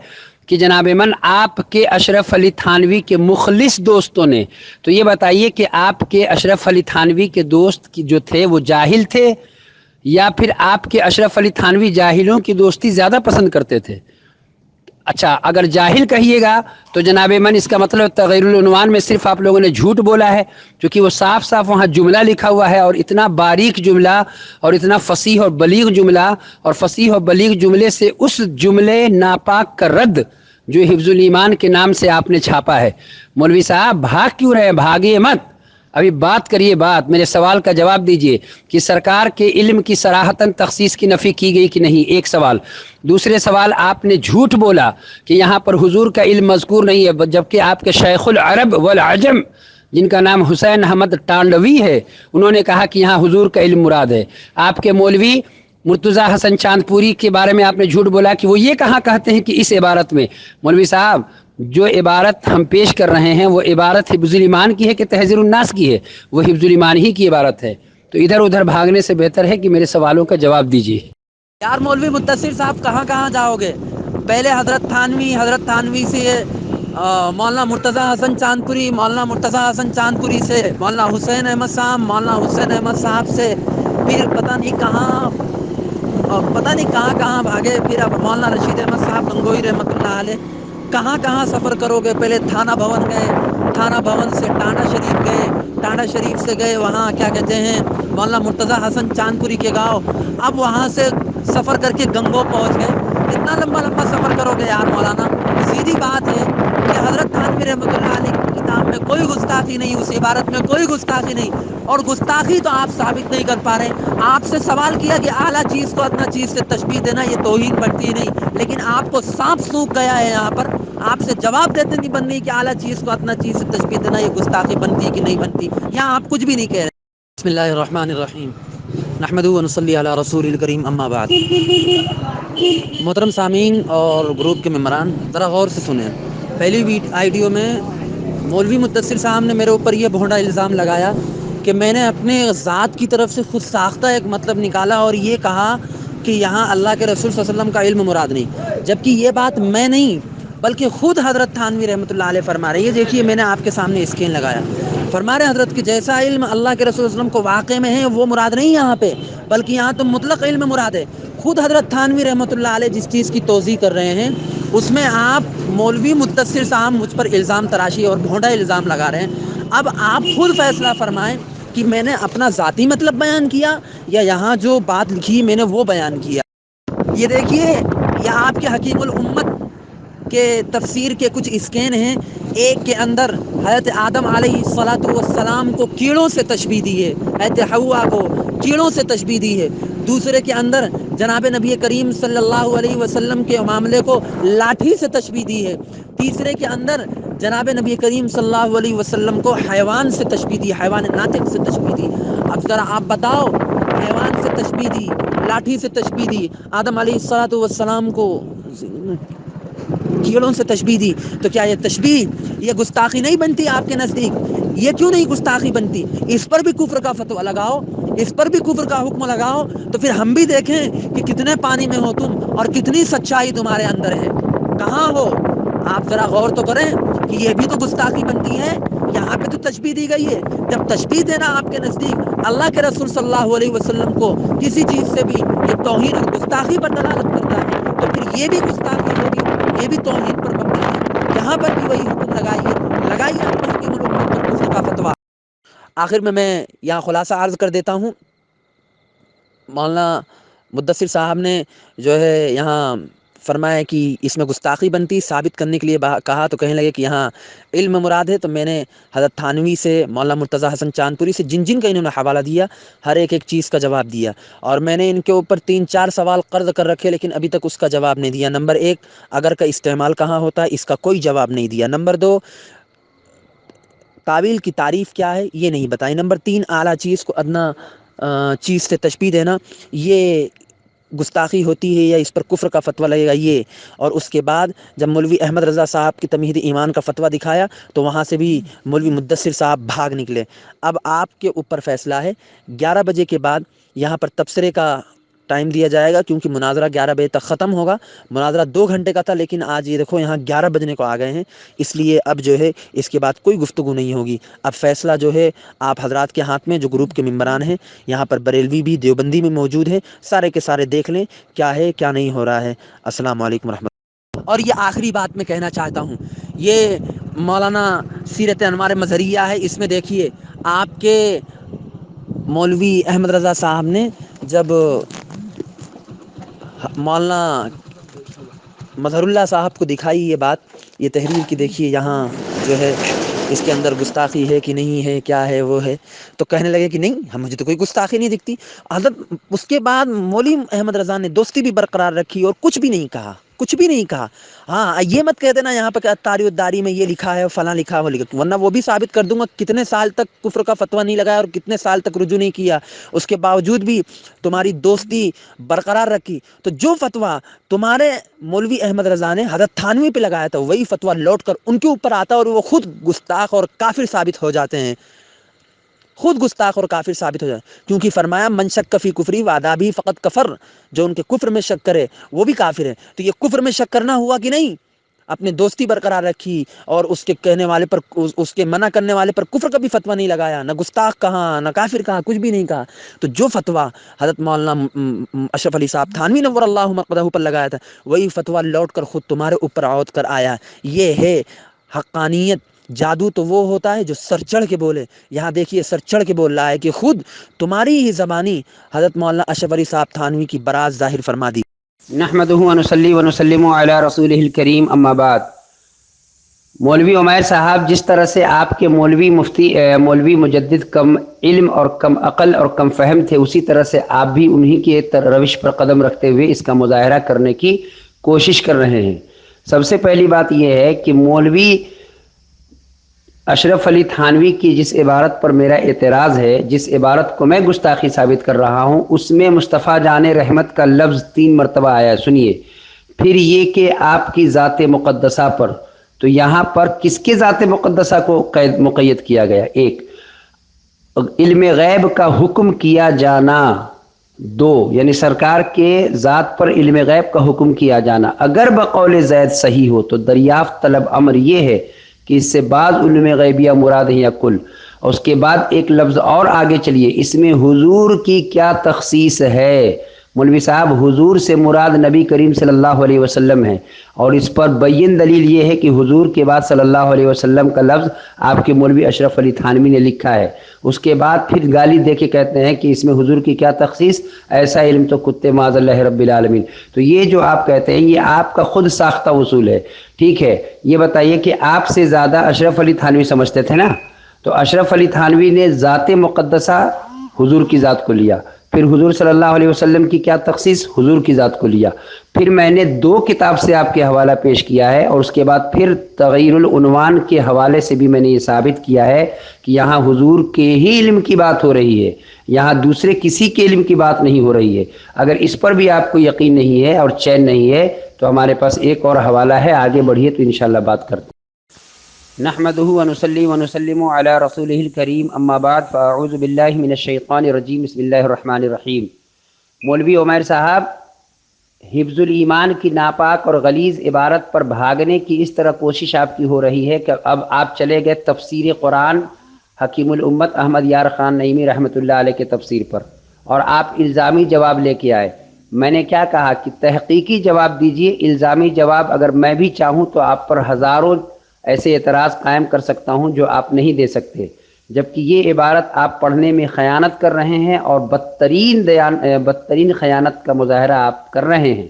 کہ جناب من آپ کے اشرف علی تھانوی کے مخلص دوستوں نے، تو یہ بتائیے کہ آپ کے اشرف علی تھانوی کے دوست جو تھے وہ جاہل تھے، یا پھر آپ کے اشرف علی تھانوی جاہلوں کی دوستی زیادہ پسند کرتے تھے؟ اچھا، اگر جاہل کہیے گا تو جناب من اس کا مطلب تغیر العنوان میں صرف آپ لوگوں نے جھوٹ بولا ہے، کیونکہ وہ صاف صاف وہاں جملہ لکھا ہوا ہے، اور اتنا باریک جملہ اور اتنا فصیح اور بلیغ جملہ، اور فصیح اور بلیغ جملے سے اس جملے ناپاک کا رد جو حفظ الایمان کے نام سے آپ نے چھاپا ہے۔ مولوی صاحب بھاگ کیوں رہے؟ بھاگیے مت، ابھی بات کریے، میرے سوال کا جواب دیجئے کہ سرکار کے علم کی صراحتاً تخصیص کی نفی کی گئی کہ نہیں؟ ایک سوال۔ دوسرے سوال، آپ نے جھوٹ بولا کہ یہاں پر حضور کا علم مذکور نہیں ہے، جبکہ آپ کے شیخ العرب والعجم جن کا نام حسین احمد ٹانڈوی ہے، انہوں نے کہا کہ یہاں حضور کا علم مراد ہے۔ آپ کے مولوی مرتضیٰ حسن چاندپوری کے بارے میں آپ نے جھوٹ بولا کہ وہ یہ کہاں کہتے ہیں کہ اس عبارت میں۔ مولوی صاحب، جو عبارت ہم پیش کر رہے ہیں وہ عبارت حفظ الایمان کی ہے کہ تحذیر الناس کی ہے؟ وہ حفظ الایمان ہی کی عبارت ہے۔ تو ادھر ادھر بھاگنے سے بہتر ہے کہ میرے سوالوں کا جواب دیجیے۔ یار مولوی مدثر صاحب کہاں جاؤ گے؟ پہلے حضرت تھانوی سے مولانا مرتضیٰ حسن چاندپوری، مولانا مرتضیٰ حسن چاندپوری سے مولانا حسین احمد صاحب، مولانا حسین احمد صاحب سے پھر پتہ نہیں کہاں اور پتہ نہیں کہاں کہاں بھاگے پھر اب مولانا رشید احمد صاحب گنگوئی رحمۃ اللہ علیہ کہاں کہاں سفر کرو گے. پہلے تھانہ بھون گئے, تھانہ بھون سے ٹانڈا شریف گئے, ٹانڈا شریف سے گئے وہاں کیا کہتے ہیں مولانا مرتضیٰ حسن چاندپوری کے گاؤں, اب وہاں سے سفر کر کے گنگو پہنچ گئے. اتنا لمبا لمبا سفر کرو گے یار مولانا. سیدھی بات ہے کہ حضرت تھانوی رحمۃ اللہ علیہ کی کتاب میں کوئی گستاخی نہیں, اس عبارت میں کوئی گستاخی نہیں, اور گستاخی تو آپ ثابت نہیں کر پا رہے. آپ سے سوال کیا کہ اعلیٰ چیز کو ادنا چیز سے تشبیہ دینا یہ توہین بنتی نہیں, لیکن آپ کو سانپ سونکھ گیا ہے یہاں پر. آپ سے جواب دیتے نہیں بن رہی کہ اعلیٰ چیز کو ادنا چیز سے تشبیہ دینا یہ گستاخی بنتی ہے کہ نہیں بنتی. یہاں آپ کچھ بھی نہیں کہہ رہے. بسم اللہ الرحمن الرحیم, نحمدہ و نصلی علی رسول الکریم, اما بعد. محترم سامعین اور گروپ کے ممبران, ذرا غور سے سنیں. پہلی آئیڈیو میں مولوی مدثر صاحب نے میرے اوپر یہ بھونڈا الزام لگایا کہ میں نے اپنے ذات کی طرف سے خود ساختہ ایک مطلب نکالا اور یہ کہا کہ یہاں اللہ کے رسول صلی اللہ علیہ وسلم کا علم مراد نہیں, جبکہ یہ بات میں نہیں بلکہ خود حضرت تھانوی رحمۃ اللہ علیہ فرما رہے ہیں. یہ دیکھیے میں نے آپ کے سامنے اسکرین لگایا. فرما رہے حضرت کہ جیسا علم اللہ کے رسول صلی اللہ علیہ وسلم کو واقع میں ہے وہ مراد نہیں یہاں پہ, بلکہ یہاں تو مطلق علم مراد ہے. خود حضرت تھانوی رحمۃ اللہ علیہ جس چیز کی توضیح کر رہے ہیں اس میں آپ مولوی مدثر صاحب مجھ پر الزام تراشی اور بھونڈا الزام لگا رہے ہیں. اب آپ خود فیصلہ فرمائیں کہ میں نے اپنا ذاتی مطلب بیان کیا یا یہاں جو بات لکھی میں نے وہ بیان کیا. یہ دیکھیے یہ آپ کے حکیم الامت کے تفسیر کے کچھ اسکین ہیں. ایک کے اندر حضرت آدم علیہ الصلاۃ والسلام کو کیڑوں سے تشبیہ دی ہے, حضرت حوا کو کیڑوں سے تشبیہ دی ہے. دوسرے کے اندر جناب نبی کریم صلی اللہ علیہ وسلم کے معاملے کو لاٹھی سے تشبیہ دی ہے. تیسرے کے اندر جناب نبی کریم صلی اللہ علیہ وسلم کو حیوان سے تشبیہ دی, حیوان ناطق سے تشبیہ دی. اب ذرا آپ بتاؤ, حیوان سے تشبیہ دی, لاٹھی سے تشبیہ دی, آدم علیہ الصلاۃ والسلام کو کیڑوں سے تشبیہ دی, تو کیا یہ تشبیہ یہ گستاخی نہیں بنتی آپ کے نزدیک؟ یہ کیوں نہیں گستاخی بنتی؟ اس پر بھی کفر کا فتویٰ لگاؤ, اس پر بھی کفر کا حکم لگاؤ, تو پھر ہم بھی دیکھیں کہ کتنے پانی میں ہو تم اور کتنی سچائی تمہارے اندر ہے. کہاں ہو آپ؟ ذرا غور تو کریں کہ یہ بھی تو گستاخی بنتی ہے. یہاں پہ تو تشبیہ دی گئی ہے. جب تشبیہ دینا آپ کے نزدیک اللہ کے رسول صلی اللہ علیہ وسلم کو کسی چیز سے بھی یہ توہین اور گستاخی پر دلالت کرتا ہے, تو پھر یہ بھی گستاخی ہوگی, یہ بھی توہین پر مبنی ہے. یہاں پر بھی وہی حکم لگائیے اپنے حکیم الامت پر کفر کا فتویٰ. آخر میں یہاں خلاصہ عرض کر دیتا ہوں. مولانا مدثر صاحب نے جو ہے یہاں فرمایا کہ اس میں گستاخی بنتی, ثابت کرنے کے لیے کہا تو کہنے لگے کہ یہاں علم مراد ہے. تو میں نے حضرت تھانوی سے, مولانا مرتضیٰ حسن چاندپوری سے, جن کا انہوں نے حوالہ دیا, ہر ایک چیز کا جواب دیا. اور میں نے ان کے اوپر 3-4 سوال قرض کر رکھے لیکن ابھی تک اس کا جواب نہیں دیا. نمبر 1, اگر کا استعمال کہاں ہوتا ہے, اس کا کوئی جواب نہیں دیا. نمبر 2, تعویل کی تعریف کیا ہے یہ نہیں بتائی. نمبر 3, اعلیٰ چیز کو ادنا چیز سے تشبیہ دینا یہ گستاخی ہوتی ہے یا اس پر کفر کا فتویٰ لگے گا یہ. اور اس کے بعد جب مولوی احمد رضا صاحب کی تمہید ایمان کا فتویٰ دکھایا تو وہاں سے بھی مولوی مدثر صاحب بھاگ نکلے. اب آپ کے اوپر فیصلہ ہے. 11 بجے کے بعد یہاں پر تبصرے کا ٹائم دیا جائے گا کیونکہ مناظرہ 11 بجے تک ختم ہوگا. مناظرہ 2 گھنٹے کا تھا لیکن آج یہ دیکھو یہاں 11 بجنے کو آ گئے ہیں, اس لیے اب جو ہے اس کے بعد کوئی گفتگو نہیں ہوگی. اب فیصلہ جو ہے آپ حضرات کے ہاتھ میں, جو گروپ کے ممبران ہیں یہاں پر بریلوی بھی دیوبندی میں موجود ہیں, سارے کے سارے دیکھ لیں کیا ہے کیا نہیں ہو رہا ہے. السلام علیکم ورحمۃ اللہ. اور یہ آخری بات میں کہنا چاہتا ہوں, یہ مولانا سیرت انوار مظہریہ ہے, اس میں دیکھیے آپ کے مولوی احمد رضا صاحب نے جب مولانا مظہر اللہ صاحب کو دکھائی یہ بات, یہ تحریر کی دیکھیے یہاں جو ہے اس کے اندر گستاخی ہے کہ نہیں ہے, کیا ہے وہ ہے, تو کہنے لگے کہ نہیں مجھے تو کوئی گستاخی نہیں دکھتی. حضرت اس کے بعد مولوی احمد رضا نے دوستی بھی برقرار رکھی اور کچھ بھی نہیں کہا, کچھ بھی نہیں کہا. ہاں یہ مت کہہ دینا یہاں پہ کہ الطاری الداری میں یہ لکھا ہے فلاں لکھا وہ لکھا, ورنہ وہ بھی ثابت کر دوں گا کتنے سال تک کفر کا فتویٰ نہیں لگایا اور کتنے سال تک رجوع نہیں کیا, اس کے باوجود بھی تمہاری دوستی برقرار رکھی. تو جو فتویٰ تمہارے مولوی احمد رضا نے حضرت تھانوی پہ لگایا تھا وہی فتویٰ لوٹ کر ان کے اوپر آتا اور وہ خود گستاخ اور کافر ثابت ہو جاتے ہیں, خود گستاخ اور کافر ثابت ہو جائے. کیونکہ فرمایا من شک فی کفری وعدہ بھی فقط کفر, جو ان کے کفر میں شک کرے وہ بھی کافر ہے. تو یہ کفر میں شک کرنا ہوا کہ نہیں؟ اپنے دوستی برقرار رکھی اور اس کے کہنے والے پر اس کے منع کرنے والے پر کفر کا بھی فتویٰ نہیں لگایا، نہ گستاخ کہا نہ کافر کہا، کچھ بھی نہیں کہا. تو جو فتویٰ حضرت مولانا اشرف علی صاحب تھانوی نور اللہ مقدہ پر لگایا تھا وہی فتویٰ لوٹ کر خود تمہارے اوپر عود کر آیا. یہ ہے حقانیت. جادو تو وہ ہوتا ہے جو سر چڑھ کے بولے. یہاں دیکھیے سر چڑھ کے بول رہا ہے کہ خود تمہاری ہی زبانی حضرت مولانا اشرف علی صاحب تھانوی کی براز ظاہر فرما دی. نحمدہ ونصلی ونسلم علی رسولہ الکریم اما بعد. مولوی عمیر صاحب جس طرح سے آپ کے مولوی مجدد کم علم اور کم عقل اور کم فہم تھے، اسی طرح سے آپ بھی انہی کے روش پر قدم رکھتے ہوئے اس کا مظاہرہ کرنے کی کوشش کر رہے ہیں. سب سے پہلی بات یہ ہے کہ مولوی اشرف علی تھانوی کی جس عبارت پر میرا اعتراض ہے، جس عبارت کو میں گستاخی ثابت کر رہا ہوں، اس میں مصطفیٰ جان رحمت کا لفظ 3 مرتبہ آیا. سنیے، پھر یہ کہ آپ کی ذات مقدسہ پر، تو یہاں پر کس کے ذات مقدسہ کو مقید کیا گیا؟ 1 علم غیب کا حکم کیا جانا، 2 یعنی سرکار کے ذات پر علم غیب کا حکم کیا جانا. اگر بقول زید صحیح ہو تو دریافت طلب امر یہ ہے کہ اس سے بعض علم غیبیہ مراد ہے یا کل. اور اس کے بعد ایک لفظ اور آگے چلیے، اس میں حضور کی کیا تخصیص ہے؟ مولوی صاحب، حضور سے مراد نبی کریم صلی اللہ علیہ وسلم ہے، اور اس پر بین دلیل یہ ہے کہ حضور کے بعد صلی اللہ علیہ وسلم کا لفظ آپ کے مولوی اشرف علی تھانوی نے لکھا ہے. اس کے بعد پھر گالی دے کے کہتے ہیں کہ اس میں حضور کی کیا تخصیص، ایسا علم تو کتے معاذ اللہ رب العالمین. تو یہ جو آپ کہتے ہیں یہ آپ کا خود ساختہ اصول ہے. ٹھیک ہے، یہ بتائیے کہ آپ سے زیادہ اشرف علی تھانوی سمجھتے تھے نا، تو اشرف علی تھانوی نے ذات مقدسہ حضور کی ذات کو لیا، پھر حضور صلی اللہ علیہ وسلم کی کیا تخصیص، حضور کی ذات کو لیا. پھر میں نے 2 کتاب سے آپ کے حوالہ پیش کیا ہے، اور اس کے بعد پھر تغیر العنوان کے حوالے سے بھی میں نے یہ ثابت کیا ہے کہ یہاں حضور کے ہی علم کی بات ہو رہی ہے، یہاں دوسرے کسی کے علم کی بات نہیں ہو رہی ہے. اگر اس پر بھی آپ کو یقین نہیں ہے اور چین نہیں ہے تو ہمارے پاس ایک اور حوالہ ہے، آگے بڑھیے تو انشاءاللہ بات کرتے ہیں. نحمدہ ونصلی ونسلم علی رسولہ الکریم اما بعد فاعوذ باللہ من الشیطان الرجیم بسم اللہ الرحمن الرحیم. مولوی عمیر صاحب، حفظ الایمان کی ناپاک اور غلیظ عبارت پر بھاگنے کی اس طرح کوشش آپ کی ہو رہی ہے کہ اب آپ چلے گئے تفسیر قرآن حکیم الامت احمد یار خان نعیمی رحمۃ اللہ علیہ کے تفسیر پر، اور آپ الزامی جواب لے کے آئے. میں نے کیا کہا کہ تحقیقی جواب دیجئے. الزامی جواب اگر میں بھی چاہوں تو آپ پر ہزاروں ایسے اعتراض قائم کر سکتا ہوں جو آپ نہیں دے سکتے، جبکہ یہ عبارت آپ پڑھنے میں خیانت کر رہے ہیں اور بدترین خیانت کا مظاہرہ آپ کر رہے ہیں.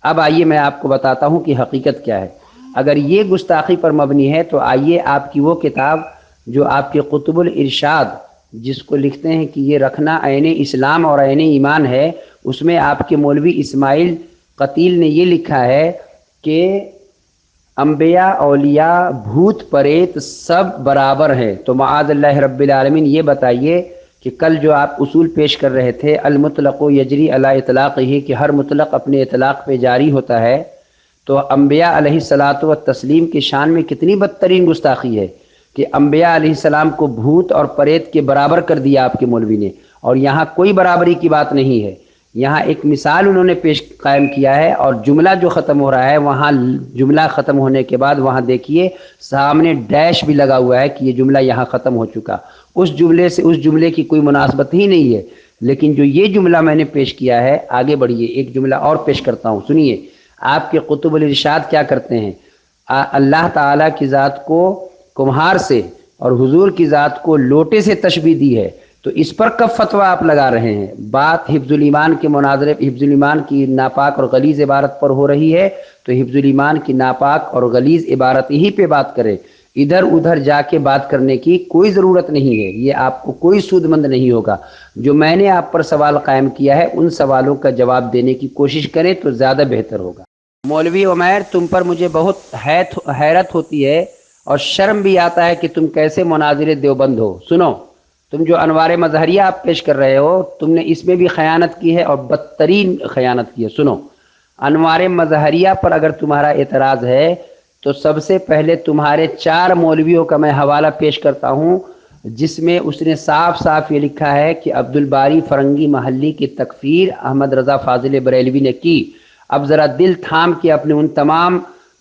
اب آئیے میں آپ کو بتاتا ہوں کہ حقیقت کیا ہے. اگر یہ گستاخی پر مبنی ہے تو آئیے آپ کی وہ کتاب جو آپ کے قطب الارشاد، جس کو لکھتے ہیں کہ یہ رکھنا عین اسلام اور عین ایمان ہے، اس میں آپ کے مولوی اسماعیل قتیل نے یہ لکھا ہے کہ انبیاء، اولیاء، بھوت پریت سب برابر ہیں. تو معاذ اللہ رب العالمین یہ بتائیے کہ کل جو آپ اصول پیش کر رہے تھے المطلق یجری علی اطلاق ہی، کہ ہر مطلق اپنے اطلاق پہ جاری ہوتا ہے، تو انبیاء علیہ الصلاۃ والتسلیم کی شان میں کتنی بدترین گستاخی ہے کہ انبیاء علیہ السلام کو بھوت اور پریت کے برابر کر دیا آپ کے مولوی نے. اور یہاں کوئی برابری کی بات نہیں ہے، یہاں ایک مثال انہوں نے قائم کیا ہے، اور جملہ جو ختم ہو رہا ہے وہاں جملہ ختم ہونے کے بعد وہاں دیکھیے سامنے ڈیش بھی لگا ہوا ہے کہ یہ جملہ یہاں ختم ہو چکا. اس جملے سے اس جملے کی کوئی مناسبت ہی نہیں ہے. لیکن جو یہ جملہ میں نے پیش کیا ہے، آگے بڑھیے ایک جملہ اور پیش کرتا ہوں، سنیے. آپ کے قطب الارشاد کیا کرتے ہیں؟ اللہ تعالیٰ کی ذات کو کمہار سے اور حضور کی ذات کو لوٹے سے تشبیہ دی ہے، تو اس پر کب فتویٰ آپ لگا رہے ہیں؟ بات حفظ الایمان کے مناظرے، حفظ الایمان کی ناپاک اور غلیظ عبارت پر ہو رہی ہے، تو حفظ الایمان کی ناپاک اور غلیظ عبارت ہی پہ بات کریں. ادھر ادھر جا کے بات کرنے کی کوئی ضرورت نہیں ہے، یہ آپ کو کوئی سود مند نہیں ہوگا. جو میں نے آپ پر سوال قائم کیا ہے ان سوالوں کا جواب دینے کی کوشش کریں تو زیادہ بہتر ہوگا. مولوی عمیر، تم پر مجھے بہت حیرت ہوتی ہے اور شرم بھی آتا ہے کہ تم کیسے مناظر دیوبند ہو. سنو، تم جو انوار مظہریہ آپ پیش کر رہے ہو، تم نے اس میں بھی خیانت کی ہے اور بدترین خیانت کی ہے. سنو، انوار مظہریہ پر اگر تمہارا اعتراض ہے تو سب سے پہلے تمہارے 4 مولویوں کا میں حوالہ پیش کرتا ہوں، جس میں اس نے صاف صاف یہ لکھا ہے کہ عبد الباری فرنگی محلی کی تکفیر احمد رضا فاضل بریلوی نے کی. اب ذرا دل تھام کے اپنے ان تمام